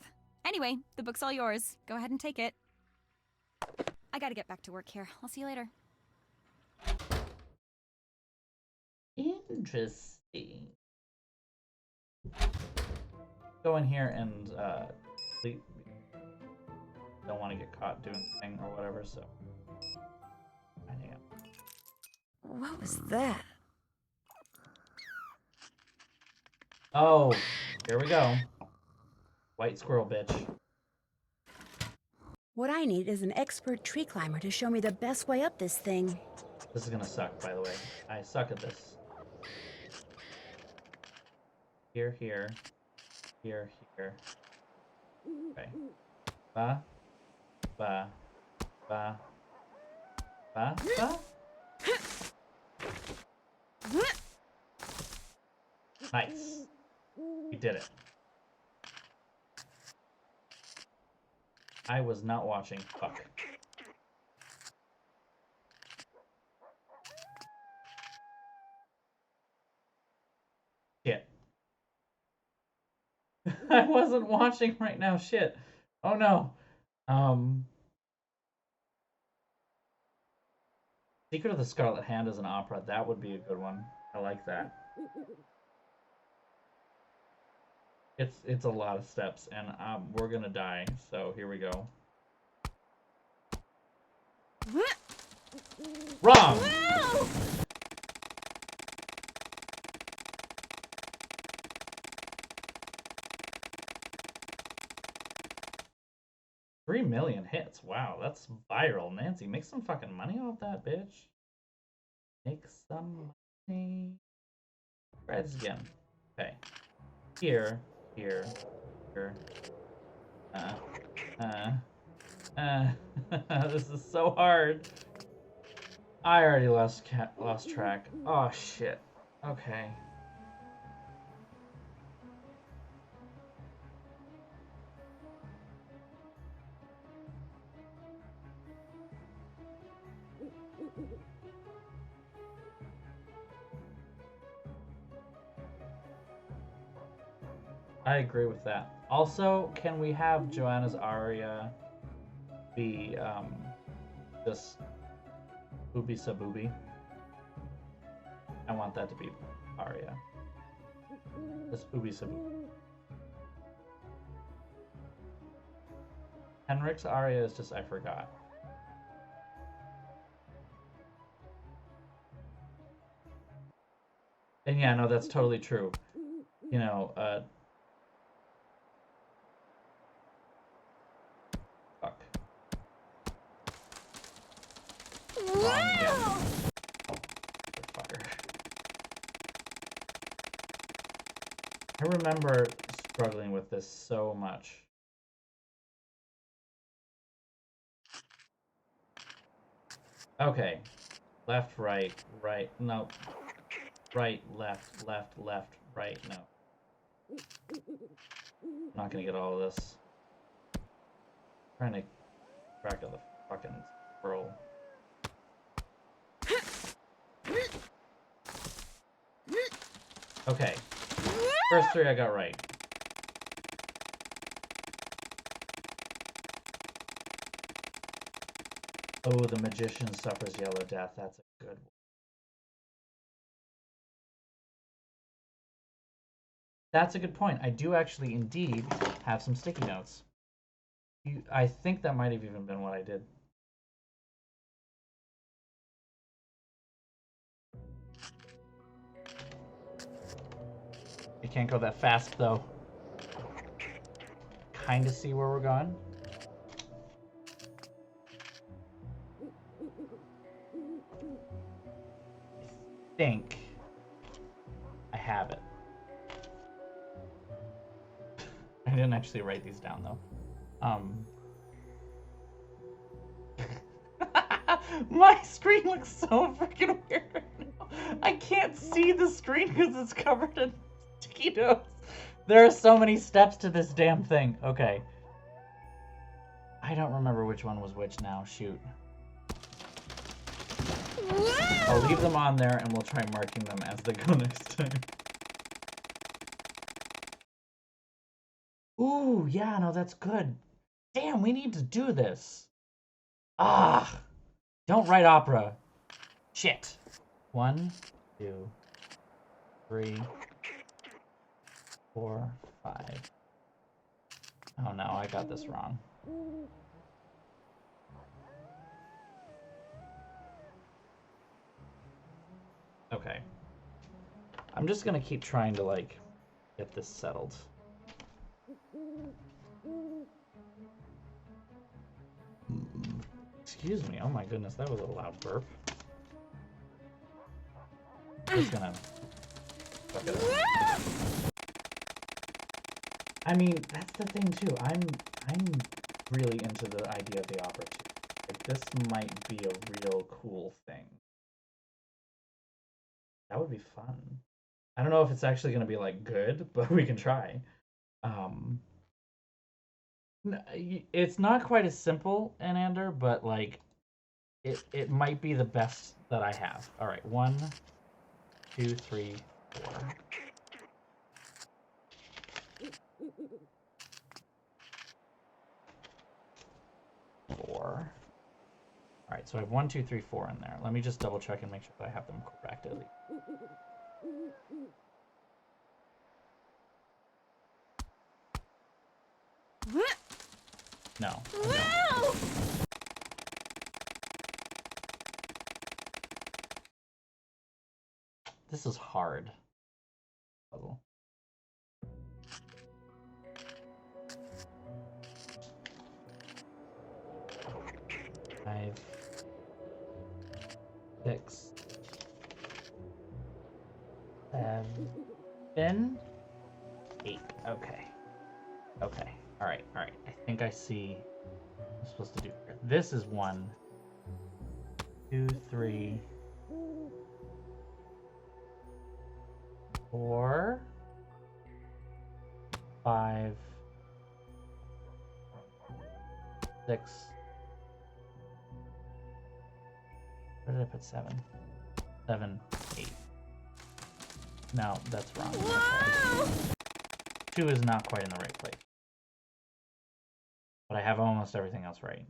S7: Anyway, the book's all yours. Go ahead and take it. I gotta get back to work here. I'll see you later.
S1: Interesting. Go in here and sleep. Don't want to get caught doing the thing or whatever, so. 9 a.m.
S2: What was that?
S1: Oh, here we go. White squirrel, bitch.
S2: What I need is an expert tree climber to show me the best way up this thing.
S1: This is gonna suck, by the way. I suck at this. Here, here. Here, here. Okay. Ba. Ba. Ba. Ba. Ba. Nice. We did it. I was not watching. Fuck. Shit. I wasn't watching right now. Shit. Oh no. Secret of the Scarlet Hand is an opera. That would be a good one. I like that. It's a lot of steps, and we're gonna die. So here we go. Wrong.
S9: Whoa!
S1: 3 million hits. Wow, that's viral. Nancy, make some fucking money off that, bitch. Make some money. Try this again. Okay. Here, here, here. This is so hard. I already lost track. Oh shit. Okay. I agree with that. Also, can we have Joanna's aria be just Booby Sabooby? I want that to be aria. Just Booby Sabooby. Henrik's aria is just I forgot. And yeah, no, that's totally true. You know, fuck. Wrong again. Fucker. I remember struggling with this so much. Okay. Left, right, right, no. Right, left, left, left, right, no. I'm not gonna get all of this. I'm trying to track of the fucking scroll. Okay. First 3 I got right. Oh, the magician suffers yellow death. That's a good one. That's a good point. I do actually indeed have some sticky notes. I think that might have even been what I did. You can't go that fast though. Kind of see where we're going. think I have it. I didn't actually write these down though. My screen looks so freaking weird right now. I can't see the screen because it's covered in sticky notes. There are so many steps to this damn thing. Okay. I don't remember which one was which now. Shoot. I'll leave them on there and we'll try marking them as they go next time. Ooh, yeah, no, that's good. Damn, we need to do this. Ah! Don't write opera. Shit. 1, 2, 3, 4, 5. Oh no, I got this wrong. Okay. I'm just gonna keep trying to, like, get this settled. Excuse me. Oh my goodness, that was a loud burp. I'm just gonna fuck it up. I mean, that's the thing too. I'm really into the idea of the opera too. Like, this might be a real cool thing. That would be fun. I don't know if it's actually gonna be like good, but we can try. It's not quite as simple in Ander, but like it might be the best that I have. All right, 1, 2, 3, 4. All right, so I have 1, 2, 3, 4 in there. Let me just double check and make sure that I have them correctly. No. This is hard. Puzzle. 5, 6, 7, 8. Okay. Okay. All right. I think I see what I'm supposed to do here. This is 1, 2, 3, 4, 5, 6. Where did I put 7? 7, 8. No, that's wrong. Okay. 2 is not quite in the right place. But I have almost everything else right.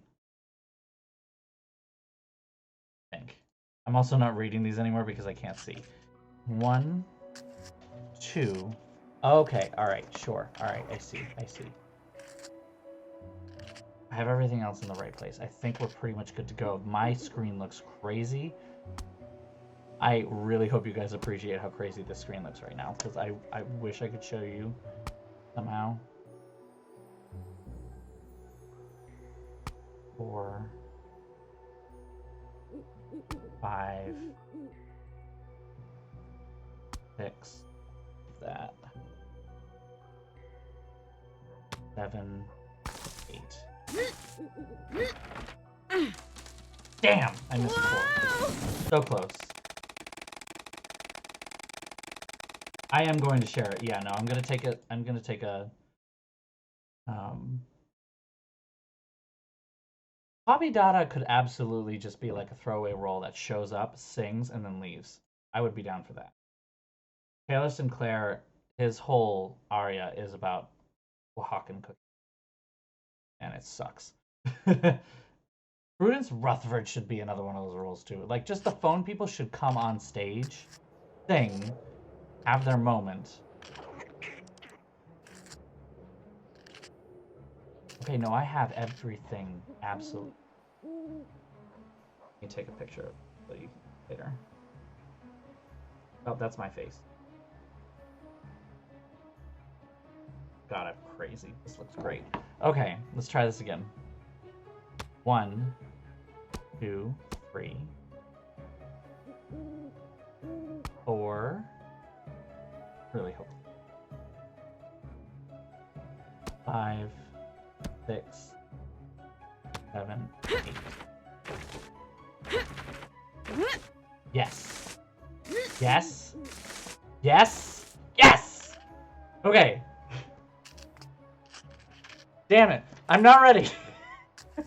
S1: I think. I'm also not reading these anymore because I can't see. 1, 2. Okay, alright, sure. Alright, I see. I have everything else in the right place. I think we're pretty much good to go. My screen looks crazy. I really hope you guys appreciate how crazy this screen looks right now, because I wish I could show you somehow. 4, 5, 6, that. 7, 8. Damn! I missed 4. So close. I am going to share it. Yeah, no, I'm gonna take a Hobby Dada could absolutely just be like a throwaway role that shows up, sings, and then leaves. I would be down for that. Taylor Sinclair, his whole aria is about Oaxacan cooking. And it sucks. Prudence Rutherford should be another one of those roles too. Like, just the phone people should come on stage, sing, have their moment. Okay, no, I have everything absolutely. Let me take a picture of it so you can later. Oh, that's my face. God, I'm crazy. This looks great. Okay, let's try this again. 1, 2, 3, 4. Really hope. 5, 6, 7, 8. Yes. Yes. Yes. Yes. Okay. Damn it. I'm not ready.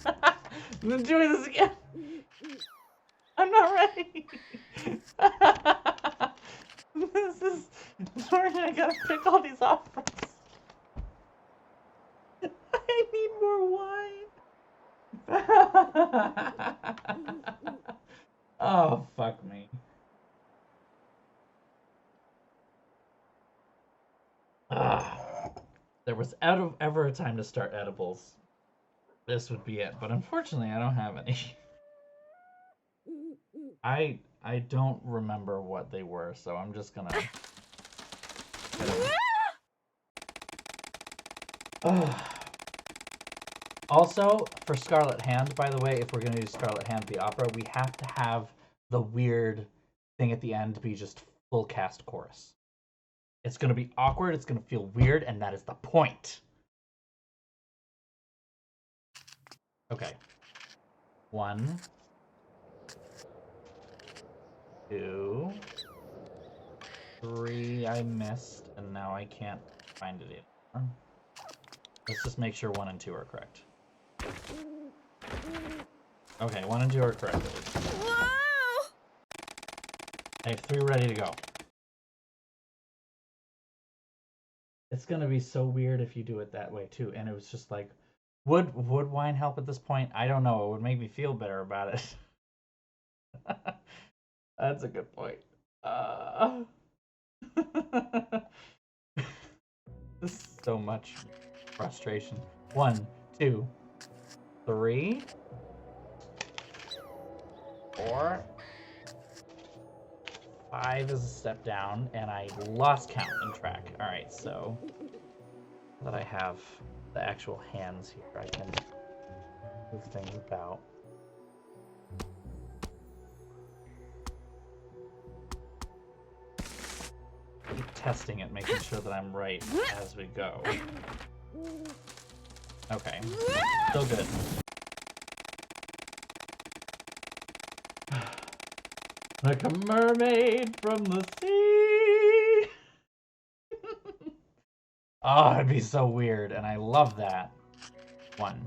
S1: I'm doing this again. I'm not ready. This is where I gotta pick all these off from. I need more wine. Oh, fuck me. There was ever a time to start edibles. This would be it, but unfortunately I don't have any. I don't remember what they were, so I'm just gonna... Also, for Scarlet Hand, by the way, if we're gonna do Scarlet Hand the opera, we have to have the weird thing at the end be just full cast chorus. It's gonna be awkward, it's gonna feel weird, and that is the point. Okay. 1, 2, 3, I missed, and now I can't find it anymore. Let's just make sure 1 and 2 are correct. Okay, 1 and 2 are correct at least.
S9: Whoa!
S1: I have 3 ready to go. It's gonna be so weird if you do it that way too, and it was just like, would wine help at this point? I don't know. It would make me feel better about it. That's a good point. This is so much frustration. 1, 2, 3, 4, 5 is a step down, and I lost count in track. All right, so that I have the actual hands here, I can move things about. Keep testing it, making sure that I'm right as we go. Okay, still good. Like a mermaid from the sea. Oh, it'd be so weird, and I love that. 1,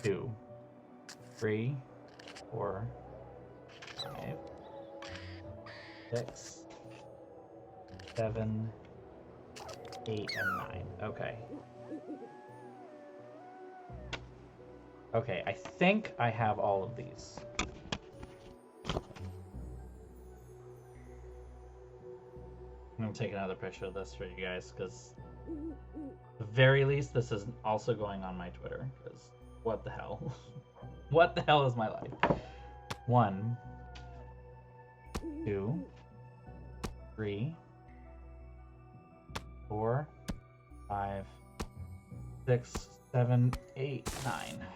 S1: 2, 3, 4, 5, 6, 7, 8, and 9. Okay. Okay, I think I have all of these. I'm gonna take another picture of this for you guys, because at the very least, this is also going on my Twitter, because what the hell? What the hell is my life? 1, 2, 3, 4, 5, 6, 7, 8, 9.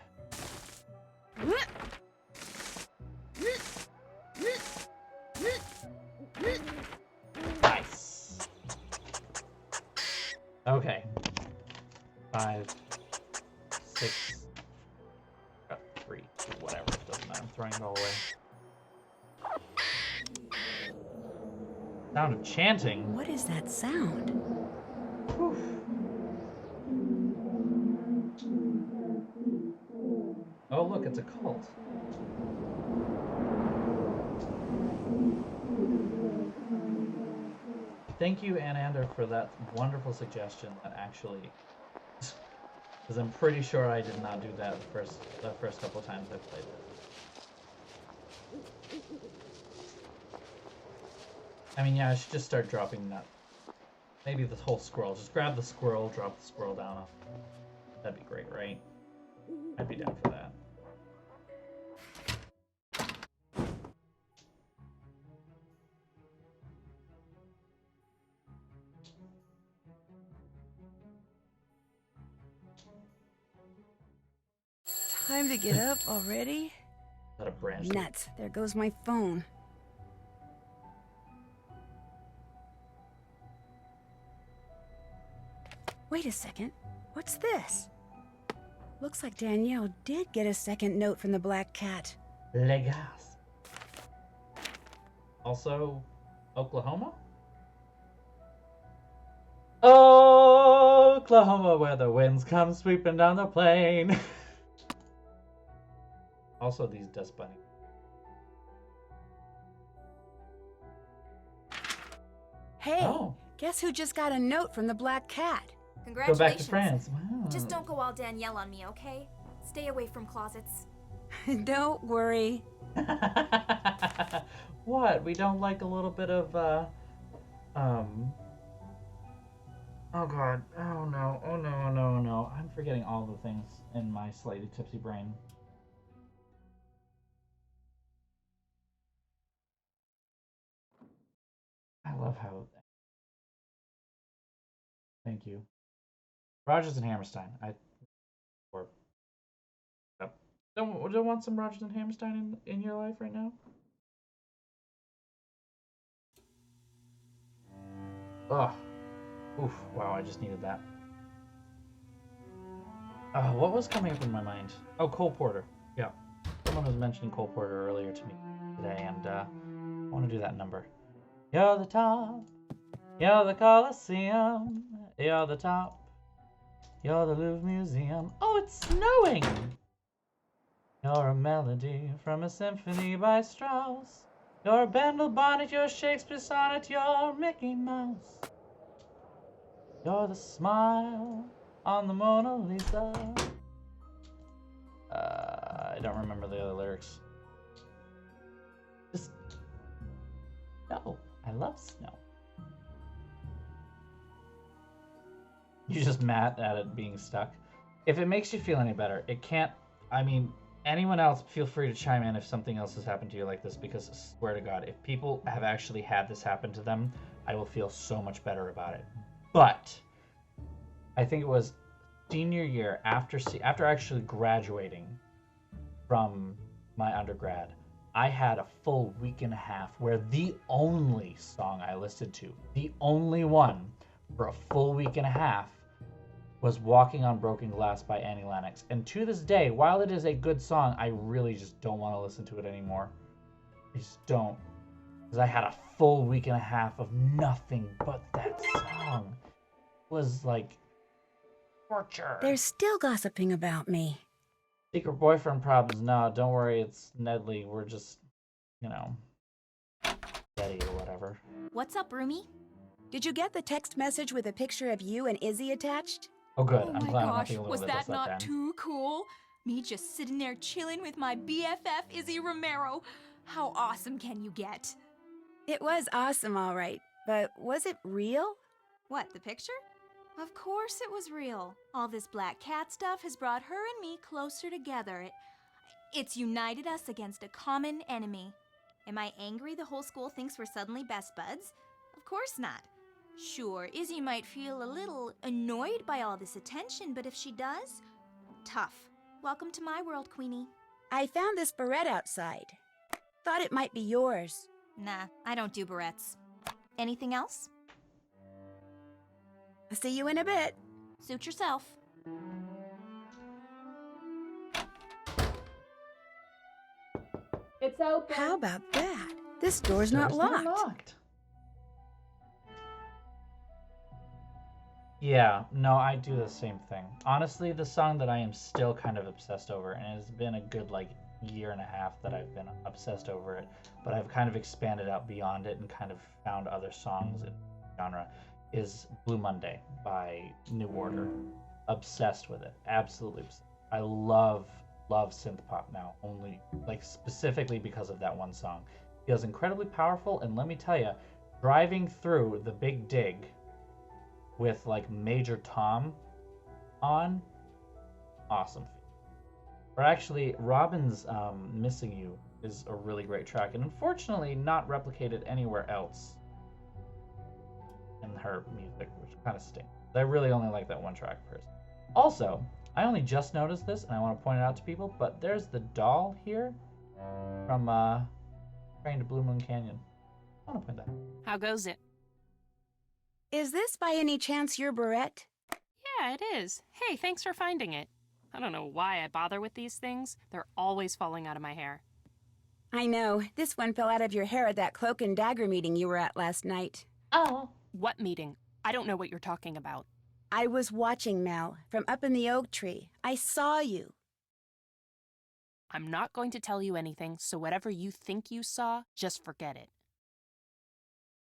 S1: Nice. Okay. 5, 6, 3, whatever. It doesn't matter. I'm throwing it all away. Sound of chanting.
S2: What is that sound?
S1: Whew. Oh, look, it's a cult. Thank you, Anander, for that wonderful suggestion. That actually, because I'm pretty sure I did not do that the first couple of times I played it. I mean, yeah, I should just start dropping that. Maybe the whole squirrel. Just grab the squirrel, drop the squirrel down. That'd be great, right? I'd be down for that.
S2: Time to get up already?
S1: Is that a branch?
S2: Nuts. There goes my phone. Wait a second. What's this? Looks like Danielle did get a second note from the Black Cat.
S1: Legas. Also, Oklahoma? Oklahoma, where the winds come sweeping down the plain. Also, these dust bunnies.
S2: Hey,
S1: Oh.
S2: guess who just got a note from the Black Cat?
S1: Go
S3: Congratulations.
S1: back to France. Wow.
S3: Just don't go all Danielle on me, okay? Stay away from closets.
S2: Don't worry.
S1: What? We don't like a little bit of, Oh god. Oh no. Oh no. Oh no. Oh no. I'm forgetting all the things in my slightly tipsy brain. I love how. Thank you. Rodgers and Hammerstein. Or yep. Don't want some Rodgers and Hammerstein in your life right now? Ugh. Oof. Wow, I just needed that. What was coming up in my mind? Oh, Cole Porter. Yeah. Someone was mentioning Cole Porter earlier to me today, and I want to do that number. You're the top. You're the Coliseum. You're the top. You're the Louvre Museum. Oh, it's snowing! You're a melody from a symphony by Strauss. You're a Bendel bonnet, you're Shakespeare sonnet, you're Mickey Mouse. You're the smile on the Mona Lisa. I don't remember the other lyrics. Just no. I love snow. You're just mad at it being stuck. If it makes you feel any better, it can't. I mean, anyone else, feel free to chime in if something else has happened to you like this, because I swear to God, if people have actually had this happen to them, I will feel so much better about it. But I think it was senior year after actually graduating from my undergrad, I had a full week and a half where the only song I listened to, the only one for a full week and a half, was Walking on Broken Glass by Annie Lennox. And to this day, while it is a good song, I really just don't want to listen to it anymore. I just don't. Because I had a full week and a half of nothing but that song. It was like torture.
S2: They're still gossiping about me.
S1: Secret boyfriend problems. No, don't worry, it's Nedley. We're just, Betty or whatever.
S3: What's up, roomie?
S2: Did you get the text message with a picture of you and Izzy attached?
S1: Oh, good.
S7: Oh
S1: I'm
S7: my
S1: glad I'm not
S7: gosh,
S1: the only
S7: was
S1: one that does
S7: that
S1: that
S7: not
S1: then.
S7: too cool? Me just sitting there chilling with my BFF Izzy Romero. How awesome can you get?
S2: It was awesome, all right. But was it real?
S3: What, the picture? Of course it was real. All this Black Cat stuff has brought her and me closer together. It's united us against a common enemy. Am I angry the whole school thinks we're suddenly best buds? Of course not. Sure, Izzy might feel a little annoyed by all this attention, but if she does, tough. Welcome to my world, Queenie.
S2: I found this barrette outside. Thought it might be yours.
S3: Nah, I don't do barrettes. Anything else?
S2: I'll see you in a bit.
S3: Suit yourself.
S5: It's open.
S2: How about that? This door's not locked.
S1: Yeah, no, I do the same thing. Honestly, the song that I am still kind of obsessed over, and it's been a good, year and a half that I've been obsessed over it, but I've kind of expanded out beyond it and kind of found other songs in the genre, is Blue Monday by New Order. Obsessed with it. Absolutely obsessed. I love synth pop now, only, specifically because of that one song. It feels incredibly powerful, and let me tell you, driving through the Big Dig with Major Tom on, awesome. Or actually, Robin's Missing You is a really great track, and unfortunately not replicated anywhere else in her music, which kind of stinks. I really only like that one track first. Also, I only just noticed this, and I want to point it out to people, but there's the doll here from Train to Blue Moon Canyon. I want to point that out.
S6: How goes it?
S2: Is this by any chance your barrette?
S6: Yeah, it is. Hey, thanks for finding it. I don't know why I bother with these things. They're always falling out of my hair.
S2: I know. This one fell out of your hair at that cloak and dagger meeting you were at last night.
S1: Oh.
S6: What meeting? I don't know what you're talking about.
S2: I was watching, Mel, from up in the oak tree. I saw you.
S6: I'm not going to tell you anything, so whatever you think you saw, just forget it.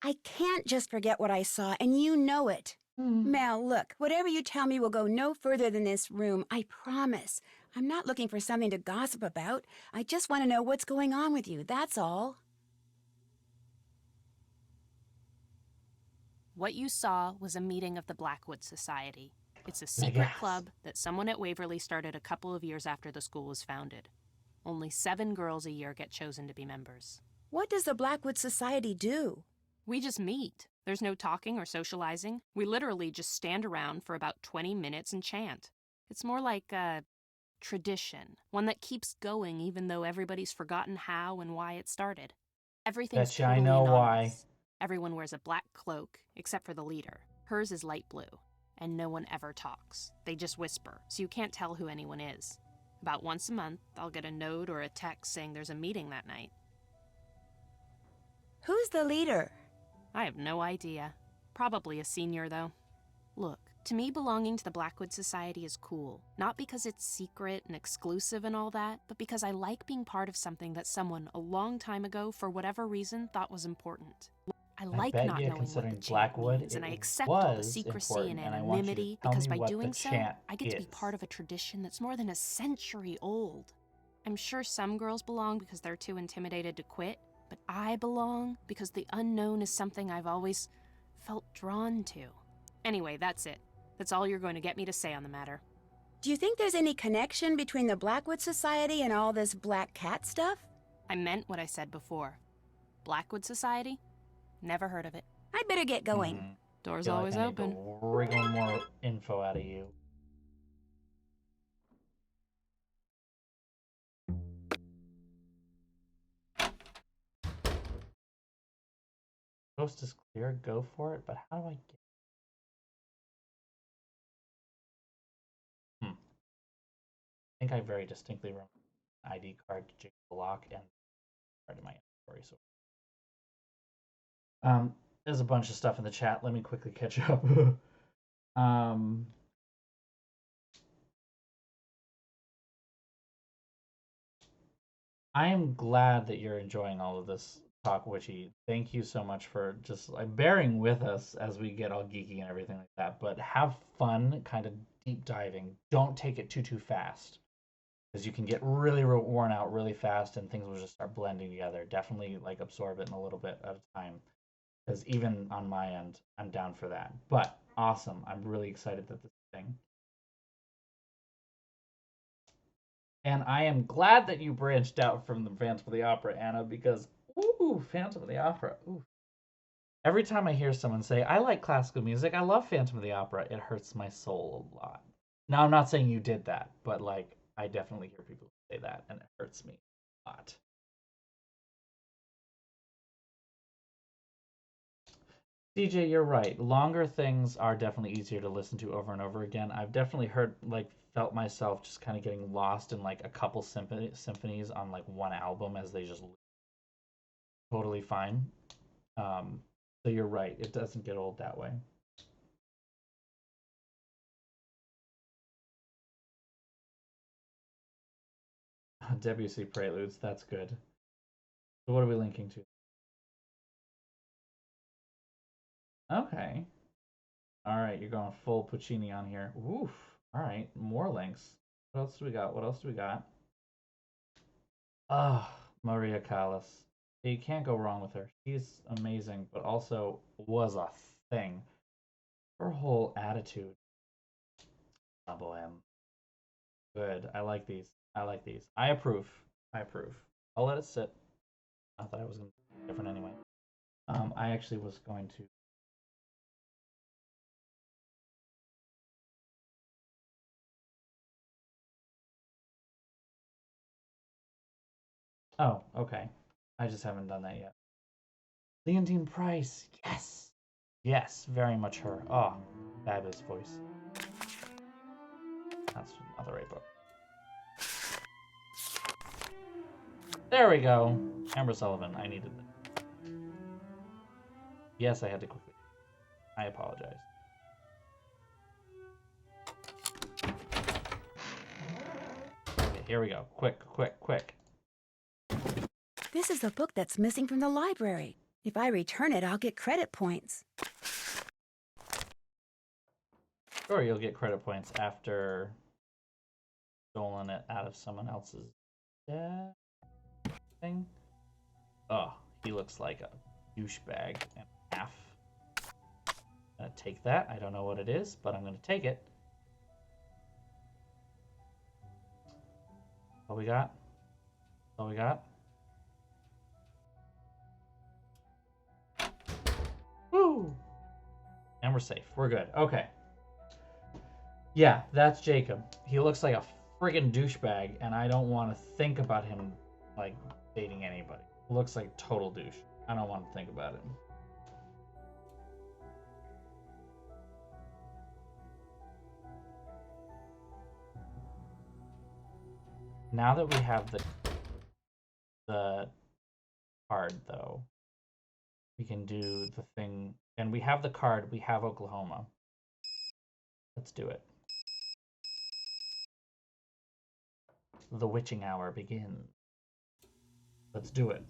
S2: I can't just forget what I saw, and you know it. Mel, look, whatever you tell me will go no further than this room, I promise. I'm not looking for something to gossip about. I just want to know what's going on with you, that's all.
S6: What you saw was a meeting of the Blackwood Society. It's a secret club that someone at Waverly started a couple of years after the school was founded. Only 7 girls a year get chosen to be members.
S2: What does the Blackwood Society do?
S6: We just meet. There's no talking or socializing. We literally just stand around for about 20 minutes and chant. It's more like a tradition, one that keeps going even though everybody's forgotten how and why it started. Everything's
S1: Betcha
S6: totally
S1: I know
S6: anonymous.
S1: why.
S6: Everyone wears a black cloak, except for the leader. Hers is light blue, and no one ever talks. They just whisper, so you can't tell who anyone is. About once a month, I'll get a note or a text saying there's a meeting that night.
S2: Who's the leader?
S6: I have no idea. Probably a senior, though. Look, to me, belonging to the Blackwood Society is cool. Not because it's secret and exclusive and all that, but because I like being part of something that someone a long time ago, for whatever reason, thought was important. I like
S1: bet
S6: not
S1: you,
S6: knowing what the
S1: considering
S6: chant
S1: Blackwood,
S6: means, and I
S1: it
S6: accept all the
S1: was
S6: secrecy
S1: important,
S6: and
S1: and I want you to
S6: anonymity,
S1: tell
S6: because
S1: me
S6: by
S1: what the
S6: doing so,
S1: chant
S6: I get to be
S1: is.
S6: part of a tradition that's more than a century old. I'm sure some girls belong because they're too intimidated to quit, but I belong because the unknown is something I've always felt drawn to. Anyway, that's it. That's all you're going to get me to say on the matter.
S2: Do you think there's any connection between the Blackwood Society and all this black cat stuff?
S6: I meant what I said before. Blackwood Society? Never heard of it.
S2: I better get going.
S6: Door's
S1: Feel like
S6: always
S1: I need to
S6: open.
S1: wriggle more info out of you. Coast is clear, go for it, but how do I get... I think I very distinctly remember an ID card to jiggle the lock and part of my inventory. So, there's a bunch of stuff in the chat. Let me quickly catch up. I am glad that you're enjoying all of this talk, Witchy. Thank you so much for just bearing with us as we get all geeky and everything like that. But have fun, kind of deep diving. Don't take it too fast, because you can get really worn out really fast, and things will just start blending together. Definitely absorb it in a little bit at a time, because even on my end, I'm down for that. But awesome, I'm really excited that this thing. And I am glad that you branched out from the Phantom of the Opera, Anna, because, ooh, Phantom of the Opera, ooh. Every time I hear someone say, I like classical music, I love Phantom of the Opera, it hurts my soul a lot. Now, I'm not saying you did that, but, I definitely hear people say that, and it hurts me a lot. CJ, you're right. Longer things are definitely easier to listen to over and over again. I've definitely felt myself just kind of getting lost in a couple symphonies on one album as they just totally fine. So you're right. It doesn't get old that way. Debussy Preludes. That's good. So what are we linking to? Okay. All right, you're going full Puccini on here. Oof. All right, more links. What else do we got? What else do we got? Ah, Maria Callas. You can't go wrong with her. She's amazing, but also was a thing. Her whole attitude. La Boheme. Good. I like these. I like these. I approve. I approve. I'll let it sit. Not that I was going to be different anyway. I actually was going to. Oh, okay. I just haven't done that yet. Leontine Price. Yes. Yes, very much her. Oh, fabulous voice. that's not the right book. There we go. Amber Sullivan, I needed it. Yes, I had to quickly. I apologize. Okay, here we go. Quick, quick, quick.
S2: This is the book that's missing from the library. If I return it, I'll get credit points.
S1: Sure, you'll get credit points after stolen it out of someone else's thing. Oh, he looks like a douchebag and a half. I'm gonna take that. I don't know what it is, but I'm gonna take it. All we got? All we got? Woo! And we're safe. We're good. Okay. Yeah, that's Jacob. He looks like a friggin' douchebag, and I don't want to think about him, like, dating anybody. Looks like total douche. I don't want to think about it. Now that we have the card, though, we can do the thing. And we have the card. We have Oklahoma. Let's do it. The witching hour begins. Let's do it.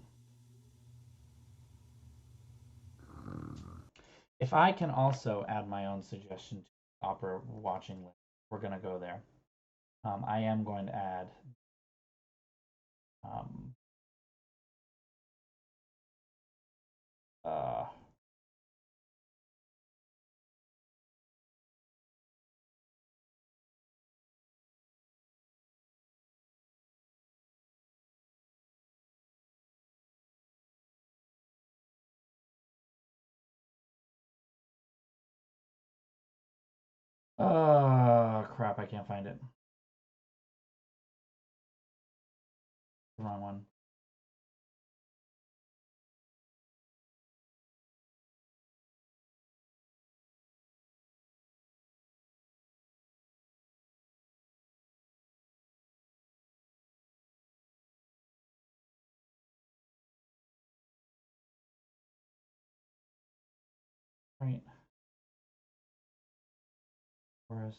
S1: If I can also add my own suggestion to the opera watching list, we're going to go there. I am going to add crap, I can't find it. The wrong one. Right. Where's...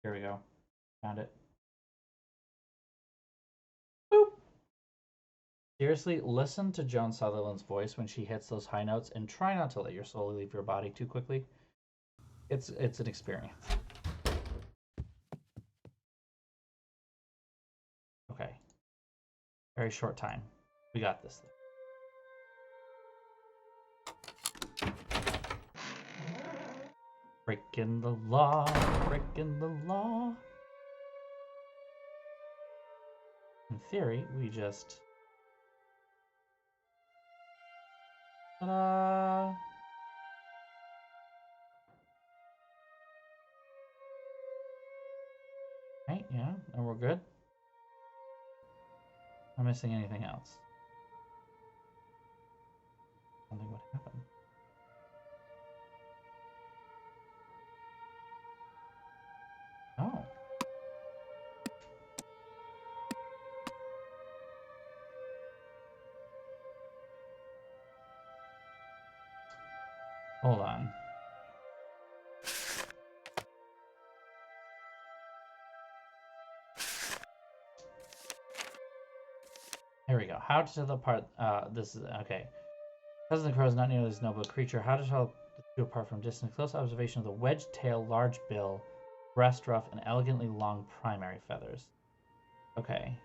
S1: Here we go. Found it. Boop. Seriously, listen to Joan Sutherland's voice when she hits those high notes and try not to let your soul leave your body too quickly. It's an experience. Okay. Very short time. We got this. Breaking the law, breaking the law. In theory, we just... Ta-da! Right, yeah, and we're good. Am I missing anything else? Something would happen. Oh. Hold on. Here we go. How to tell apart. This is okay. Cousin the crow is not nearly as noble a creature. How to tell the two apart from distance? Close observation of the wedged tail, large bill, breast ruff, and elegantly long primary feathers. Okay.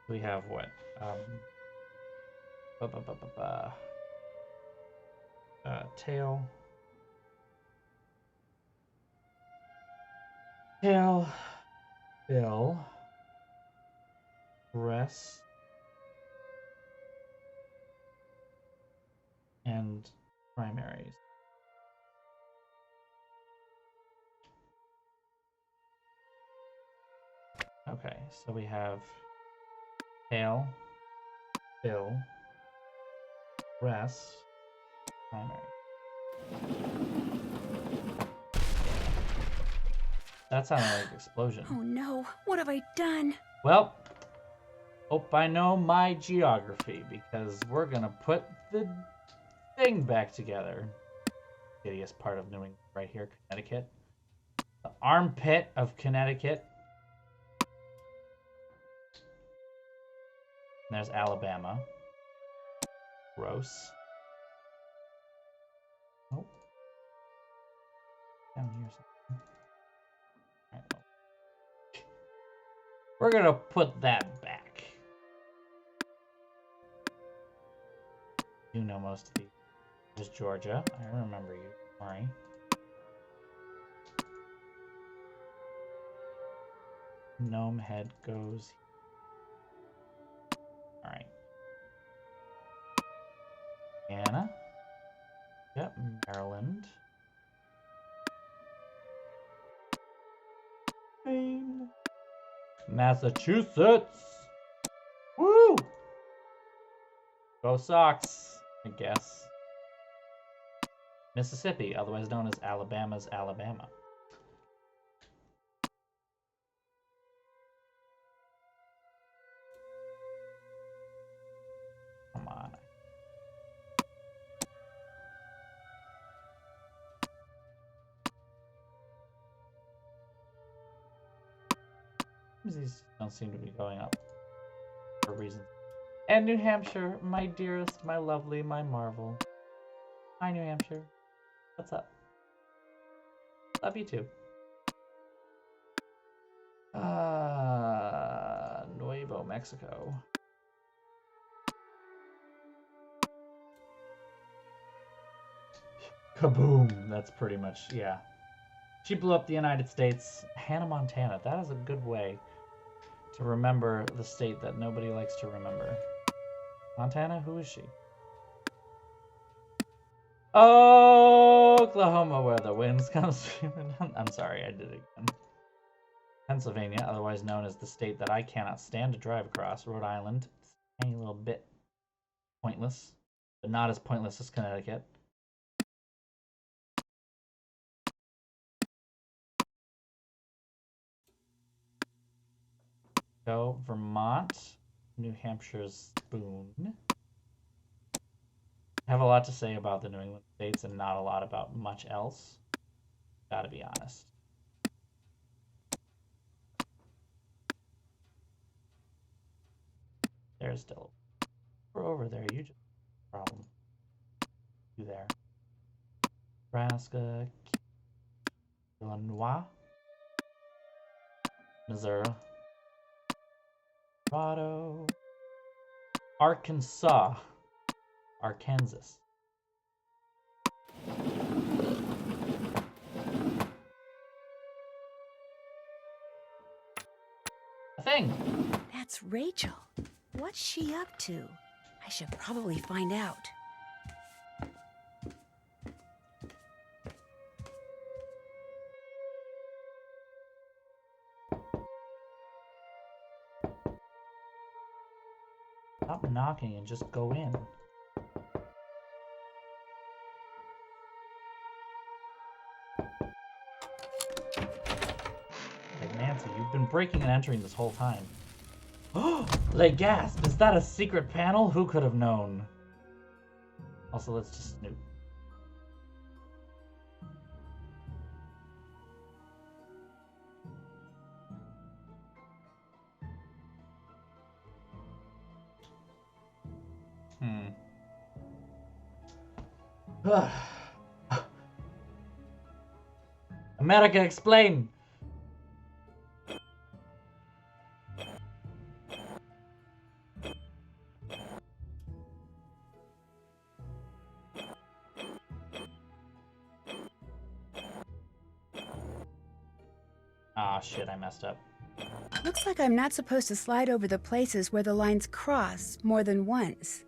S1: We have what? Tail. Tail. Bill. Breast. And primaries. Okay, so we have tail, bill, breast, primary. That sounded like an explosion.
S2: Oh no, what have I done?
S1: Well, hope I know my geography, because we're gonna put the thing back together. Hideous part of New England right here, Connecticut. The armpit of Connecticut. And there's Alabama. Gross. Oh. Down here something. Alright, well. We're gonna put that back. You know most of these. There's Georgia. I remember you. Don't worry. Gnome head goes. Alright. Anna. Yep, Maryland. Maine. Massachusetts. Woo! Go Sox, I guess. Mississippi, otherwise known as Alabama's Alabama. Come on. These don't seem to be going up for reasons. And New Hampshire, my dearest, my lovely, my marvel. Hi, New Hampshire. What's up? Love you too. Nuevo Mexico. Kaboom! That's pretty much, yeah. She blew up the United States. Hannah Montana. That is a good way to remember the state that nobody likes to remember. Montana? Who is she? Oklahoma, where the winds come streaming down. I'm sorry, I did it again. Pennsylvania, otherwise known as the state that I cannot stand to drive across. Rhode Island. It's a tiny little bit pointless, but not as pointless as Connecticut. Go Vermont, New Hampshire's spoon. I have a lot to say about the New England states and not a lot about much else. Gotta be honest. There's Delaware. We're over there. You just problem. You there. Nebraska, Illinois, Missouri, Colorado, Arkansas, Arkansas. A thing.
S2: That's Rachel. What's she up to? I should probably find out.
S1: Stop knocking and just go in. Hey, Nancy, you've been breaking and entering this whole time. Oh, they gasped! Is that a secret panel? Who could have known? Also, let's just snoop. America, explain! Ah, shit, I messed up.
S2: Looks like I'm not supposed to slide over the places where the lines cross more than once.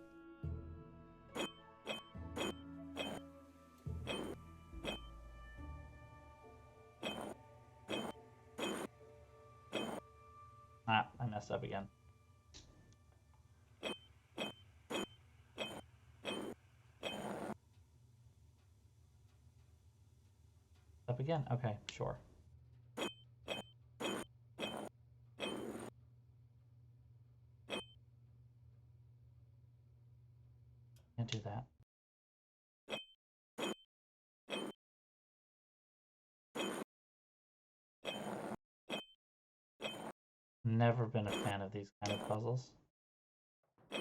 S1: Ah, I messed up again. Up again? Okay, sure. Never been a fan of these kind of puzzles. They're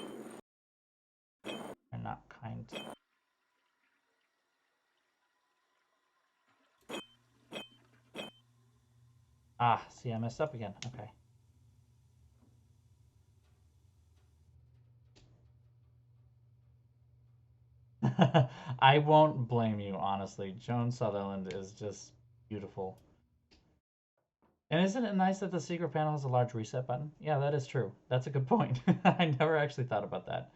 S1: not kind. Ah, see, I messed up again. Okay. I won't blame you, honestly. Joan Sutherland is just beautiful. And isn't it nice that the secret panel has a large reset button? Yeah, that is true. That's a good point. I never actually thought about that.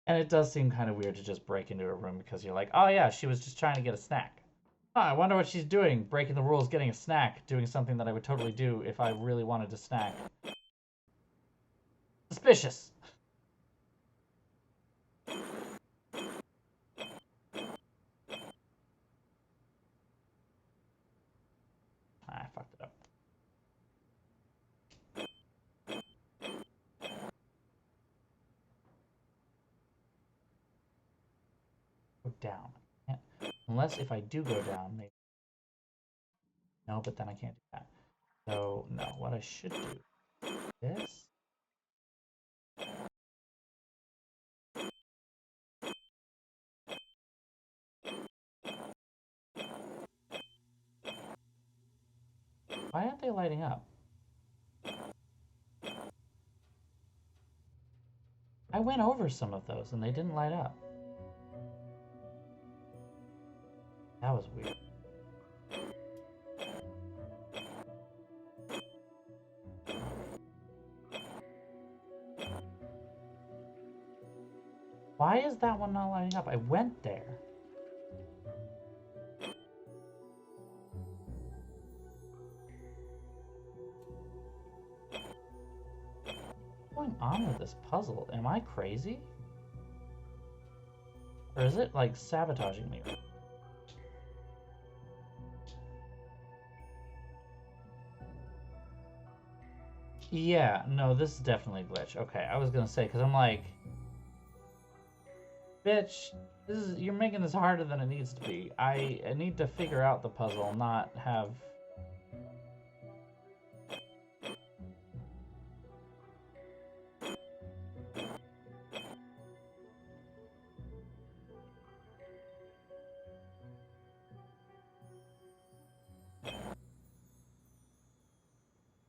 S1: And it does seem kind of weird to just break into a room because you're like, oh yeah, she was just trying to get a snack. Oh, I wonder what she's doing, breaking the rules, getting a snack, doing something that I would totally do if I really wanted to snack. Suspicious. I fucked it up. Go down. Unless if I do go down, maybe. No, but then I can't do that. So, no, what I should do is this. Why aren't they lighting up? I went over some of those and they didn't light up. That was weird. Why is that one not lighting up? I went there. What's going on with this puzzle? Am I crazy? Or is it like sabotaging me? Yeah, no, this is definitely a glitch. Okay, I was gonna say, because I'm like, bitch, you're making this harder than it needs to be. I need to figure out the puzzle, not have...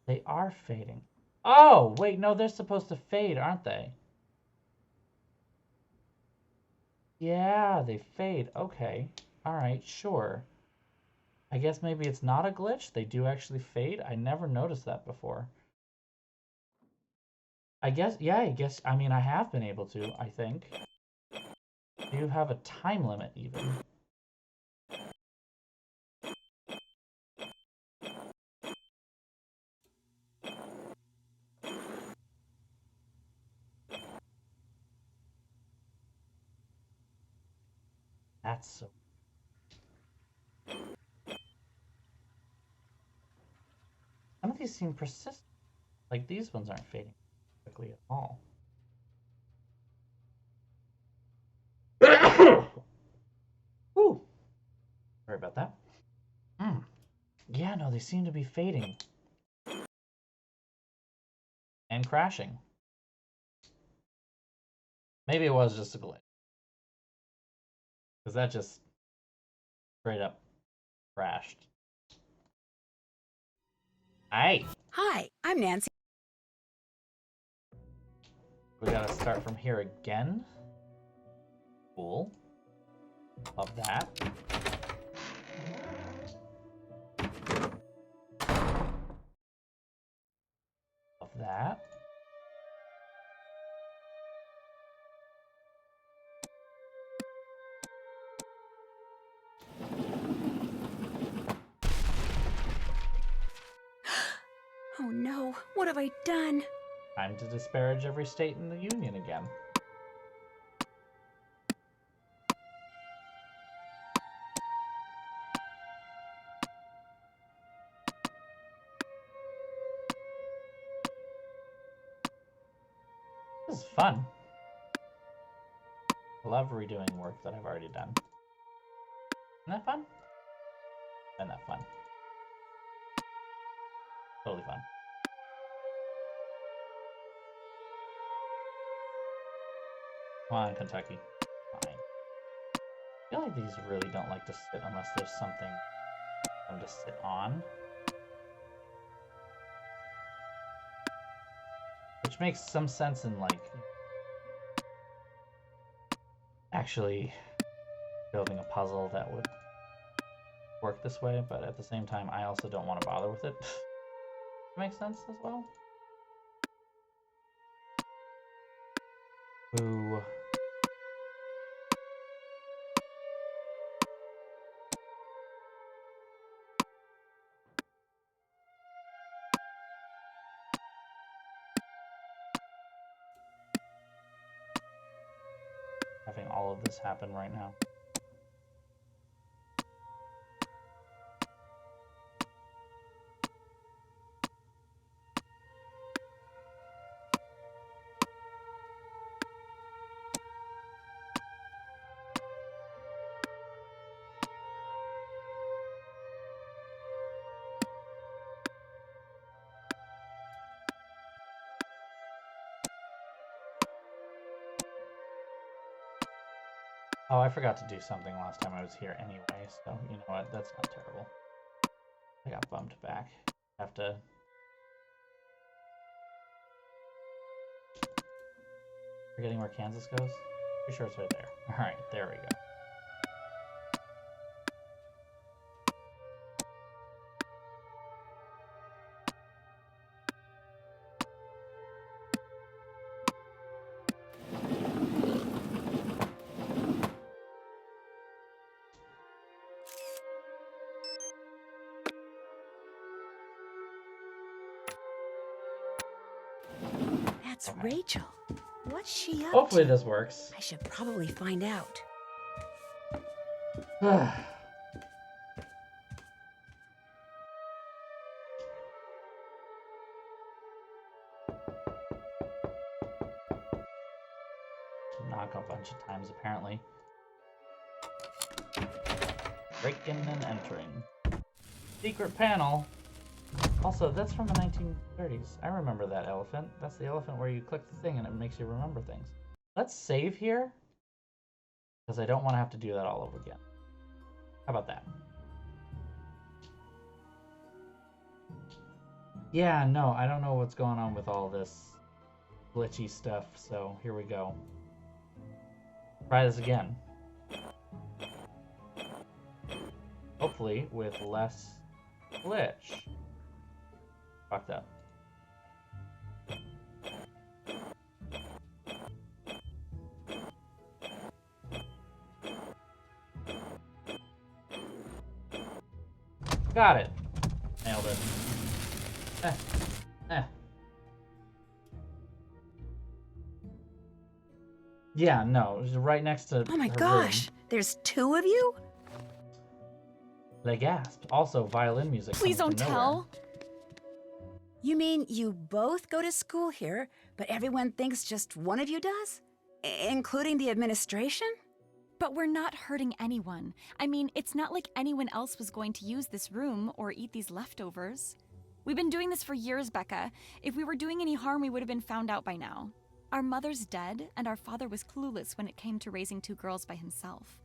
S1: They are fading. Oh, wait, no, they're supposed to fade, aren't they? Yeah, they fade. Okay. Alright, sure. I guess maybe it's not a glitch. They do actually fade. I never noticed that before. I guess, yeah, I mean, I have been able to, I think. Do you have a time limit, even? That's so... Some of these seem persistent. Like, these ones aren't fading quickly at all. Ooh. Sorry about that. Yeah, no, they seem to be fading. And crashing. Maybe it was just a glitch. Because that just straight up crashed. Hi.
S2: Hi, I'm Nancy.
S1: We gotta start from here again. Cool. Love that. Love that.
S2: Oh no, what have I done?
S1: Time to disparage every state in the Union again. This is fun. I love redoing work that I've already done. Isn't that fun? Isn't that fun? Totally fun. Come on, Kentucky. Fine. I feel like these really don't like to sit unless there's something for them to sit on. Which makes some sense in, like, actually building a puzzle that would work this way, but at the same time, I also don't want to bother with it. Makes sense as well. Boo. Having all of this happen right now. Oh, I forgot to do something last time I was here anyway, so you know what? That's not terrible. I got bumped back. Have to... Forgetting where Kansas goes? Pretty sure it's right there. Alright, there we go.
S2: That's Rachel. What's she up
S1: Hopefully
S2: to?
S1: this works.
S2: I should probably find out. Knock a bunch of times, apparently. Breaking and entering. Secret panel. Also, that's from the 1930s. I remember that elephant. That's the elephant where you click the thing and it makes you remember things. Let's save here, because I don't want to have to do that all over again. How about that? Yeah, no, I don't know what's going on with all this glitchy stuff, so here we go. Try this again. Hopefully with less glitch. Fucked up. Got it. Nailed it. Yeah, no, it was right next to Oh my
S1: her
S2: gosh,
S1: room.
S2: there's two of you?
S1: They gasped. Also, violin music.
S7: Please don't tell.
S2: You mean you both go to school here, but everyone thinks just one of you does? Including the administration?
S7: But we're not hurting anyone. I mean, it's not like anyone else was going to use this room or eat these leftovers. We've been doing this for years, Becca. If we were doing any harm, we would have been found out by now. Our mother's dead, and our father was clueless when it came to raising two girls by himself.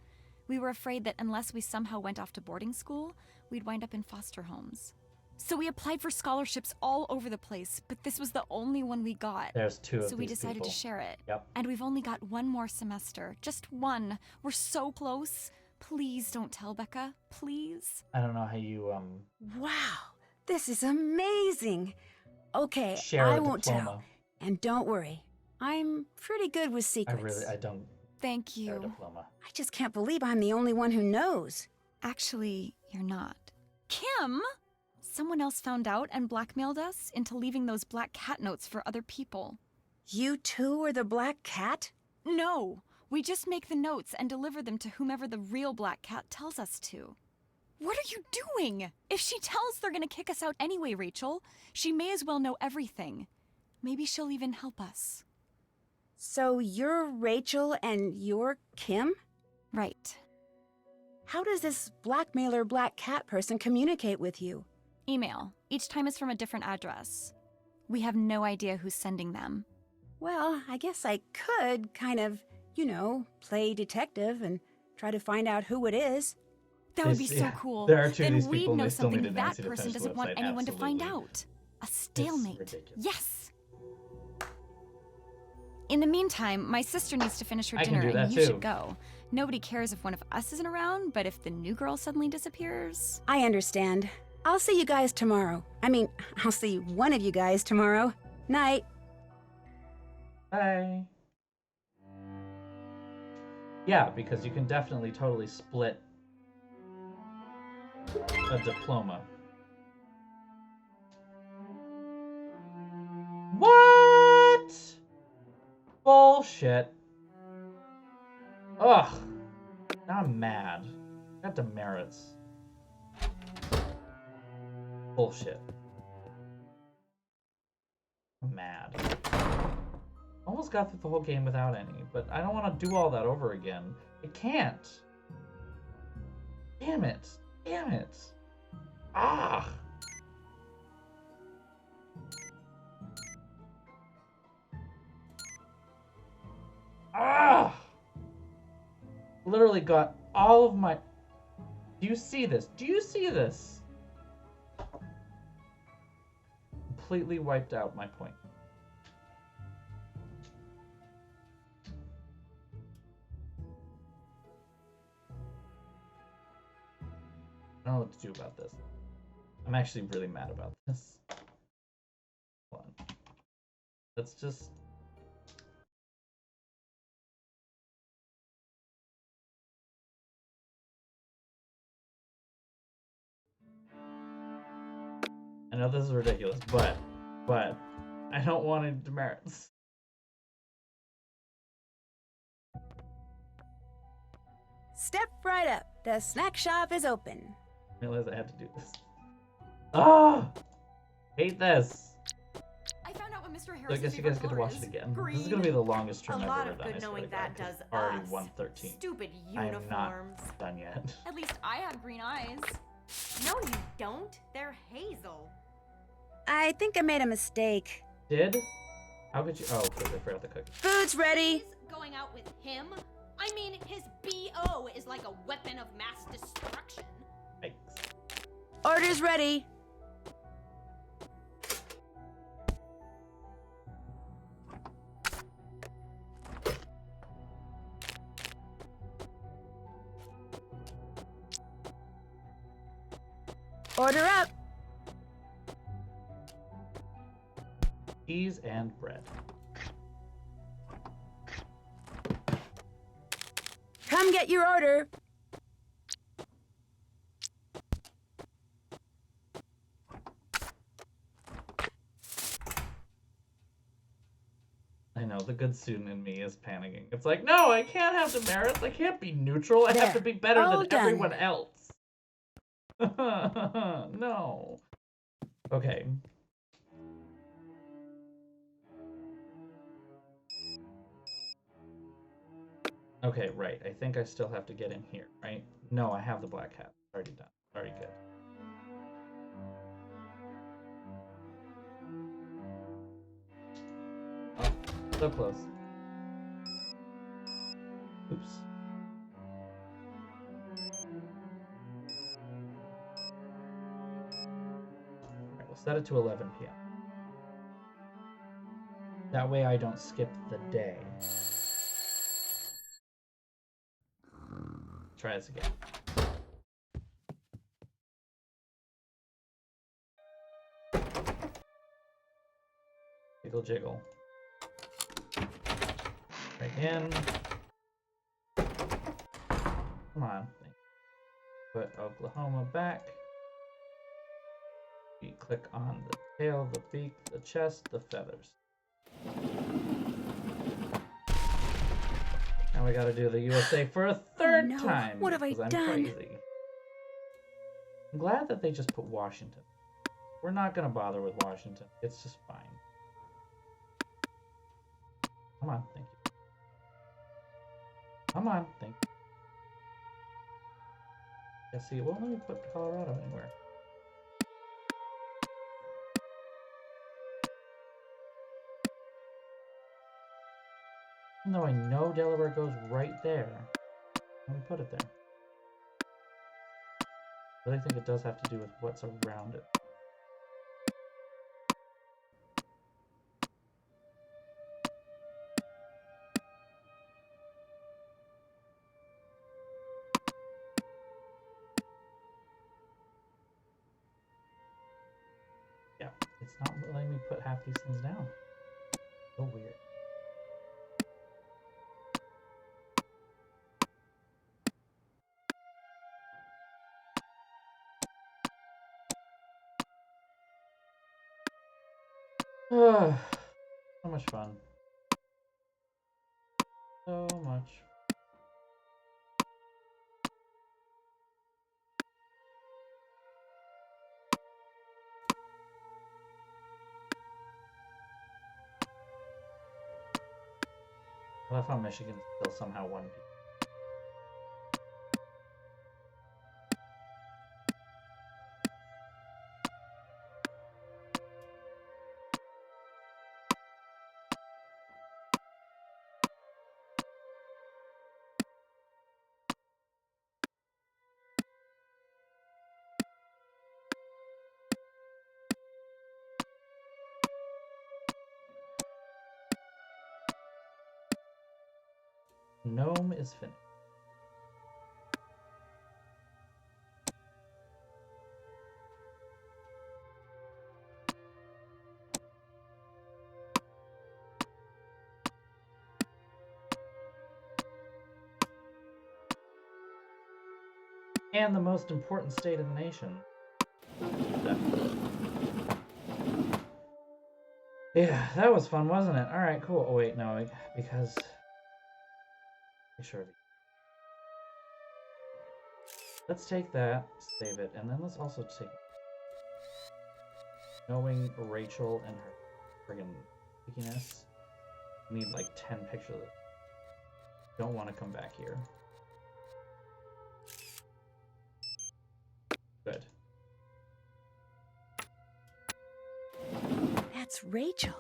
S7: We were afraid that unless we somehow went off to boarding school, we'd wind up in foster homes. So we applied for scholarships all over the place, but this was the only one we got.
S1: There's two of these
S7: So we decided
S1: people.
S7: to share it.
S1: Yep.
S7: And we've only got one more semester. Just one. We're so close. Please don't tell Becca. Please.
S1: I don't know how you
S2: Wow, this is amazing. Okay,
S1: share
S2: I
S1: a
S2: won't
S1: diploma.
S2: tell. And don't worry, I'm pretty good with secrets.
S1: I don't
S7: Thank
S1: share a
S7: you.
S1: diploma.
S2: I just can't believe I'm the only one who knows.
S7: Actually, you're not. Kim! Someone else found out and blackmailed us into leaving those black cat notes for other people.
S2: You two are the black cat?
S7: No, we just make the notes and deliver them to whomever the real black cat tells us to. What are you doing? If she tells they're gonna kick us out anyway, Rachel, she may as well know everything. Maybe she'll even help us.
S2: So you're Rachel and you're Kim?
S7: Right.
S2: How does this blackmailer black cat person communicate with you?
S7: Email. Each time is from a different address. We have no idea who's sending them.
S2: Well, I guess I could kind of you know, play detective and try to find out who it is.
S7: That would be
S1: They-
S7: so
S1: yeah,
S7: cool.
S1: there are two of
S7: Then
S1: these
S7: we'd
S1: people and
S7: know
S1: they still
S7: something
S1: needed
S7: that
S1: Nancy to
S7: person
S1: finish the
S7: doesn't want
S1: website.
S7: anyone to find
S1: Absolutely.
S7: out. A stalemate.
S1: ridiculous.
S7: Yes. In the meantime, my sister needs to finish her
S1: I can
S7: dinner
S1: do that
S7: and you
S1: too.
S7: should go. Nobody cares if one of us isn't around, but if the new girl suddenly disappears...
S2: I understand. I'll see you guys tomorrow. I mean, I'll see one of you guys tomorrow. Night.
S1: Bye. Yeah, because you can definitely totally split a diploma. What? Bullshit. Ugh. Now I'm mad. Got demerits. Bullshit. I'm mad. Almost got through the whole game without any, but I don't want to do all that over again. I can't. Damn it. Damn it. Ah. Ah. Literally got all of my... Do you see this? Do you see this? Completely wiped out my point. I don't know what to do about this. I'm actually really mad about this. Hold on. Let's just... I know this is ridiculous, but I don't want any demerits.
S2: Step right up. The snack shop is open.
S1: I realized I had to do this. Ah! Hate this.
S7: I found out what Mr.
S1: So I
S7: Harris's
S1: guess you guys get to watch it again. This is gonna be the longest stream I've ever done.
S4: good knowing that does
S1: It's already
S4: us.
S1: 1:13.
S4: Stupid
S1: I am not
S4: uniforms.
S1: done yet.
S7: At least I have green eyes.
S4: No, you don't. They're hazel.
S2: I think I made a mistake.
S1: Did? How could you? Oh, okay, I forgot the cookie.
S2: Food's ready.
S11: Going out with him? I mean, his BO is like a weapon of mass destruction.
S1: Thanks.
S2: Order's ready. Order up.
S1: Cheese and bread.
S2: Come get your order.
S1: I know, the good student in me is panicking. It's like, no, I can't have demerits. I can't be neutral. I have to be better
S2: All
S1: than
S2: done.
S1: everyone else. No. Okay. Okay, right. I think I still have to get in here, right? No, I have the black hat. Already done. Already good. Oh, so close. Oops. Alright, we'll set it to 11 p.m. That way I don't skip the day. Try this again. Jiggle, jiggle. Right in. Come on. Put Oklahoma back. You click on the tail, the beak, the chest, the feathers. Now we gotta do the USA for a third
S2: no.
S1: time.
S2: What have I
S1: because I'm
S2: done?
S1: Crazy. I'm glad that they just put Washington. We're not gonna bother with Washington. It's just fine. Come on, thank you. Come on, thank you. Yeah, see, it won't let me put Colorado anywhere. Even though I know Delaware goes right there. Let me put it there. But I think it does have to do with what's around it. Yeah, it's not letting me put half these things down. So weird. So much fun. So much. I love how Michigan's still somehow one piece. Gnome is finished. And the most important state in the nation. Yeah, that was fun, wasn't it? Alright, cool. Oh wait, no, because... Sure. Let's take that, save it, and then let's also take... Knowing Rachel and her friggin' pickiness. We need like 10 pictures of it. Don't want to come back here. Good.
S2: That's Rachel.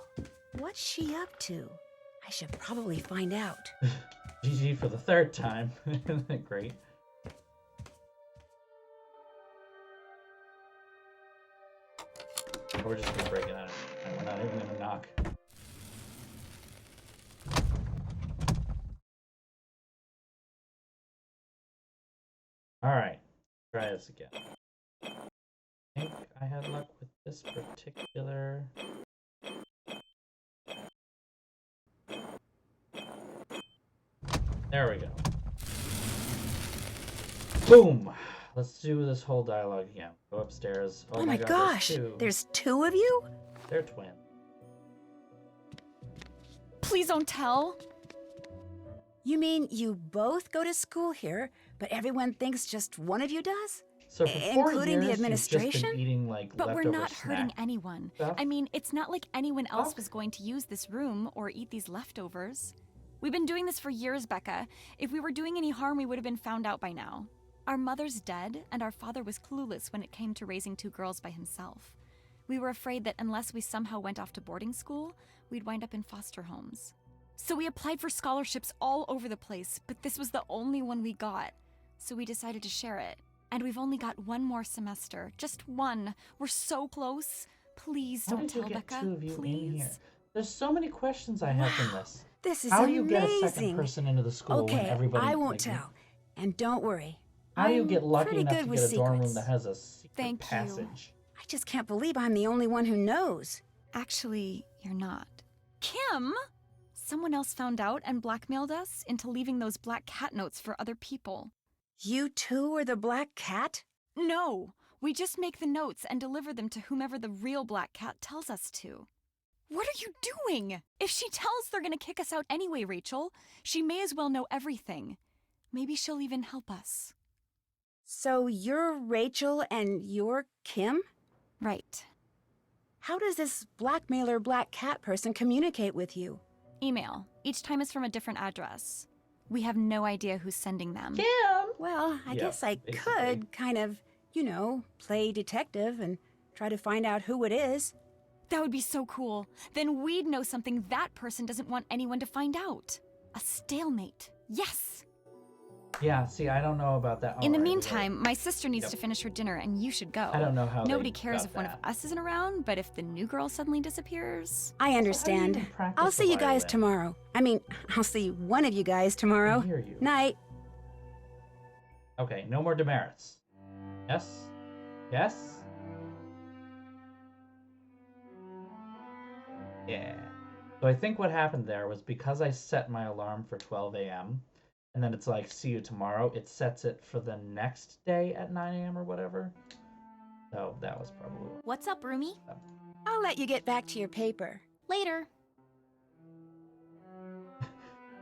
S2: What's she up to? I should probably find out.
S1: GG for the third time. Great. We're just gonna break it out. And we're not even gonna knock. Alright. Try this again. I think I had luck with this particular... There we go. Boom! Let's do this whole dialogue again. Go upstairs.
S2: Oh my gosh! There's two of you?
S1: They're twins.
S7: Please don't tell.
S2: You mean you both go to school here, but everyone thinks just one of you does?
S1: So for 4
S2: including
S1: years,
S2: the administration?
S1: you've just been eating, like,
S7: But we're
S1: leftover
S7: not hurting
S1: snack
S7: anyone.
S1: stuff?
S7: I mean, it's not like anyone else was going to use this room or eat these leftovers. We've been doing this for years, Becca. If we were doing any harm, we would have been found out by now. Our mother's dead, and our father was clueless when it came to raising 2 girls by himself. We were afraid that unless we somehow went off to boarding school, we'd wind up in foster homes. So we applied for scholarships all over the place, but this was the only one we got. So we decided to share it. And we've only got 1 more semester. Just 1. We're so close. Please
S1: How
S7: don't
S1: did you
S7: tell
S1: get
S7: Becca.
S1: 2 of you
S7: Please.
S1: in here? There's so many questions I have from this.
S2: This is
S1: How do
S2: amazing.
S1: you get a second person into the school when
S2: Okay,
S1: everybody...
S2: I won't
S1: like,
S2: tell. And don't worry.
S1: How do you
S2: I'm
S1: get lucky
S2: pretty
S1: enough
S2: good
S1: to
S2: with
S1: get a dorm room
S2: secrets.
S1: that has a secret
S7: Thank you.
S1: passage?
S2: I just can't believe I'm the only one who knows.
S7: Actually, you're not. Kim! Someone else found out and blackmailed us into leaving those black cat notes for other people.
S2: You two are the black cat?
S7: No! We just make the notes and deliver them to whomever the real black cat tells us to. What are you doing? If she tells they're gonna kick us out anyway, Rachel, she may as well know everything. Maybe she'll even help us.
S2: So you're Rachel and you're Kim?
S7: Right.
S2: How does this blackmailer black cat person communicate with you?
S7: Email. Each time is from a different address. We have no idea who's sending them.
S2: Kim! Well, I guess I could kind of, you know, play detective and try to find out who it is.
S7: That would be so cool. Then we'd know something that person doesn't want anyone to find out. A stalemate. Yes!
S1: Yeah, see, I don't know about that.
S7: In the
S1: Alright,
S7: meantime, my sister needs
S1: Yep.
S7: to finish her dinner and you should go.
S1: I don't know how
S7: Nobody
S1: they
S7: cares
S1: got
S7: if one of
S1: that.
S7: us isn't around, but if the new girl suddenly disappears...
S2: I understand.
S1: even practice
S2: I'll
S1: the
S2: see you guys
S1: violin?
S2: tomorrow. I mean, I'll see one of you guys tomorrow.
S1: I hear you.
S2: Night.
S1: Okay, no more demerits. Yes? Yes? Yeah. So I think what happened there was because I set my alarm for 12 a.m. and then it's like, see you tomorrow, it sets it for the next day at 9 a.m. or whatever. So that was probably...
S3: What's up, roomie?
S2: I'll let you get back to your paper.
S3: Later.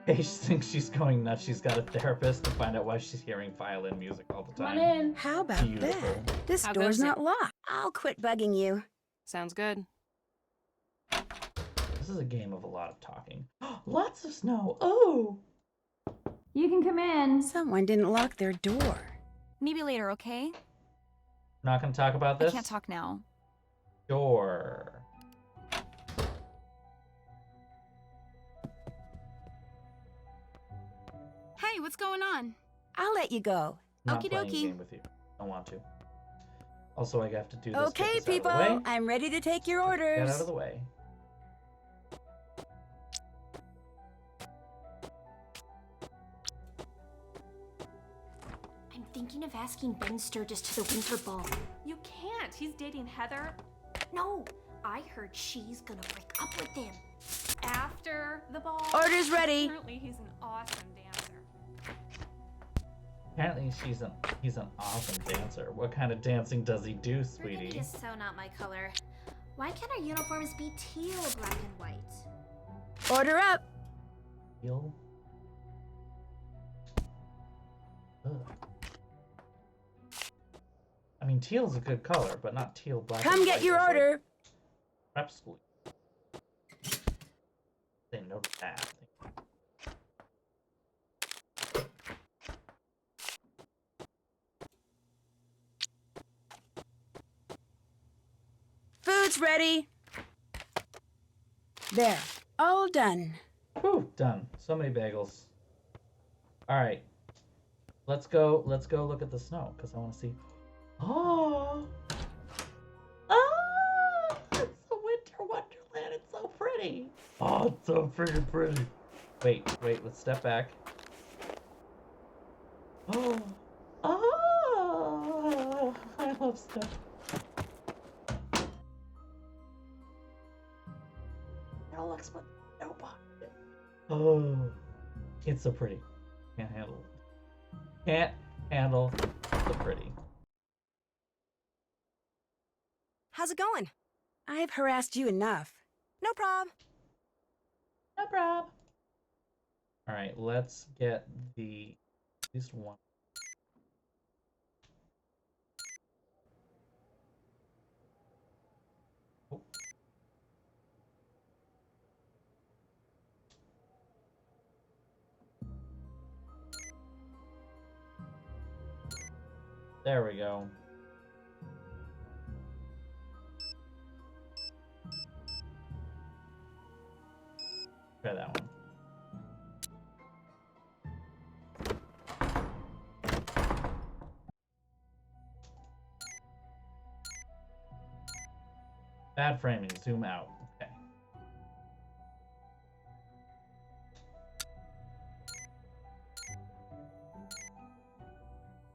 S1: Paige thinks she's going nuts. She's got a therapist to find out why she's hearing violin music all the
S5: Come
S1: time.
S5: on in.
S2: How about
S1: Beautiful.
S2: that? This
S6: How
S2: door's
S6: goes
S2: not
S6: it?
S2: locked. I'll quit bugging you.
S6: Sounds good.
S1: This is a game of a lot of talking. Lots of snow. Oh!
S5: You can come in.
S2: Someone didn't lock their door.
S7: Maybe later, okay?
S1: Not gonna talk about this?
S7: I can't talk now.
S1: Sure.
S10: Hey, what's going on?
S2: I'll let you go.
S1: Not
S2: Okie
S1: playing a
S2: dokie.
S1: game with you. Don't want to. Also, I have to do this.
S2: Okay,
S1: get this out of
S2: people,
S1: the way.
S2: I'm ready to take your
S1: Get
S2: orders.
S1: out of the way.
S3: I'm thinking of asking Ben Sturgis to the winter ball.
S4: You can't. He's dating Heather.
S3: No, I heard she's gonna break up with him.
S4: After the ball.
S2: Orders ready.
S4: Apparently, he's an awesome dancer.
S1: Apparently, he's an awesome dancer. What kind of dancing does he do,
S3: Burgundy
S1: sweetie?
S3: is so not my color. Why can't our uniforms be teal, black, and white?
S2: Order up.
S1: Teal? Ugh. I mean, teal's a good color, but not teal, black,
S2: Come
S1: and
S2: get
S1: white
S2: your
S1: is like
S2: order.
S1: prep school. Say no to that.
S2: Food's ready. There. All done.
S1: Whew, done. So many bagels. All right. Let's go look at the snow because I want to see. Oh! Oh! It's a winter wonderland. It's so pretty. Oh, it's so freaking pretty. Wait. Let's step back. Oh! Oh! I love snow. It looks but no pocket. Oh, it's so pretty. Can't handle it. Can't handle the pretty.
S9: How's it going?
S2: I've harassed you enough.
S9: No prob.
S1: No problem. All right, let's get at least one. Oh. There we go. Try that one. Bad framing. Zoom out. Okay.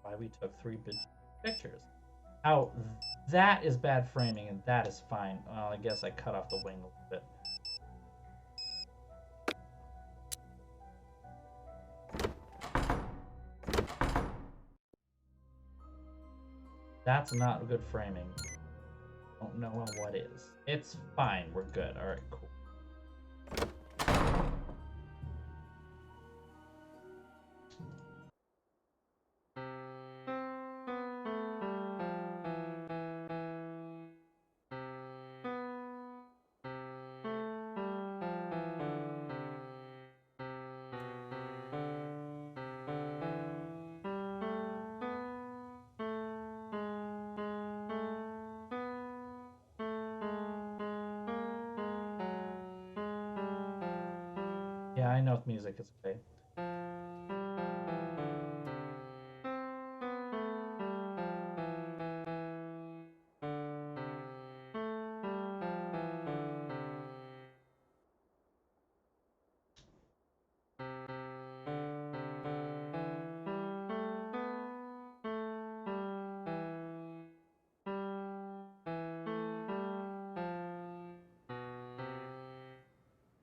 S1: Why we took 3 big pictures. Oh, that is bad framing and that is fine. Well, I guess I cut off the wing a little bit. That's not good framing. Don't know what is. It's fine. We're good. All right, cool. enough music. It's okay.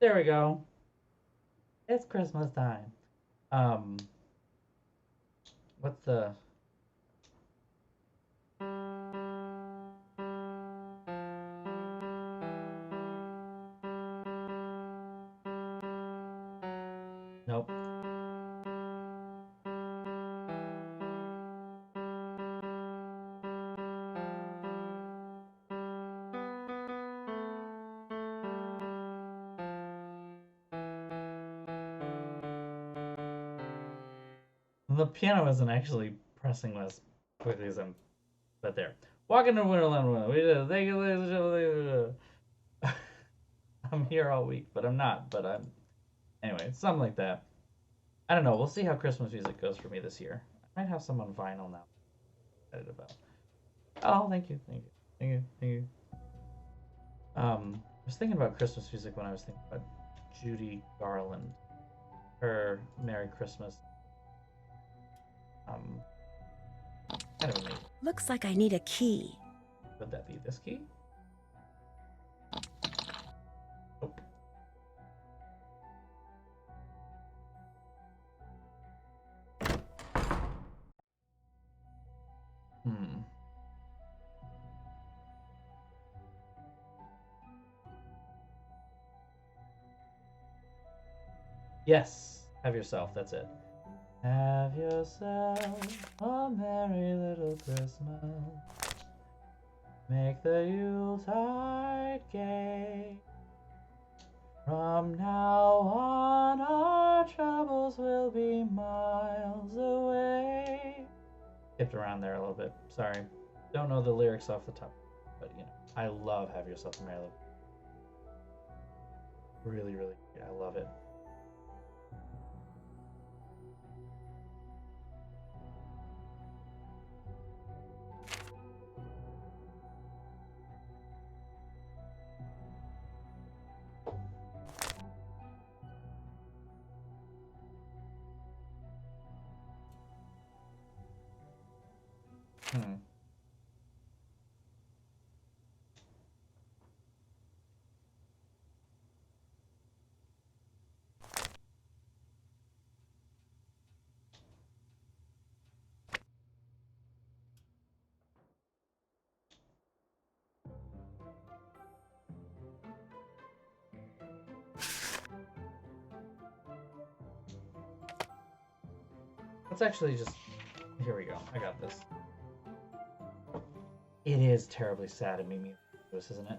S1: There we go. It's Christmas time. What's the... Nope. The piano isn't actually pressing as quickly as I'm... But there. Walking to Winterland. We did. Thank you, ladies and gentlemen. I'm here all week, but I'm not. But I'm... Anyway, something like that. I don't know. We'll see how Christmas music goes for me this year. I might have some on vinyl now. I'm excited about. Oh, thank you. Thank you. Thank you. Thank you. I was thinking about Christmas music when I was thinking about Judy Garland. Her Merry Christmas. Kind of amazing.
S2: Looks like I need a key.
S1: Would that be this key? Nope. Yes. Have yourself. That's it. Have yourself a merry little Christmas. Make the Yuletide gay. From now on, our troubles will be miles away. Skipped around there a little bit. Sorry. Don't know the lyrics off the top. But, you know, I love Have Yourself a Merry Little Christmas. Really, really great. I love it. Let's actually just... Here we go. I got this. It is terribly sad and made me this, isn't it?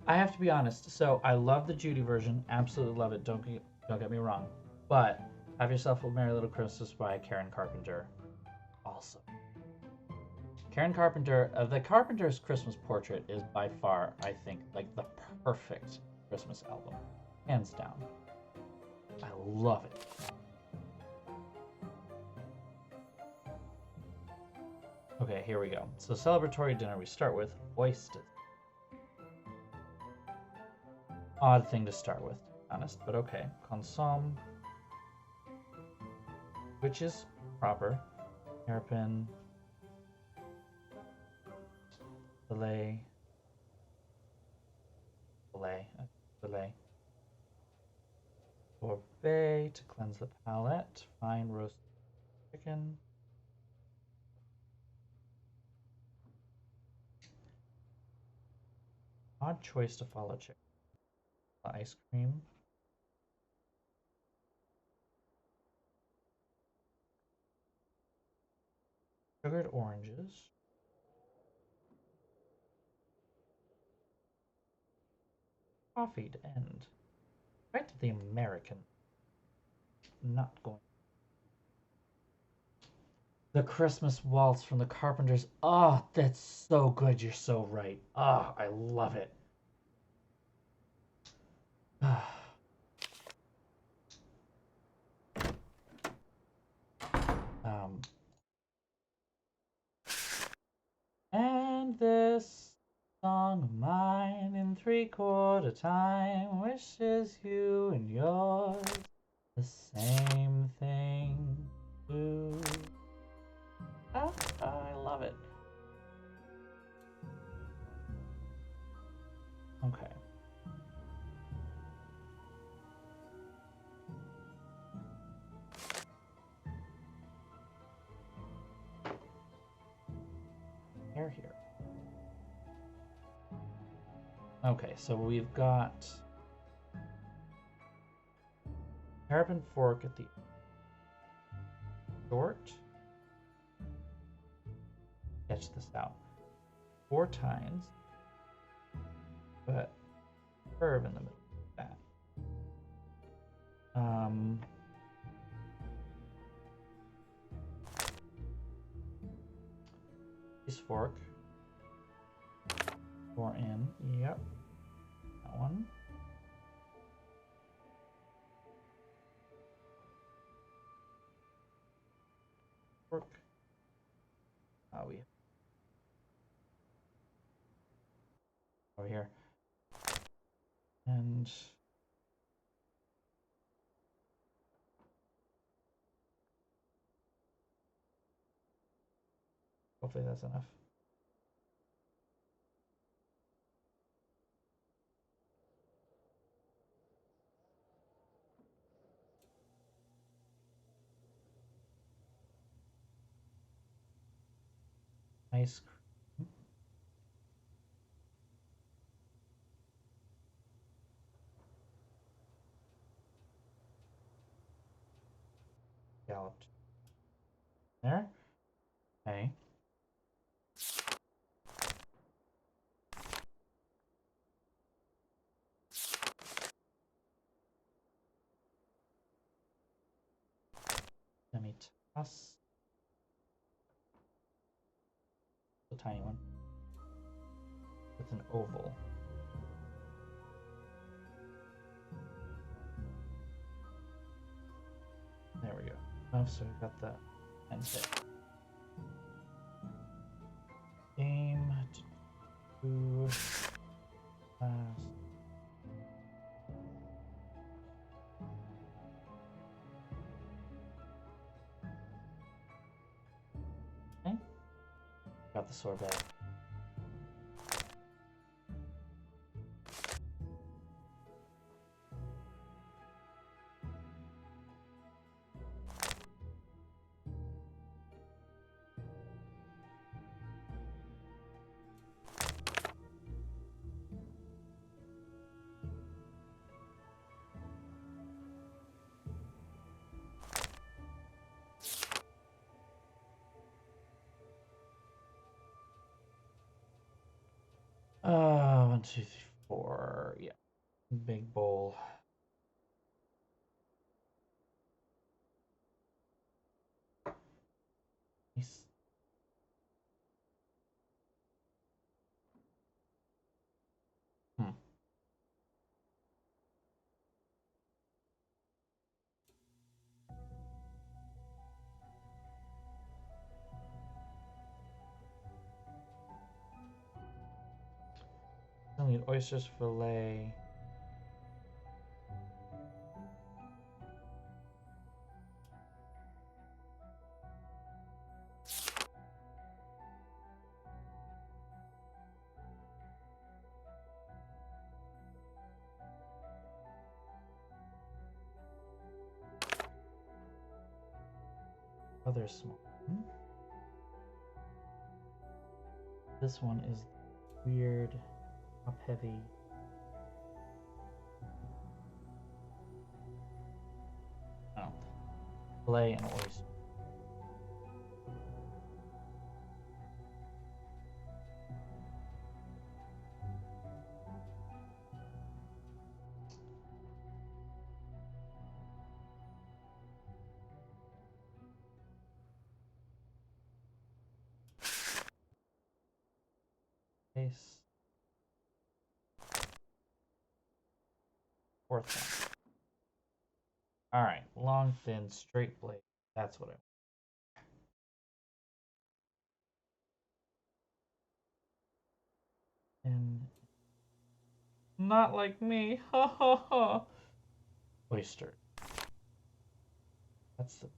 S1: I have to be honest. So I love the Judy version. Absolutely love it. Don't get me wrong. But Have Yourself a Merry Little Christmas by Karen Carpenter. Awesome. Karen Carpenter, the Carpenter's Christmas Portrait is by far, I think, like the perfect Christmas album. Hands down. I love it. Okay, here we go. So celebratory dinner, we start with oysters. Odd thing to start with, to be honest, but okay. Consomme, which is proper. Hairpin, filet, sorbet to cleanse the palate. Fine roast chicken. Odd choice to follow chicken. Ice cream. Sugared oranges. Coffee to end. Right to the American. Not going. The Christmas Waltz from the Carpenters. Oh, that's so good. You're so right. Oh, I love it. Song of mine in 3/4 time wishes you and yours the same thing too. Oh, I love it. Okay. They're here. Okay, so we've got hairpin fork at the short. Sketch this out 4 times, but curve in the middle of that. This fork. 4 in. Yep. That one. Fork. We have over here. And hopefully that's enough. Ice cream. Galloped. There. Okay. Let me toss the tiny one with an oval. There we go. Oh, so we've got the end hit. Game to pass. Okay. Got the sorbet. One, two, three, four. Yeah. Big bowl. Nice. I need oysters fillet. Other small. This one is weird, top heavy. Oh, fillet and oyster. Base. Fourth one. All right, long, thin, straight blade. That's what I want. And Not like me. Ha ha ha. Oyster. That's the... I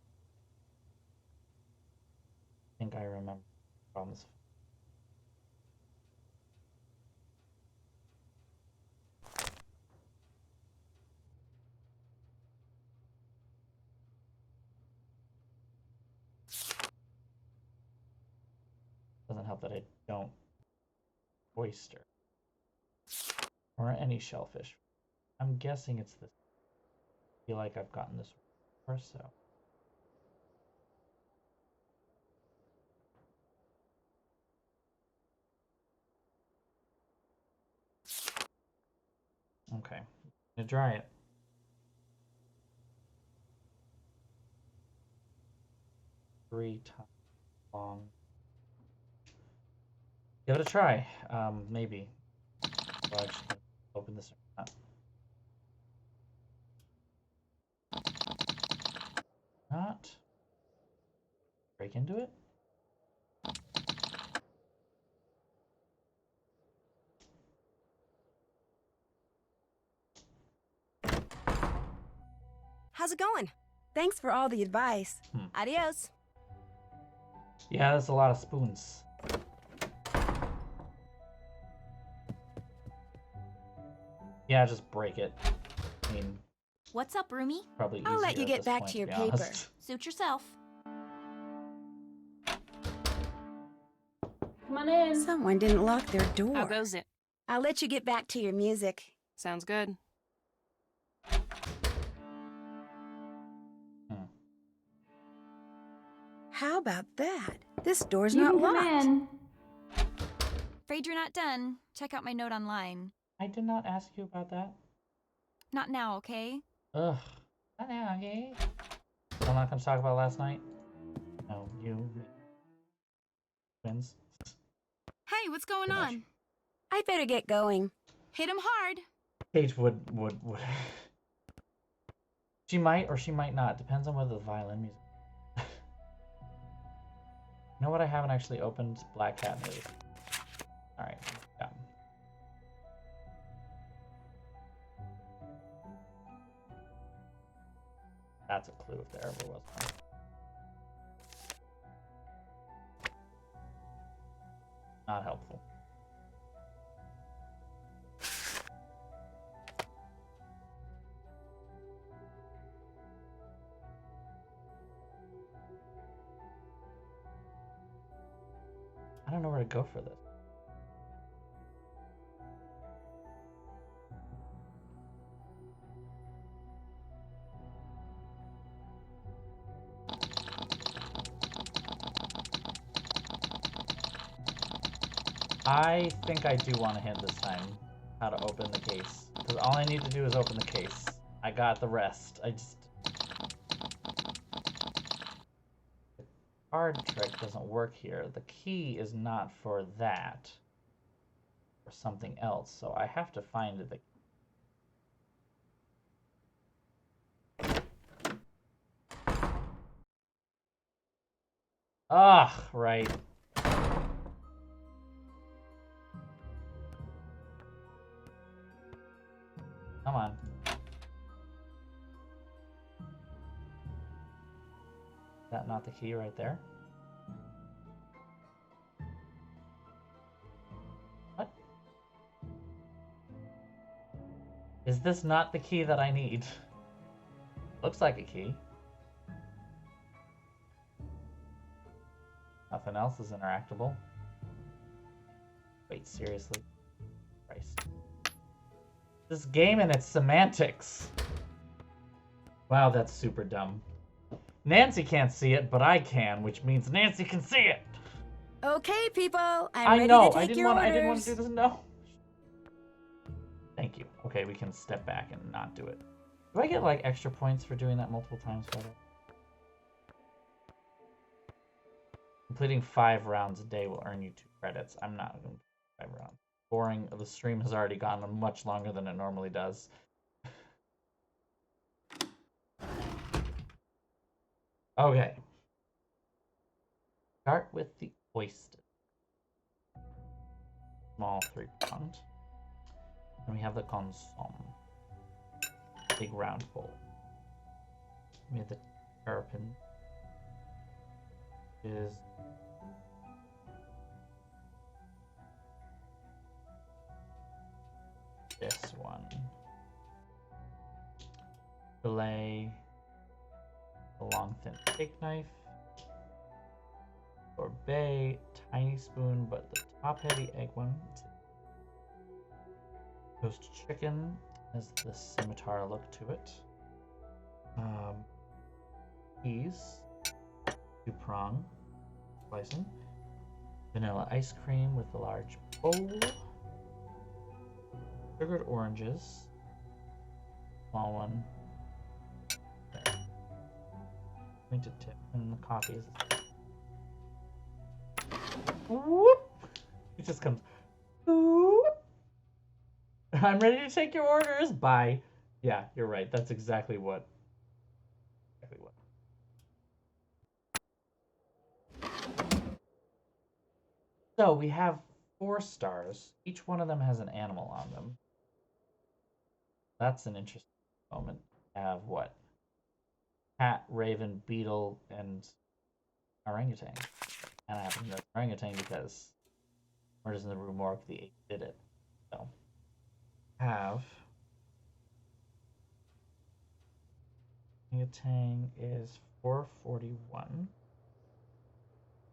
S1: think I remember problems. Doesn't help that I don't oyster or any shellfish. I'm guessing it's this. I feel like I've gotten this before, so. Okay, I'm gonna dry it. Three times long. Give it a try. Maybe. Well, actually, open this or not. Not. Break into it.
S9: How's it going?
S2: Thanks for all the advice.
S9: Adios.
S1: Yeah, that's a lot of spoons. Yeah, just break it. I mean,
S3: What's up, roomie?
S1: probably easier
S2: I'll let you
S1: at
S2: get
S1: this
S2: back
S1: point,
S2: to your
S1: be
S2: paper.
S1: honest.
S3: Suit yourself.
S5: Come on in.
S2: Someone didn't lock their door.
S6: How goes it?
S2: I'll let you get back to your music.
S6: Sounds good.
S2: How about that? This door's
S5: You
S2: not
S5: can come
S2: locked.
S5: in.
S7: Afraid you're not done. Check out my note online.
S1: I did not ask you about that.
S7: Not now, okay?
S1: Ugh. Okay. So I'm not going to talk about last night. No, you. Twins.
S10: Hey, what's going
S1: Pretty much.
S10: on?
S2: I better get going.
S10: Hit him hard.
S1: Paige would. She might or she might not. Depends on whether the violin music. You know what? I haven't actually opened Black Cat News. Alright. Yeah. That's a clue if there ever was one. Not helpful. I don't know where to go for this. I think I do want to hint this time how to open the case. Because all I need to do is open the case. I got the rest. The card trick doesn't work here. The key is not for that. For something else. So I have to find the... Ah, right. Come on. Is that not the key right there? What? Is this not the key that I need? Looks like a key. Nothing else is interactable. Wait, seriously? Christ. This game and its semantics. Wow, that's super dumb. Nancy can't see it, but I can, which means Nancy can see it.
S2: Okay, people, I'm
S1: I
S2: ready
S1: know.
S2: to take
S1: I didn't
S2: your
S1: want.
S2: orders.
S1: I didn't want to do this. No. Thank you. Okay, we can step back and not do it. Do I get like extra points for doing that multiple times? By the way? Completing 5 rounds a day will earn you 2 credits. I'm not going to do 5 rounds. Boring. The stream has already gone much longer than it normally does. Okay. Start with the oyster. Small 3-pound. And we have the consomme. Big round bowl. We have the terrapin. Is this one. Fillet. A long thin steak knife. Sorbet. Tiny spoon, but the top heavy egg one. Toast chicken has the scimitar look to it. Peas, 2-prong slicing. Vanilla ice cream with a large bowl. Sugared oranges. Small one. There. Pointed tip. And the coffee is. Whoop! It just comes. Whoop! I'm ready to take your orders. Bye. Yeah, you're right. That's exactly what. So we have 4 stars. Each one of them has an animal on them. That's an interesting moment. We have what? Cat, raven, beetle, and orangutan. And I happen to know orangutan because Murders in the Rue Morgue, the 8 did it. So have orangutan is 441.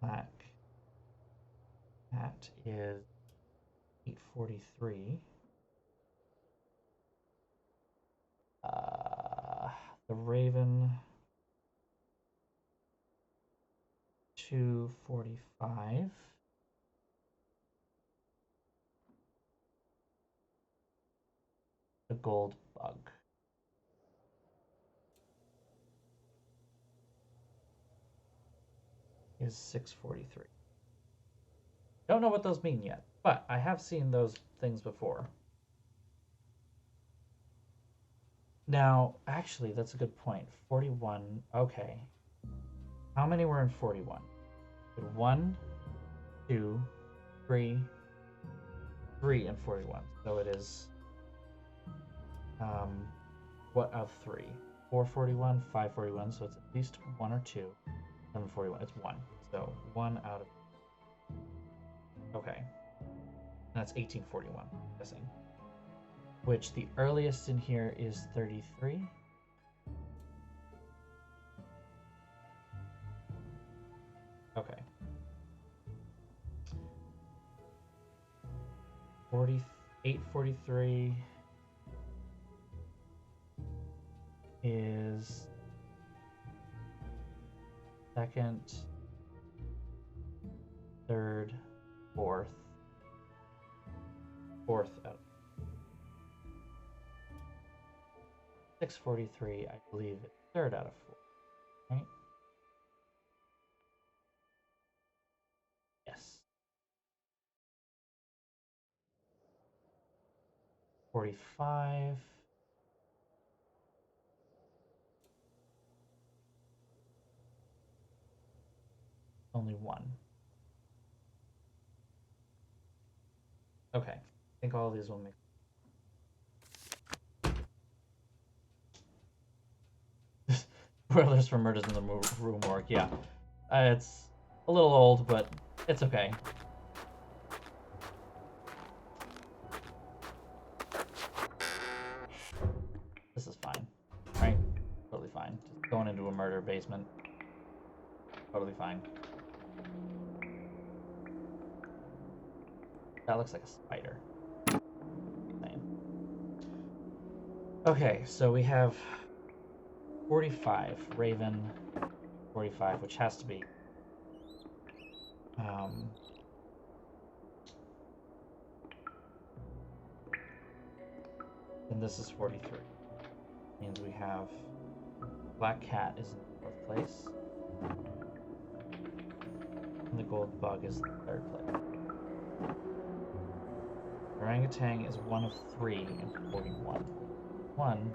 S1: Black cat is 843. The raven 245. The gold bug is 643. Don't know what those mean yet, but I have seen those things before. Now, actually, that's a good point. 41, okay. How many were in 41? 1, 2, 3, 3 and 41. So it is, what of 3? 441, 541, so it's at least 1 or 2. 741, it's 1. So 1 out of, okay. That's 1841, I'm guessing. Which the earliest in here is 33. Okay. 843 is second, third, fourth out. 643, I believe, is third out of 4, right? Yes. 45. Only 1. Okay. I think all of these will make. Spoilers for Murders in the Rue Morgue, yeah. It's a little old, but it's okay. This is fine, right? Totally fine. Just going into a murder basement. Totally fine. That looks like a spider. Okay, so we have 45, Raven 45, which has to be and this is 43. Means we have Black Cat is in the 4th place. And the gold bug is the 3rd place. Orangutan is 1 of 3 in 41. 1.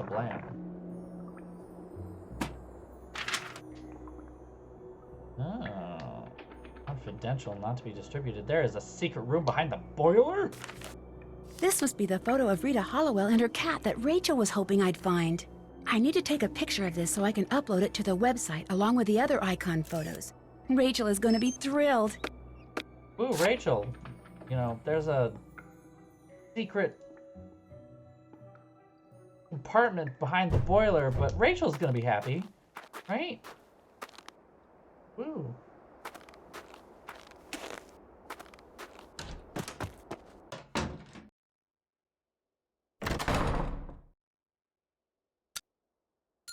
S1: Blam. Oh. Confidential, not to be distributed. There is a secret room behind the boiler?
S2: This must be the photo of Rita Hollowell and her cat that Rachel was hoping I'd find. I need to take a picture of this so I can upload it to the website along with the other icon photos. Rachel is going to be thrilled.
S1: Ooh, Rachel. You know, there's a secret compartment behind the boiler, but Rachel's gonna be happy, right? Woo.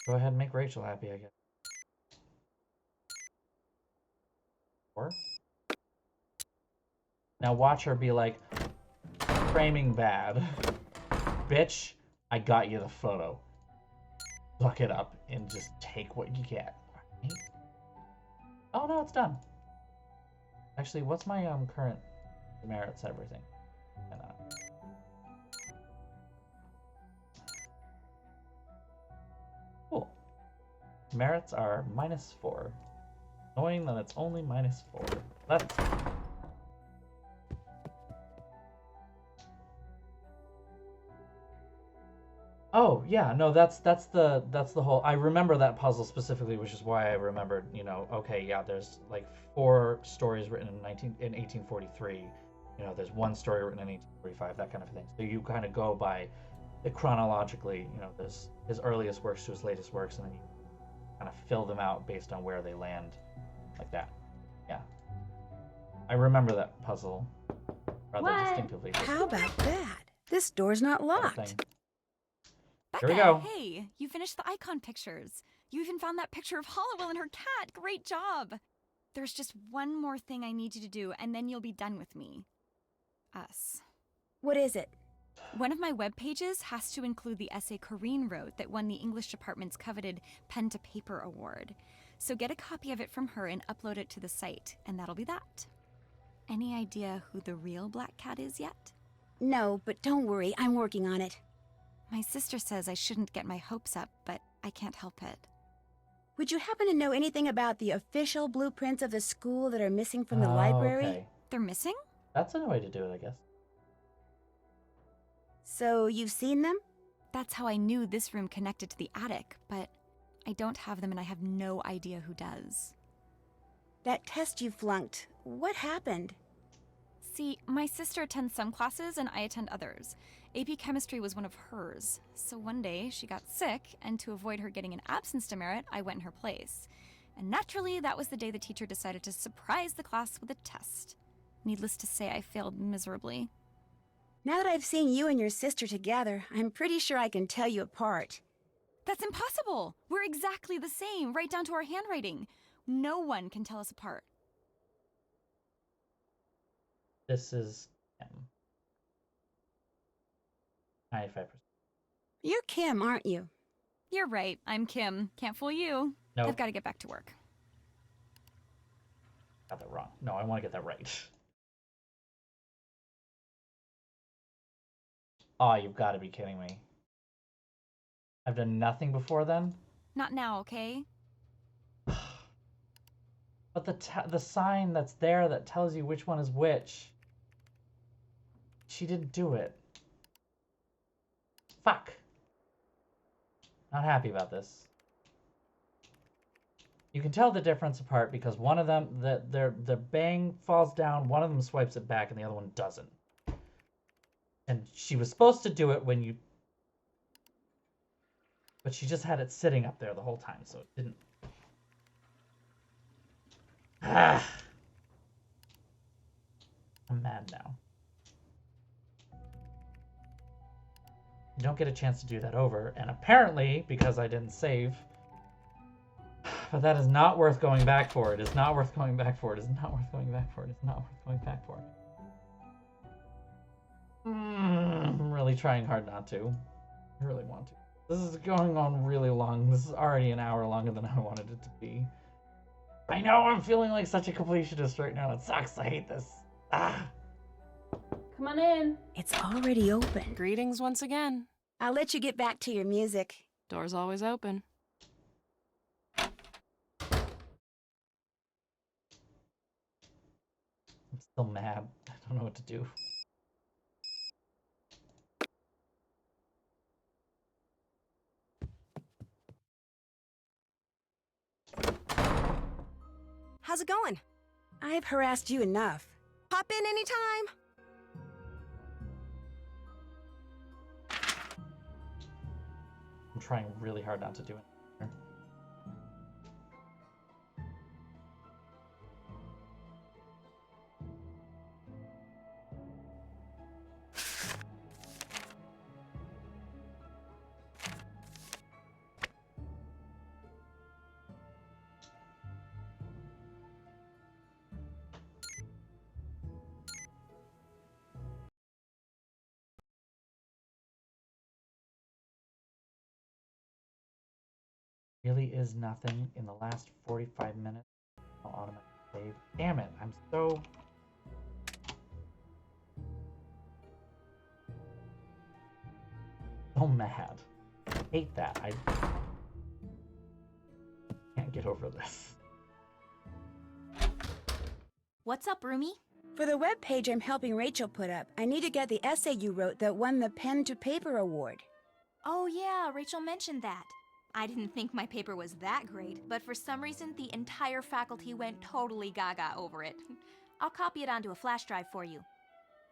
S1: Go ahead and make Rachel happy, I guess. Or now watch her be like, framing bad. Bitch, I got you the photo. Look it up and just take what you get. Right? Oh no, it's done. Actually, what's my current merits, everything? Cool. Merits are -4. Knowing that it's only -4. That's oh yeah, no, that's the whole. I remember that puzzle specifically, which is why I remembered. You know, okay, yeah, there's like 4 stories written in 1843. You know, there's 1 story written in 1845, that kind of thing. So you kind of go by it chronologically. You know, there's his earliest works to his latest works, and then you kind of fill them out based on where they land, like that. Yeah, I remember that puzzle rather distinctively.
S2: How about that? This door's not locked.
S7: Becca,
S1: Here we go.
S7: Hey, you finished the icon pictures. You even found that picture of Hollowell and her cat. Great job. There's just one more thing I need you to do, and then you'll be done with me. Us.
S2: What is it?
S7: One of my web pages has to include the essay Corrine wrote that won the English department's coveted Pen to Paper award. So get a copy of it from her and upload it to the site, and that'll be that. Any idea who the real black cat is yet?
S2: No, but don't worry, I'm working on it.
S7: My sister says I shouldn't get my hopes up, but I can't help it.
S2: Would you happen to know anything about the official blueprints of the school that are missing from the library?
S1: Okay.
S7: They're missing?
S1: That's a way to do it, I guess.
S2: So you've seen them?
S7: That's how I knew this room connected to the attic, but I don't have them and I have no idea who does.
S2: That test you flunked, what happened?
S7: See, my sister attends some classes and I attend others. AP Chemistry was one of hers. So one day she got sick, and to avoid her getting an absence demerit, I went in her place. And naturally, that was the day the teacher decided to surprise the class with a test. Needless to say, I failed miserably.
S2: Now that I've seen you and your sister together, I'm pretty sure I can tell you apart.
S7: That's impossible! We're exactly the same, right down to our handwriting. No one can tell us apart.
S1: This is Kim. 95%.
S2: You're Kim, aren't you?
S7: You're right, I'm Kim. Can't fool you.
S1: Nope.
S7: I've got to get back to work.
S1: Got that wrong. No, I want to get that right. Oh, you've got to be kidding me. I've done nothing before then?
S7: Not now, okay?
S1: But the sign that's there that tells you which one is which. She didn't do it. Fuck. Not happy about this. You can tell the difference apart because one of them, the bang falls down, one of them swipes it back and the other one doesn't. And she was supposed to do it when you... But she just had it sitting up there the whole time, so it didn't... Ah. I'm mad now. You don't get a chance to do that over, and apparently, because I didn't save... But that is not worth going back for. It is not worth going back for. It is not worth going back for. It is not worth going back for. I'm really trying hard not to. I really want to. This is going on really long. This is already an hour longer than I wanted it to be. I know, I'm feeling like such a completionist right now. It sucks. I hate this. Ah.
S6: Come on in.
S2: It's already open.
S6: Greetings once again.
S2: I'll let you get back to your music.
S6: Door's always open.
S1: I'm still mad. I don't know what to do.
S9: How's it going?
S2: I've harassed you enough.
S9: Pop in anytime.
S1: I'm trying really hard not to do it. Really is nothing in the last 45 minutes. I'll automatically save. Damn it, I'm so... mad. I hate that. I can't get over this.
S3: What's up, Roomie?
S2: For the web page I'm helping Rachel put up, I need to get the essay you wrote that won the Pen to Paper award.
S3: Oh yeah, Rachel mentioned that. I didn't think my paper was that great, but for some reason the entire faculty went totally gaga over it. I'll copy it onto a flash drive for you.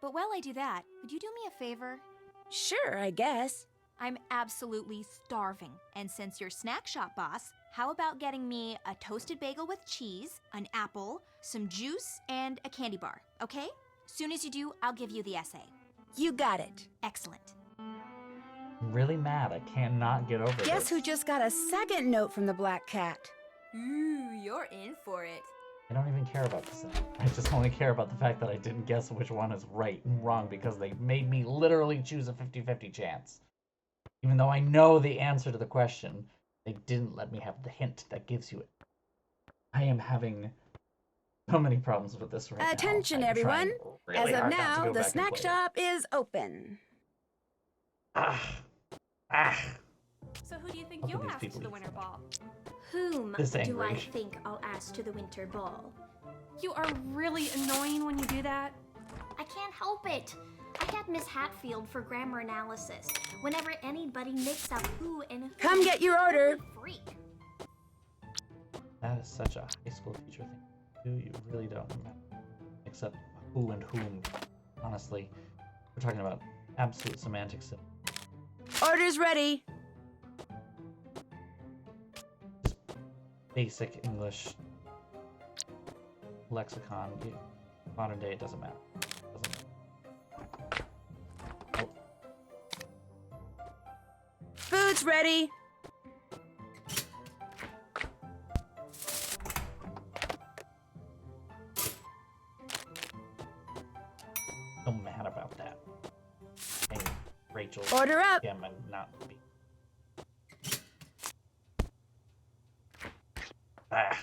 S3: But while I do that, would you do me a favor?
S2: Sure, I guess.
S3: I'm absolutely starving, and since you're snack shop boss, how about getting me a toasted bagel with cheese, an apple, some juice, and a candy bar, okay? Soon as you do, I'll give you the essay.
S2: You got it.
S3: Excellent.
S1: I'm really mad. I cannot get over this.
S2: Guess who just got a second note from the Black Cat?
S3: Ooh, you're in for it.
S1: I don't even care about this. I just only care about the fact that I didn't guess which one is right and wrong because they made me literally choose a 50-50 chance. Even though I know the answer to the question, they didn't let me have the hint that gives you it. I am having so many problems with this right now.
S2: Attention, everyone.
S1: Really
S2: As of
S1: hard not to
S2: now,
S1: go
S2: the
S1: back and
S2: snack
S1: play it.
S2: shop is open.
S3: So who do you think
S1: How
S3: you'll
S1: could these
S3: ask to
S1: people
S3: the
S1: be
S3: winter ball?
S11: Whom
S1: This
S11: do I
S1: angry.
S11: think I'll ask to the winter ball?
S3: You are really annoying when you do that.
S11: I can't help it. I had Miss Hatfield for grammar analysis. Whenever anybody makes up who and who,
S2: Come get your order.
S11: freak.
S1: That is such a high school teacher thing to do. You really don't except who and whom. Honestly, we're talking about absolute semantics.
S2: Order's ready.
S1: Just basic English lexicon. Modern day, it doesn't matter. Oh,
S2: Food's ready.
S1: so mad about that. And Rachel.
S2: Order up.
S1: Him and not be. Ah.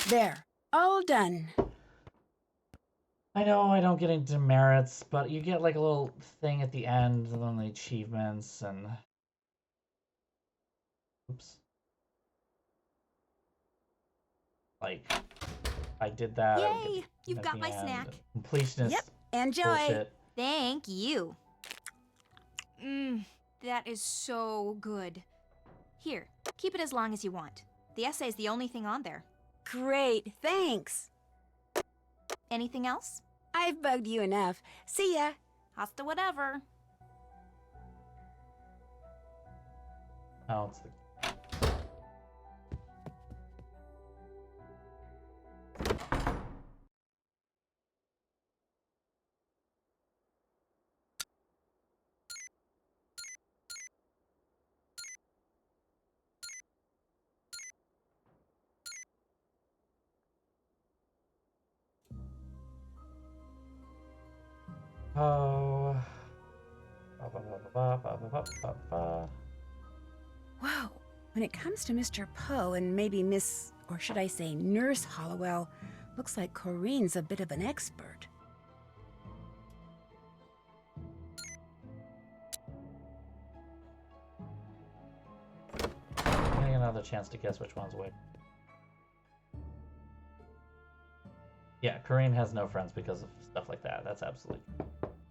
S2: There. All done.
S1: I know I don't get into merits, but you get like a little thing at the end and then the achievements and... Oops. Like, I did that. I
S3: Yay!
S1: get
S3: You've
S1: at
S3: got
S1: the
S3: my
S1: end.
S3: snack.
S1: Completionist.
S2: Yep. Enjoy.
S1: Bullshit.
S3: Thank you. That is so good. Here, keep it as long as you want. The essay's the only thing on there.
S2: Great. Thanks.
S3: Anything else?
S2: I've bugged you enough. See ya.
S3: Hasta whatever.
S1: Oh, it's the... Oh.
S2: Wow. When it comes to Mr. Poe and maybe Miss, or should I say Nurse Hollowell, looks like Corinne's a bit of an expert.
S1: Getting another chance to guess which one's which. Yeah, Corinne has no friends because of stuff like that. That's absolutely...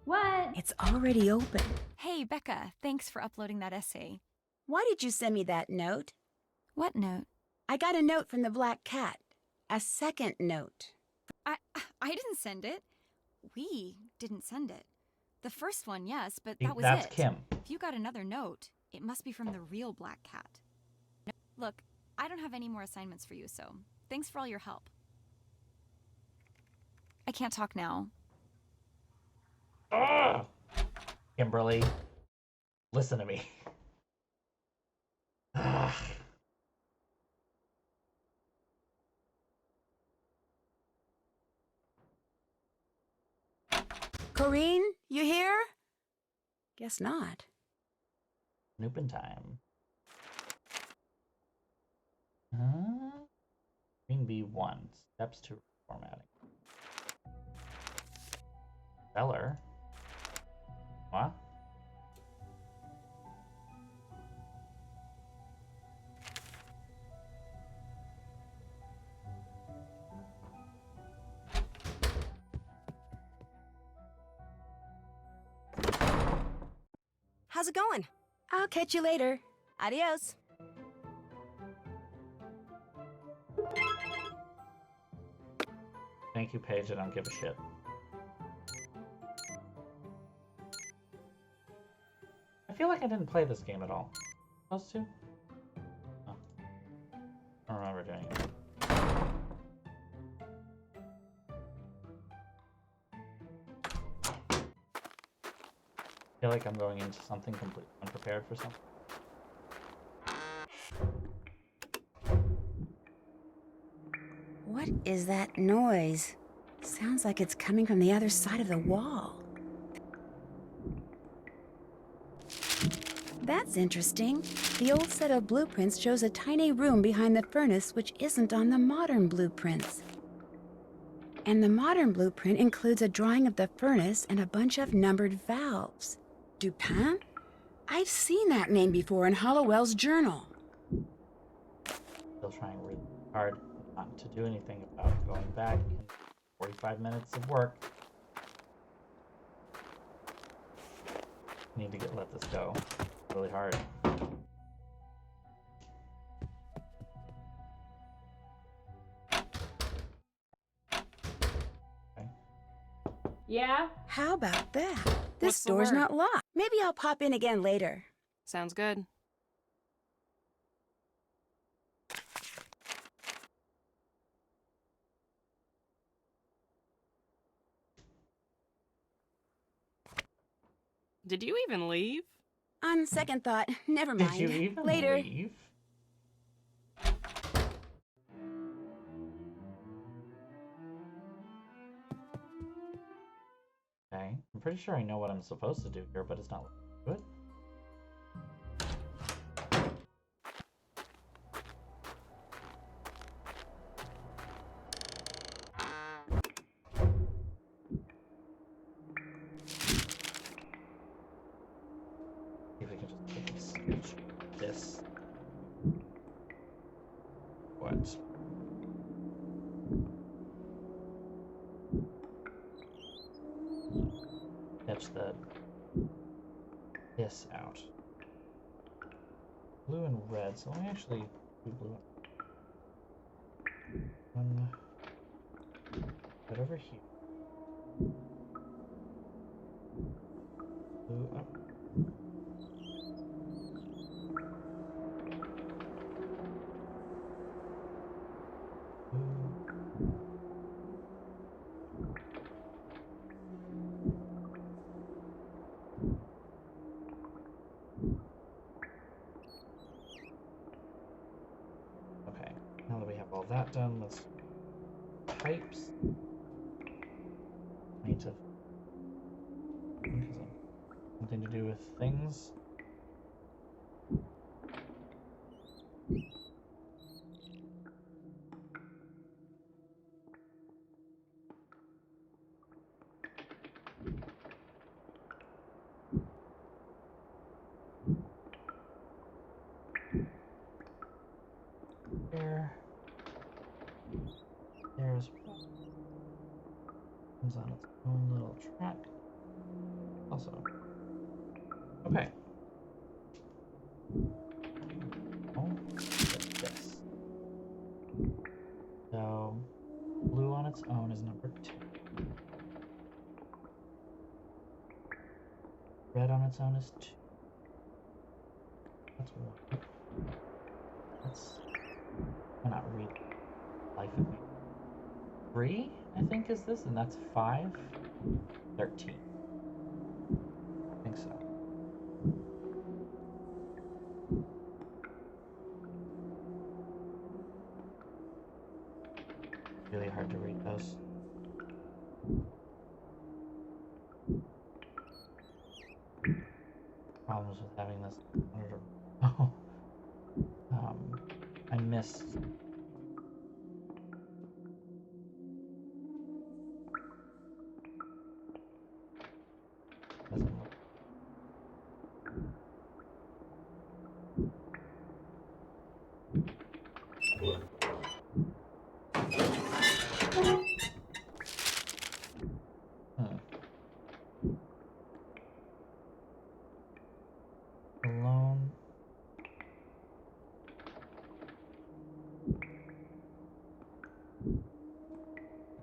S5: What?
S2: It's already open.
S7: Hey, Becca, thanks for uploading that essay.
S2: Why did you send me that note?
S7: What note?
S2: I got a note from the black cat. A second note.
S7: I didn't send it. We didn't send it. The first one, yes, but that was
S1: That's
S7: it.
S1: Kim.
S7: If you got another note, it must be from the real black cat. No, look, I don't have any more assignments for you, so thanks for all your help. I can't talk now.
S1: Ugh! Kimberly, listen to me. Ugh.
S2: Corinne, you here? Guess not.
S1: Snoopin' time. Green B1. Steps to formatting. Seller. What?
S9: How's it going?
S2: I'll catch you later.
S9: Adios.
S1: Thank you, Paige. I don't give a shit. I feel like I didn't play this game at all. Supposed to? Oh. I don't remember doing it. I feel like I'm going into something completely unprepared for something.
S2: What is that noise? Sounds like it's coming from the other side of the wall. That's interesting. The old set of blueprints shows a tiny room behind the furnace which isn't on the modern blueprints. And the modern blueprint includes a drawing of the furnace and a bunch of numbered valves. Dupin? I've seen that name before in Hollowell's journal.
S1: Still trying really hard not to do anything about going back in 45 minutes of work. Need to let this go. It's really hard. Okay.
S6: Yeah?
S2: How about that? This
S6: What's the
S2: door's
S6: word?
S2: not locked. Maybe I'll pop in again later.
S6: Sounds good. Did you even leave?
S2: On second thought, never mind.
S1: Did you even
S2: Later.
S1: leave? Okay, I'm pretty sure I know what I'm supposed to do here, but it's not good. See if we can just quickly switch this. What? Catch this out. Blue and red, so let me actually do blue. Right over here. Blue up. Okay, now that we have all that done, let's types. Need to something to do with things. There's comes on its own little track. Also, okay. on its own is number 2. Red on its own is 2. That's 1. Why not read life of me? 3, I think, is this, and that's 5. 13. I think so. Really hard to read those. Problems with having this monitor. Oh. I missed. Doesn't look. Alone.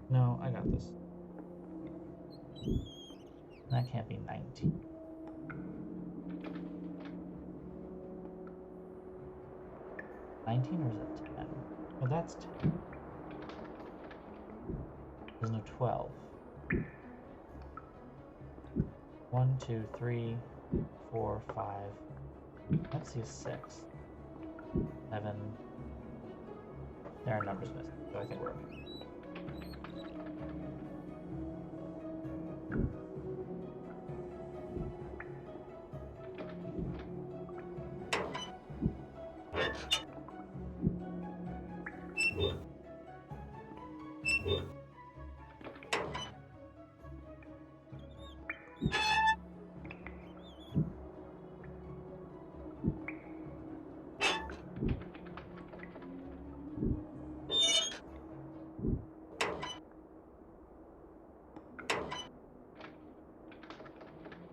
S1: No, I got this. That can't be 19. Or is it 10? Oh, that's 10. There's no 12. 1, 2, 3, 4, 5. Let's see a 6. 7. There are numbers missing, so I think we're okay.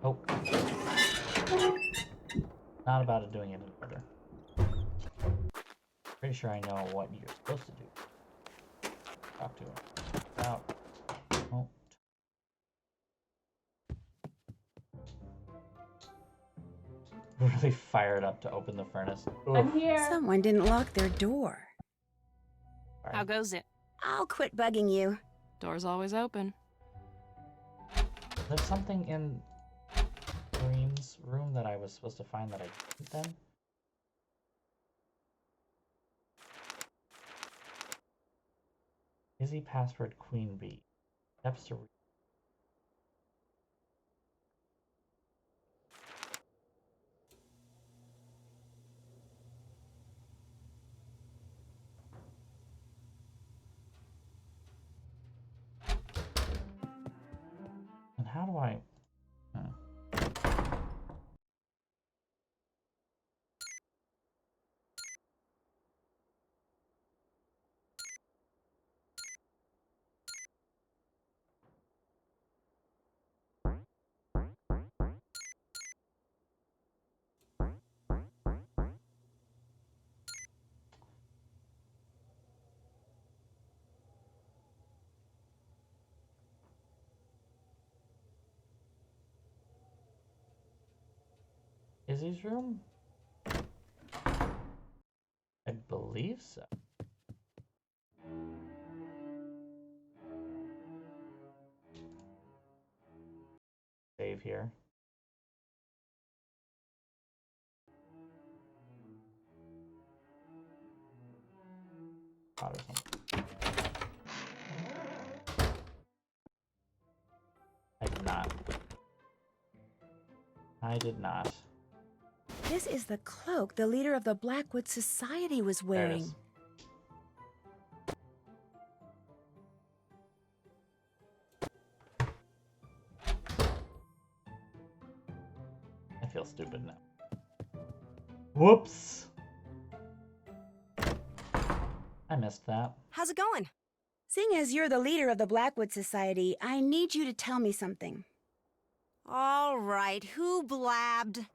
S1: Oh. Not about it doing it in order. Pretty sure I know what you're supposed to do. Talk to him. Out. Oh. Really fired up to open the furnace. Oof.
S5: I'm here.
S2: Someone didn't lock their door.
S1: Sorry.
S7: How goes it?
S2: I'll quit bugging you.
S7: Door's always open.
S1: There's something in Green's room that I was supposed to find that I didn't then. Izzy password Queen Bee. Steps to and how do I Izzy's room? I believe so. Save here. Or something. I did not. I did not.
S2: This is the cloak the leader of the Blackwood Society was
S1: There it
S2: wearing.
S1: is. I feel stupid now. Whoops! I missed that.
S9: How's it going?
S2: Seeing as you're the leader of the Blackwood Society, I need you to tell me something.
S9: All right, who blabbed?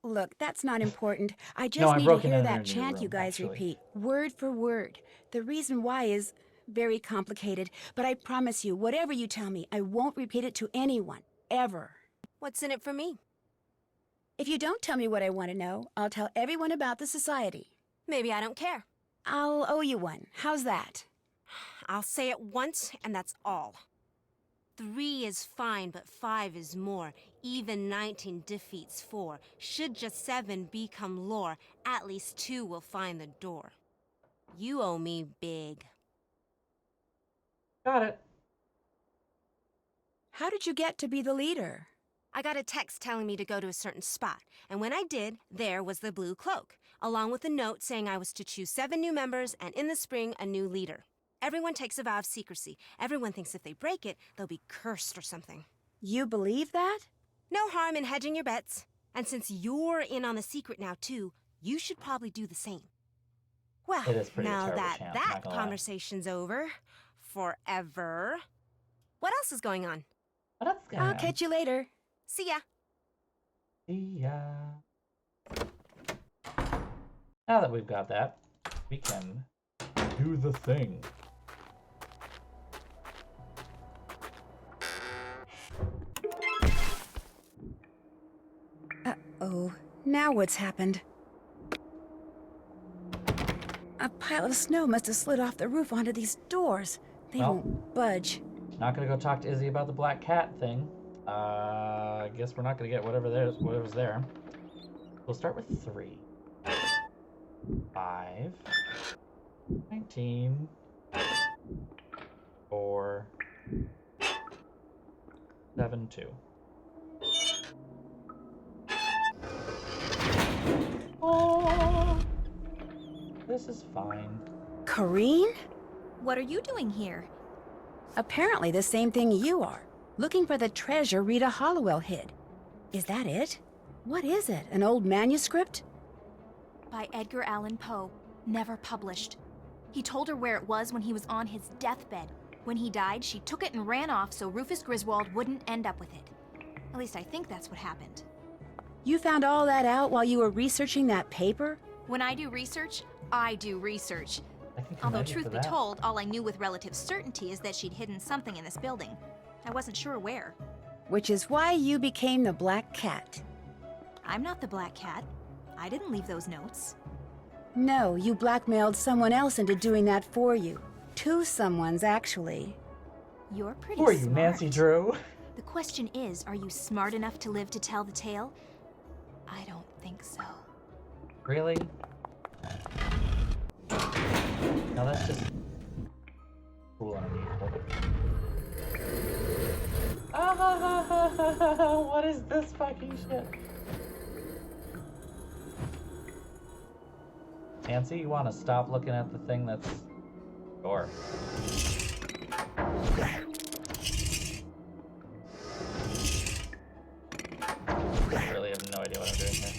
S2: Look, that's not important. I
S1: No,
S2: just
S1: I
S2: need to
S1: broke
S2: hear
S1: into
S2: that
S1: your
S2: chant
S1: room,
S2: you guys
S1: actually.
S2: repeat, word for word. The reason why is very complicated, but I promise you, whatever you tell me, I won't repeat it to anyone, ever.
S9: What's in it for me?
S2: If you don't tell me what I want to know, I'll tell everyone about the society.
S9: Maybe I don't care.
S2: I'll owe you one. How's that?
S9: I'll say it once, and that's all. 3 is fine, but 5 is more. Even 19 defeats 4. Should just 7 become lore, at least 2 will find the door. You owe me big.
S1: Got it.
S2: How did you get to be the leader?
S9: I got a text telling me to go to a certain spot, and when I did, there was the blue cloak, along with a note saying I was to choose 7 new members and in the spring, a new leader. Everyone takes a vow of secrecy. Everyone thinks if they break it, they'll be cursed or something.
S2: You believe that?
S9: No harm in hedging your bets. And since you're in on the secret now, too, you should probably do the same. Well,
S1: It is pretty
S9: now
S1: terrible
S9: that
S1: chance,
S9: that
S1: not gonna lie.
S9: conversation's over, forever, what else is going on?
S1: What else,
S2: I'll catch you later.
S9: See ya.
S1: See ya. Now that we've got that, we can do the thing.
S2: Uh-oh. Now what's happened? A pile of snow must have slid off the roof onto these doors. They
S1: Well.
S2: won't budge.
S1: Not gonna go talk to Izzy about the black cat thing. I guess we're not gonna get whatever's there. We'll start with 3. 5. 19. 4. 7, 2. Oh, this is fine.
S2: Corrine?
S3: What are you doing here?
S2: Apparently the same thing you are. Looking for the treasure Rita Hollowell hid. Is that it? What is it? An old manuscript?
S3: By Edgar Allan Poe, never published. He told her where it was when he was on his deathbed. When he died, she took it and ran off so Rufus Griswold wouldn't end up with it. At least I think that's what happened.
S2: You found all that out while you were researching that paper?
S3: When I do research, I do research.
S1: I can
S3: Although
S1: commend you
S3: truth
S1: for
S3: be
S1: that.
S3: told, all I knew with relative certainty is that she'd hidden something in this building. I wasn't sure where.
S2: Which is why you became the Black Cat.
S3: I'm not the Black Cat. I didn't leave those notes.
S2: No, you blackmailed someone else into doing that for you. 2 someones, actually.
S3: You're pretty
S1: Who are you,
S3: smart.
S1: Nancy Drew?
S3: The question is, are you smart enough to live to tell the tale? I don't think so.
S1: Really? Now that's just cool underneath. Ah, what is this fucking shit? Nancy, you want to stop looking at the thing that's... Sure. I really have no idea what I'm doing here.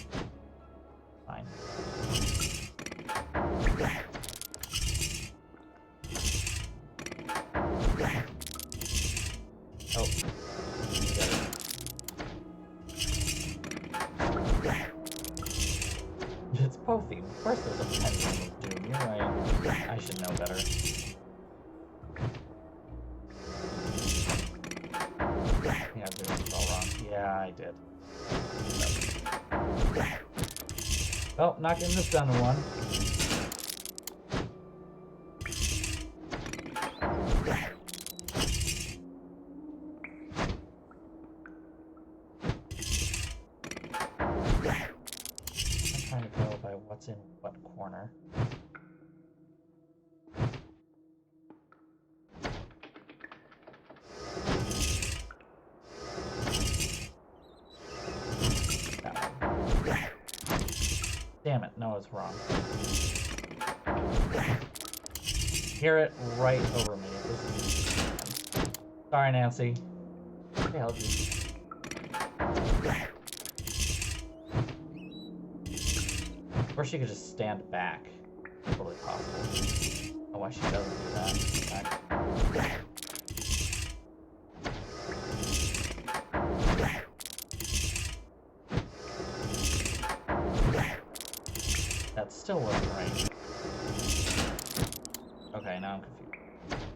S1: Fine. Oh. Got it. It's Pothy. Of course there's a pendulum of doom. You're right. I should know better. Yeah, I'm doing this all wrong. Yeah, I did. Well, not getting this done in one. I'm trying to go by what's in what corner. That one. Damn it, no, it's wrong. Hear it right over me. This is... Sorry, Nancy. I help you. Or she could just stand back. Totally possible. Oh, why she doesn't do that. Back. That still wasn't right. Okay, now I'm confused.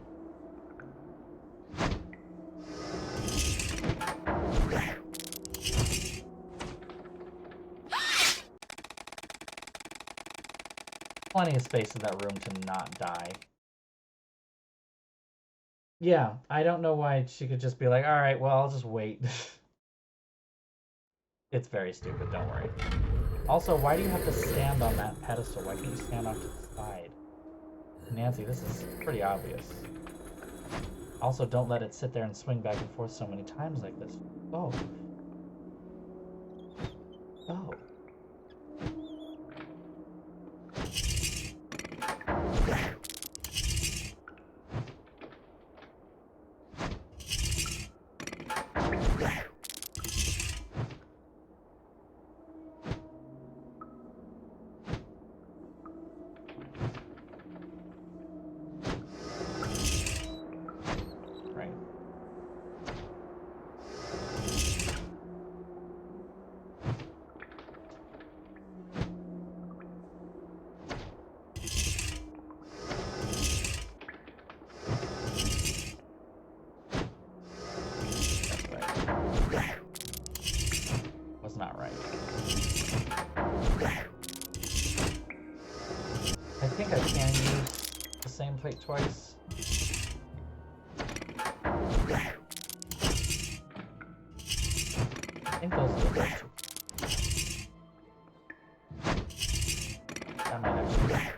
S1: plenty of space in that room to not die. Yeah, I don't know why she could just be like, alright, well, I'll just wait. It's very stupid, don't worry. Also, why do you have to stand on that pedestal? Why can't you stand off to the side? Nancy, this is pretty obvious. Also, don't let it sit there and swing back and forth so many times like this. Oh. Oh. Not right. I think I can use the same plate twice. I think those are the first two. That might actually.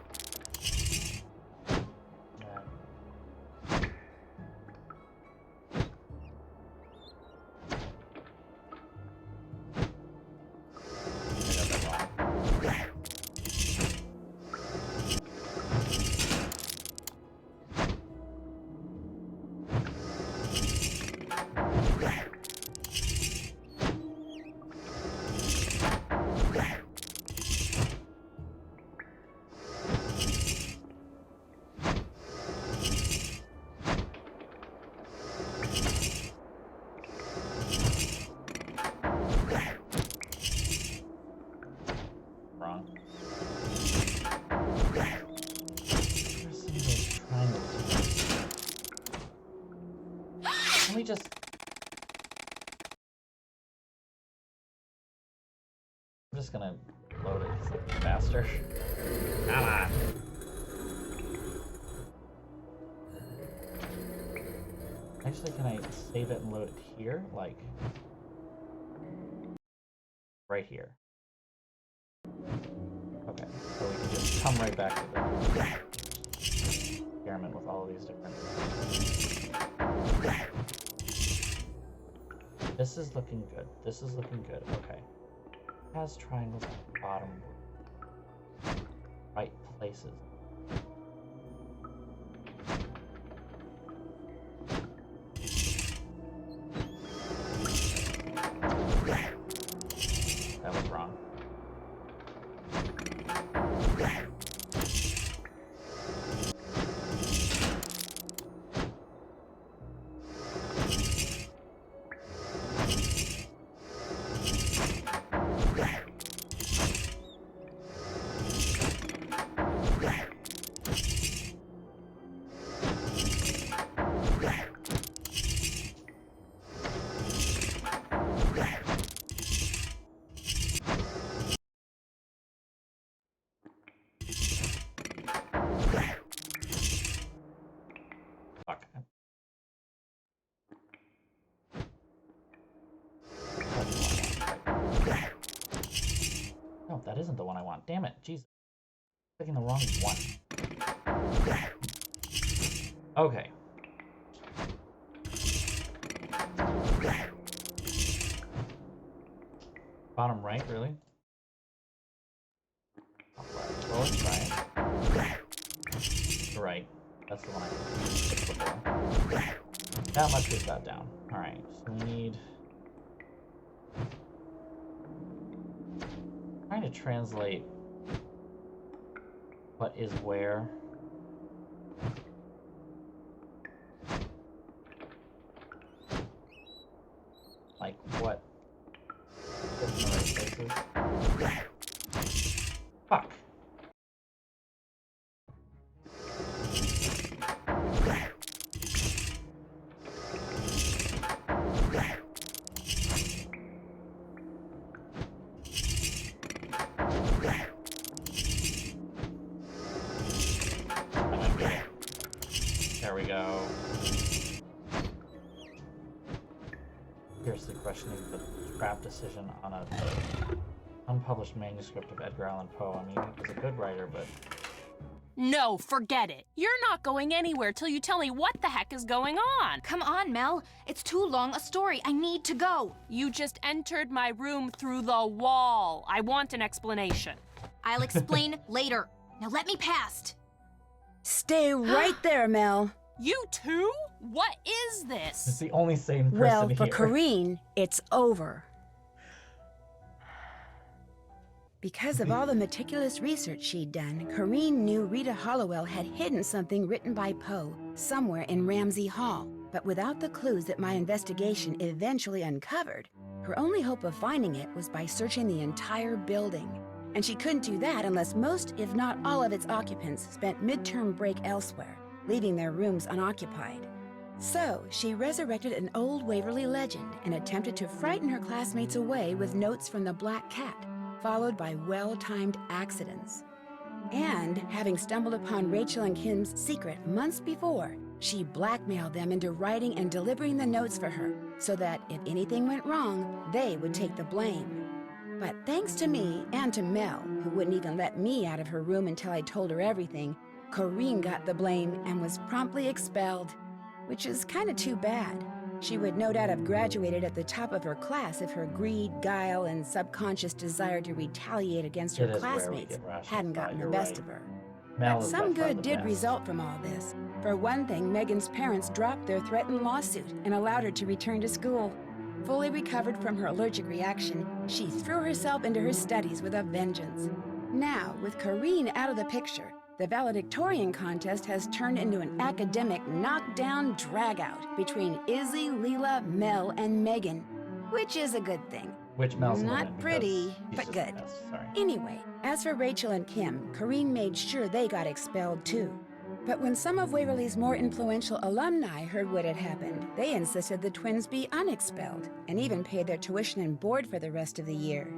S1: Can we just... I'm just gonna load it faster. Come on. Actually, can I save it and load it here? Like... right here. Okay, so we can just come right back to the experiment with all of these different... This is looking good. This is looking good. Okay. It has triangles at the bottom. Right places. That was wrong. No, that isn't the one I want. Damn it. Jesus. I'm picking the wrong one. Okay. Bottom right, really? Well, let's try it. Right. That's the one I picked before. That much is that down. Alright, so we need... trying to translate what is where. Like what fits in the right places. Fuck. fiercely questioning the trap decision on a unpublished manuscript of Edgar Allan Poe. I mean, he was a good writer, but...
S6: No, forget it. You're not going anywhere till you tell me what the heck is going on.
S3: Come on, Mel. It's too long a story. I need to go.
S6: You just entered my room through the wall. I want an explanation.
S3: I'll explain later. Now let me past.
S2: Stay right there, Mel.
S6: You too? What is
S1: It's
S6: this?
S1: the only sane person
S2: Well,
S1: here.
S2: for Corrine, it's over. Because of all the meticulous research she'd done, Corrine knew Rita Hollowell had hidden something written by Poe somewhere in Ramsey Hall. But without the clues that my investigation eventually uncovered, her only hope of finding it was by searching the entire building. And she couldn't do that unless most, if not all of its occupants spent midterm break elsewhere, leaving their rooms unoccupied. So, she resurrected an old Waverly legend and attempted to frighten her classmates away with notes from the Black Cat, followed by well-timed accidents. And, having stumbled upon Rachel and Kim's secret months before, she blackmailed them into writing and delivering the notes for her, so that if anything went wrong, they would take the blame. But thanks to me and to Mel, who wouldn't even let me out of her room until I told her everything, Corrine got the blame and was promptly expelled, which is kind of too bad. She would no doubt have graduated at the top of her class if her greed, guile, and subconscious desire to retaliate against her
S1: It is rare we
S2: classmates
S1: get rational
S2: hadn't gotten
S1: thought,
S2: the
S1: you're
S2: best
S1: right.
S2: of her.
S1: Mel
S2: But
S1: is
S2: some
S1: by far
S2: good
S1: the
S2: did
S1: best.
S2: result from all this. For one thing, Megan's parents dropped their threatened lawsuit and allowed her to return to school. Fully recovered from her allergic reaction, she threw herself into her studies with a vengeance. Now, with Corrine out of the picture, the valedictorian contest has turned into an academic knockdown dragout between Izzy, Leela, Mel, and Megan, which is a good thing.
S1: Which Mel's gonna win
S2: Not
S1: because
S2: pretty,
S1: he's
S2: but
S1: just
S2: good.
S1: the best. Sorry.
S2: Anyway, as for Rachel and Kim, Corrine made sure they got expelled too. But when some of Waverly's more influential alumni heard what had happened, they insisted the twins be unexpelled and even paid their tuition and board for the rest of the year.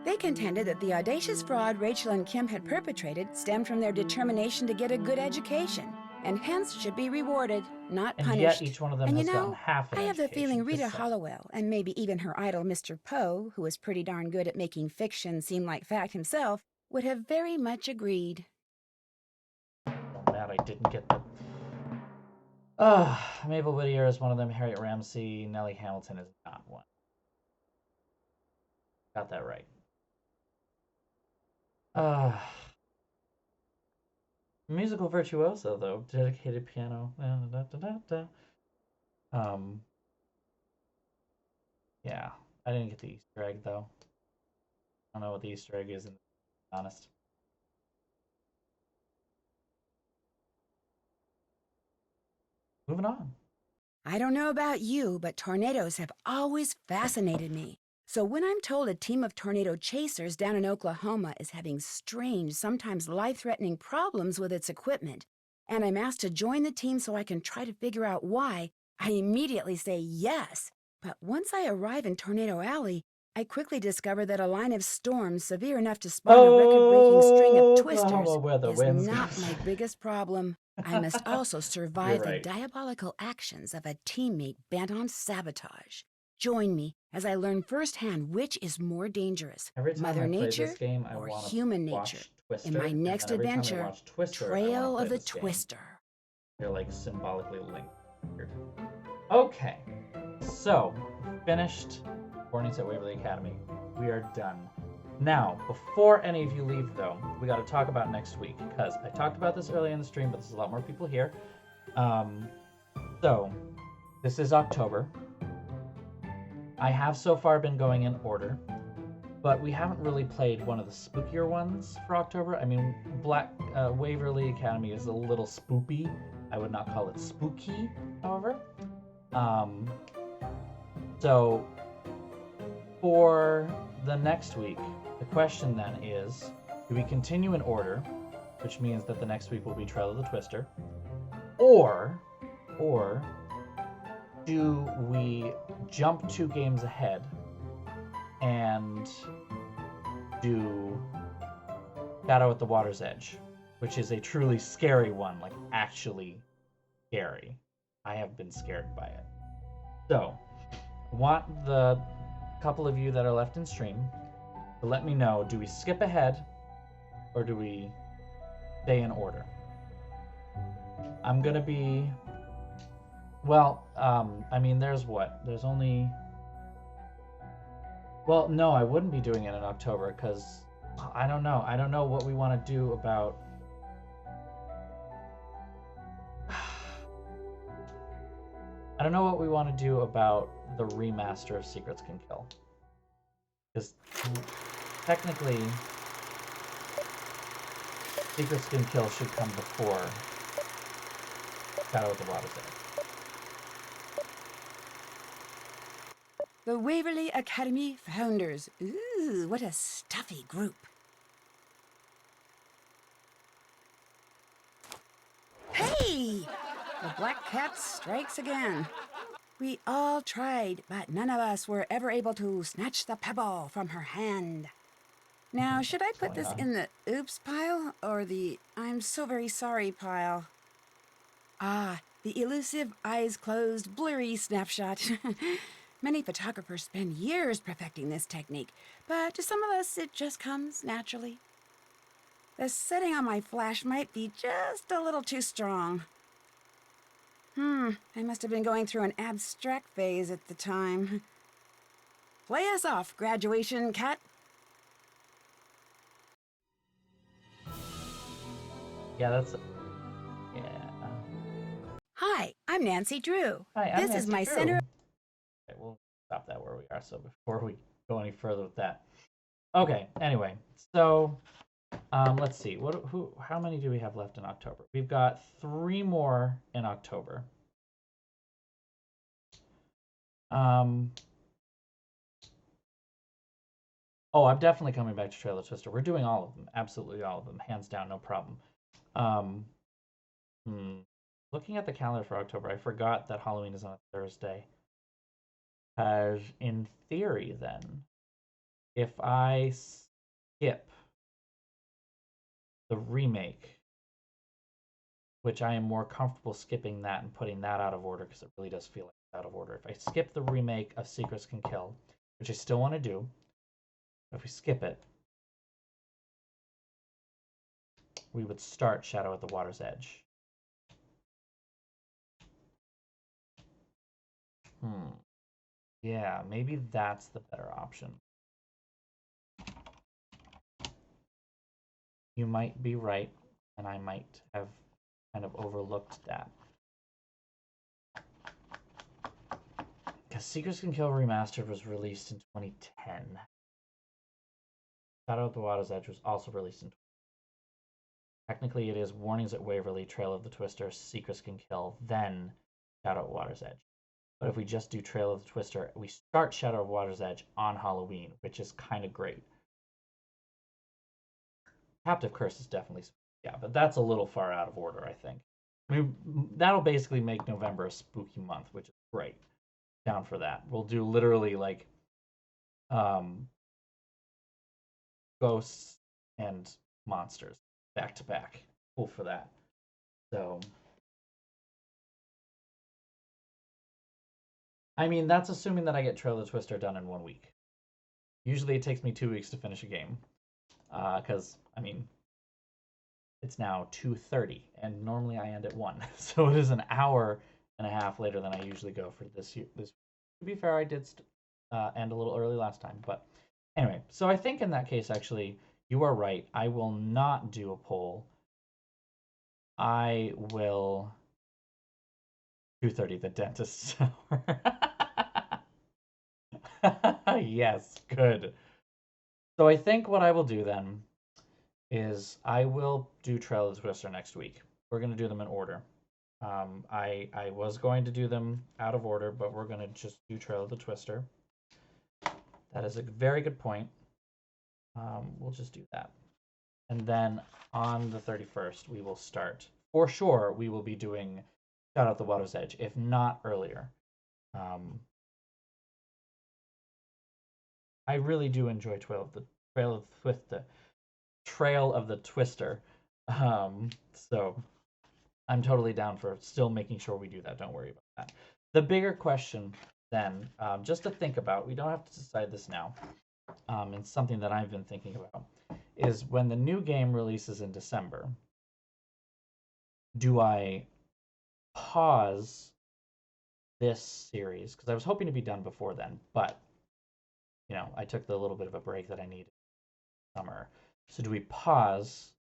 S2: They contended that the audacious fraud Rachel and Kim had perpetrated stemmed from their determination to get a good education, and hence should be rewarded, not
S1: And
S2: punished.
S1: yet each one of them
S2: And
S1: has
S2: you
S1: gotten
S2: know,
S1: half an
S2: I have the
S1: education,
S2: feeling Rita
S1: just saying.
S2: Hollowell, and maybe even her idol Mr. Poe, who was pretty darn good at making fiction seem like fact himself, would have very much agreed.
S1: I'm mad I didn't get the... Mabel Whittier is one of them. Harriet Ramsey. Nellie Hamilton is not one. Got that right. Musical virtuoso, though. Dedicated piano. Yeah. I didn't get the Easter egg, though. I don't know what the Easter egg is, to be honest. Moving on.
S2: I don't know about you, but tornadoes have always fascinated me. So when I'm told a team of tornado chasers down in Oklahoma is having strange, sometimes life-threatening problems with its equipment, and I'm asked to join the team so I can try to figure out why, I immediately say yes. But once I arrive in Tornado Alley, I quickly discover that a line of storms severe enough to spawn a record-breaking string of twisters
S1: where the
S2: is
S1: wind's
S2: not
S1: gonna-
S2: my biggest problem. I must also survive
S1: You're right.
S2: the diabolical actions of a teammate bent on sabotage. Join me as I learn firsthand which is more dangerous,
S1: Every time
S2: Mother
S1: I play
S2: Nature
S1: this game, I
S2: or
S1: want
S2: human
S1: to watch
S2: nature.
S1: Twister,
S2: In my
S1: and
S2: next
S1: then every time I
S2: adventure,
S1: watch Twister, I wanna
S2: Trail
S1: play
S2: of the
S1: this game.
S2: Twister.
S1: They're like symbolically linked. Weird. Okay, so finished Mornings at Waverly Academy. We are done. Now, before any of you leave, though, we got to talk about next week because I talked about this earlier in the stream, but there's a lot more people here. So this is October. I have so far been going in order, but we haven't really played one of the spookier ones for October. I mean, Waverly Academy is a little spoopy. I would not call it spooky, however. So for the next week, the question then is, do we continue in order, which means that the next week will be Trail of the Twister, or do we jump 2 games ahead and do Shadow at the Water's Edge, which is a truly scary one, like actually scary. I have been scared by it. So, want the couple of you that are left in stream to let me know, do we skip ahead or do we stay in order? I'm gonna be, well, I mean, there's only, well, no, I wouldn't be doing it in October because I don't know what we want to do about I don't know what we want to do about the remaster of Secrets Can Kill. Because technically, Secrets Can Kill should come before Shadow of the Water's Edge.
S2: The Waverly Academy Founders. Ooh, what a stuffy group. Hey! The Black Cat strikes again. We all tried, but none of us were ever able to snatch the pebble from her hand. Now, should I put this in the oops pile or the I'm so very sorry pile? Ah, the elusive eyes closed, blurry snapshot. Many photographers spend years perfecting this technique, but to some of us it just comes naturally. The setting on my flash might be just a little too strong. I must have been going through an abstract phase at the time. Play us off, graduation cat.
S1: Yeah, that's... Yeah.
S2: Hi, I'm Nancy Drew.
S1: Hi, I'm
S2: This
S1: Nancy
S2: is my
S1: Drew.
S2: center...
S1: Okay, we'll stop that where we are, so before we go any further with that. Okay, anyway, so... let's see. How many do we have left in October? We've got 3 more in October. Oh, I'm definitely coming back to Trail of Twister. We're doing all of them. Absolutely all of them. Hands down, no problem. Looking at the calendar for October, I forgot that Halloween is on a Thursday. Because in theory, then, if I skip the remake, which I am more comfortable skipping that and putting that out of order because it really does feel like it's out of order. If I skip the remake of Secrets Can Kill, which I still want to do, if we skip it, we would start Shadow at the Water's Edge. Yeah, maybe that's the better option. You might be right, and I might have kind of overlooked that. Because Secrets Can Kill Remastered was released in 2010. Shadow at the Water's Edge was also released in 2010. Technically, it is Warnings at Waverly, Trail of the Twister, Secrets Can Kill, then Shadow at Water's Edge. But if we just do Trail of the Twister, we start Shadow of Water's Edge on Halloween, which is kind of great. Captive Curse is definitely... Yeah, but that's a little far out of order, I think. I mean, that'll basically make November a spooky month, which is great. Down for that. We'll do literally, like, ghosts and monsters back to back. Cool for that. So... I mean, that's assuming that I get Trail of the Twister done in 1 week. Usually it takes me 2 weeks to finish a game. Because, I mean, it's now 2:30, and normally I end at 1. So it is an hour and a half later than I usually go for this year. To be fair, I did end a little early last time. But anyway, so I think in that case, actually, you are right. I will not do a poll. I will... 2:30, the dentist's hour. Yes, good. So I think what I will do then is I will do Trail of the Twister next week. We're going to do them in order. I was going to do them out of order, but we're going to just do Trail of the Twister. That is a very good point. We'll just do that. And then on the 31st, we will start. For sure, we will be doing Shadow at the Water's Edge, if not earlier. I really do enjoy Trail of the Twister. So I'm totally down for still making sure we do that. Don't worry about that. The bigger question then, just to think about, we don't have to decide this now, it's something that I've been thinking about, is when the new game releases in December, do I pause this series? Because I was hoping to be done before then, but, you know, I took the little bit of a break that I needed summer. So do we pause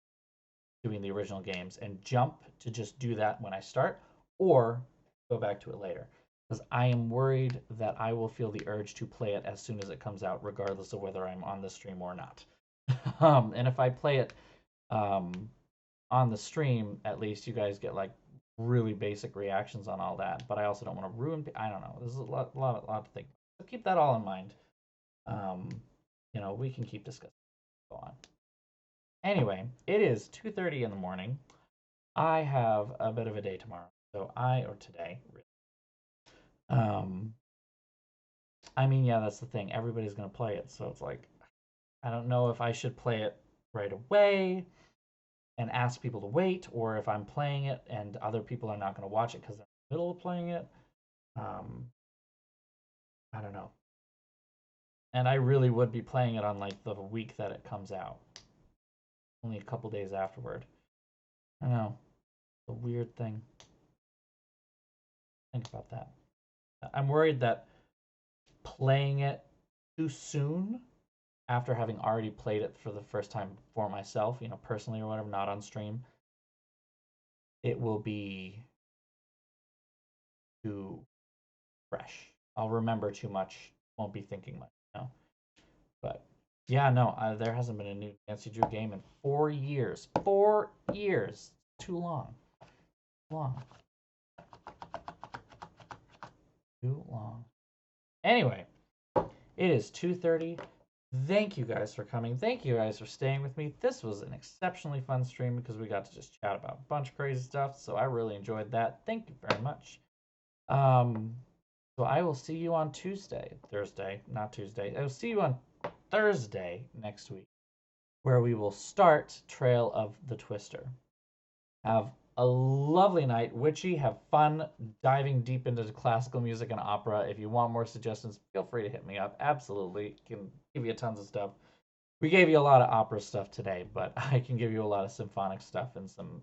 S1: doing the original games and jump to just do that when I start, or go back to it later? Because I am worried that I will feel the urge to play it as soon as it comes out, regardless of whether I'm on the stream or not. And if I play it on the stream, at least you guys get like really basic reactions on all that. But I also don't want to ruin. I don't know. This is a lot to think. So keep that all in mind. You know, we can keep discussing. Go on. Anyway, it is 2:30 in the morning. I have a bit of a day tomorrow, so today, really. I mean, yeah, that's the thing. Everybody's gonna play it, so it's like, I don't know if I should play it right away and ask people to wait, or if I'm playing it and other people are not gonna watch it because they're in the middle of playing it. I don't know. And I really would be playing it on like the week that it comes out, only a couple days afterward. I don't know. It's a weird thing. Think about that. I'm worried that playing it too soon after having already played it for the first time for myself, you know, personally or whatever, not on stream, it will be too fresh. I'll remember too much, won't be thinking much, you know. But yeah, no, there hasn't been a new Nancy Drew game in 4 years. 4 years. Too long. Too long. Anyway, it is 2:30. Thank you guys for coming. Thank you guys for staying with me. This was an exceptionally fun stream because we got to just chat about a bunch of crazy stuff. So I really enjoyed that. Thank you very much. So I will see you on Thursday, not Tuesday. I will see you on Thursday next week, where we will start Trail of the Twister. Have a lovely night, Witchy. Have fun diving deep into the classical music and opera. If you want more suggestions, feel free to hit me up. Absolutely. Can give you tons of stuff. We gave you a lot of opera stuff today, but I can give you a lot of symphonic stuff and some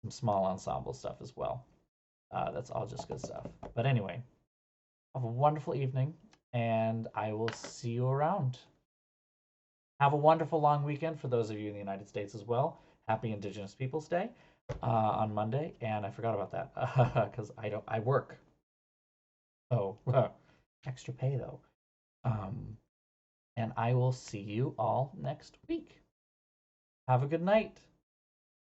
S1: small ensemble stuff as well. That's all just good stuff. But anyway, have a wonderful evening, and I will see you around. Have a wonderful long weekend for those of you in the United States as well. Happy Indigenous Peoples Day on Monday, and I forgot about that because I work. Oh, extra pay though. And I will see you all next week. Have a good night.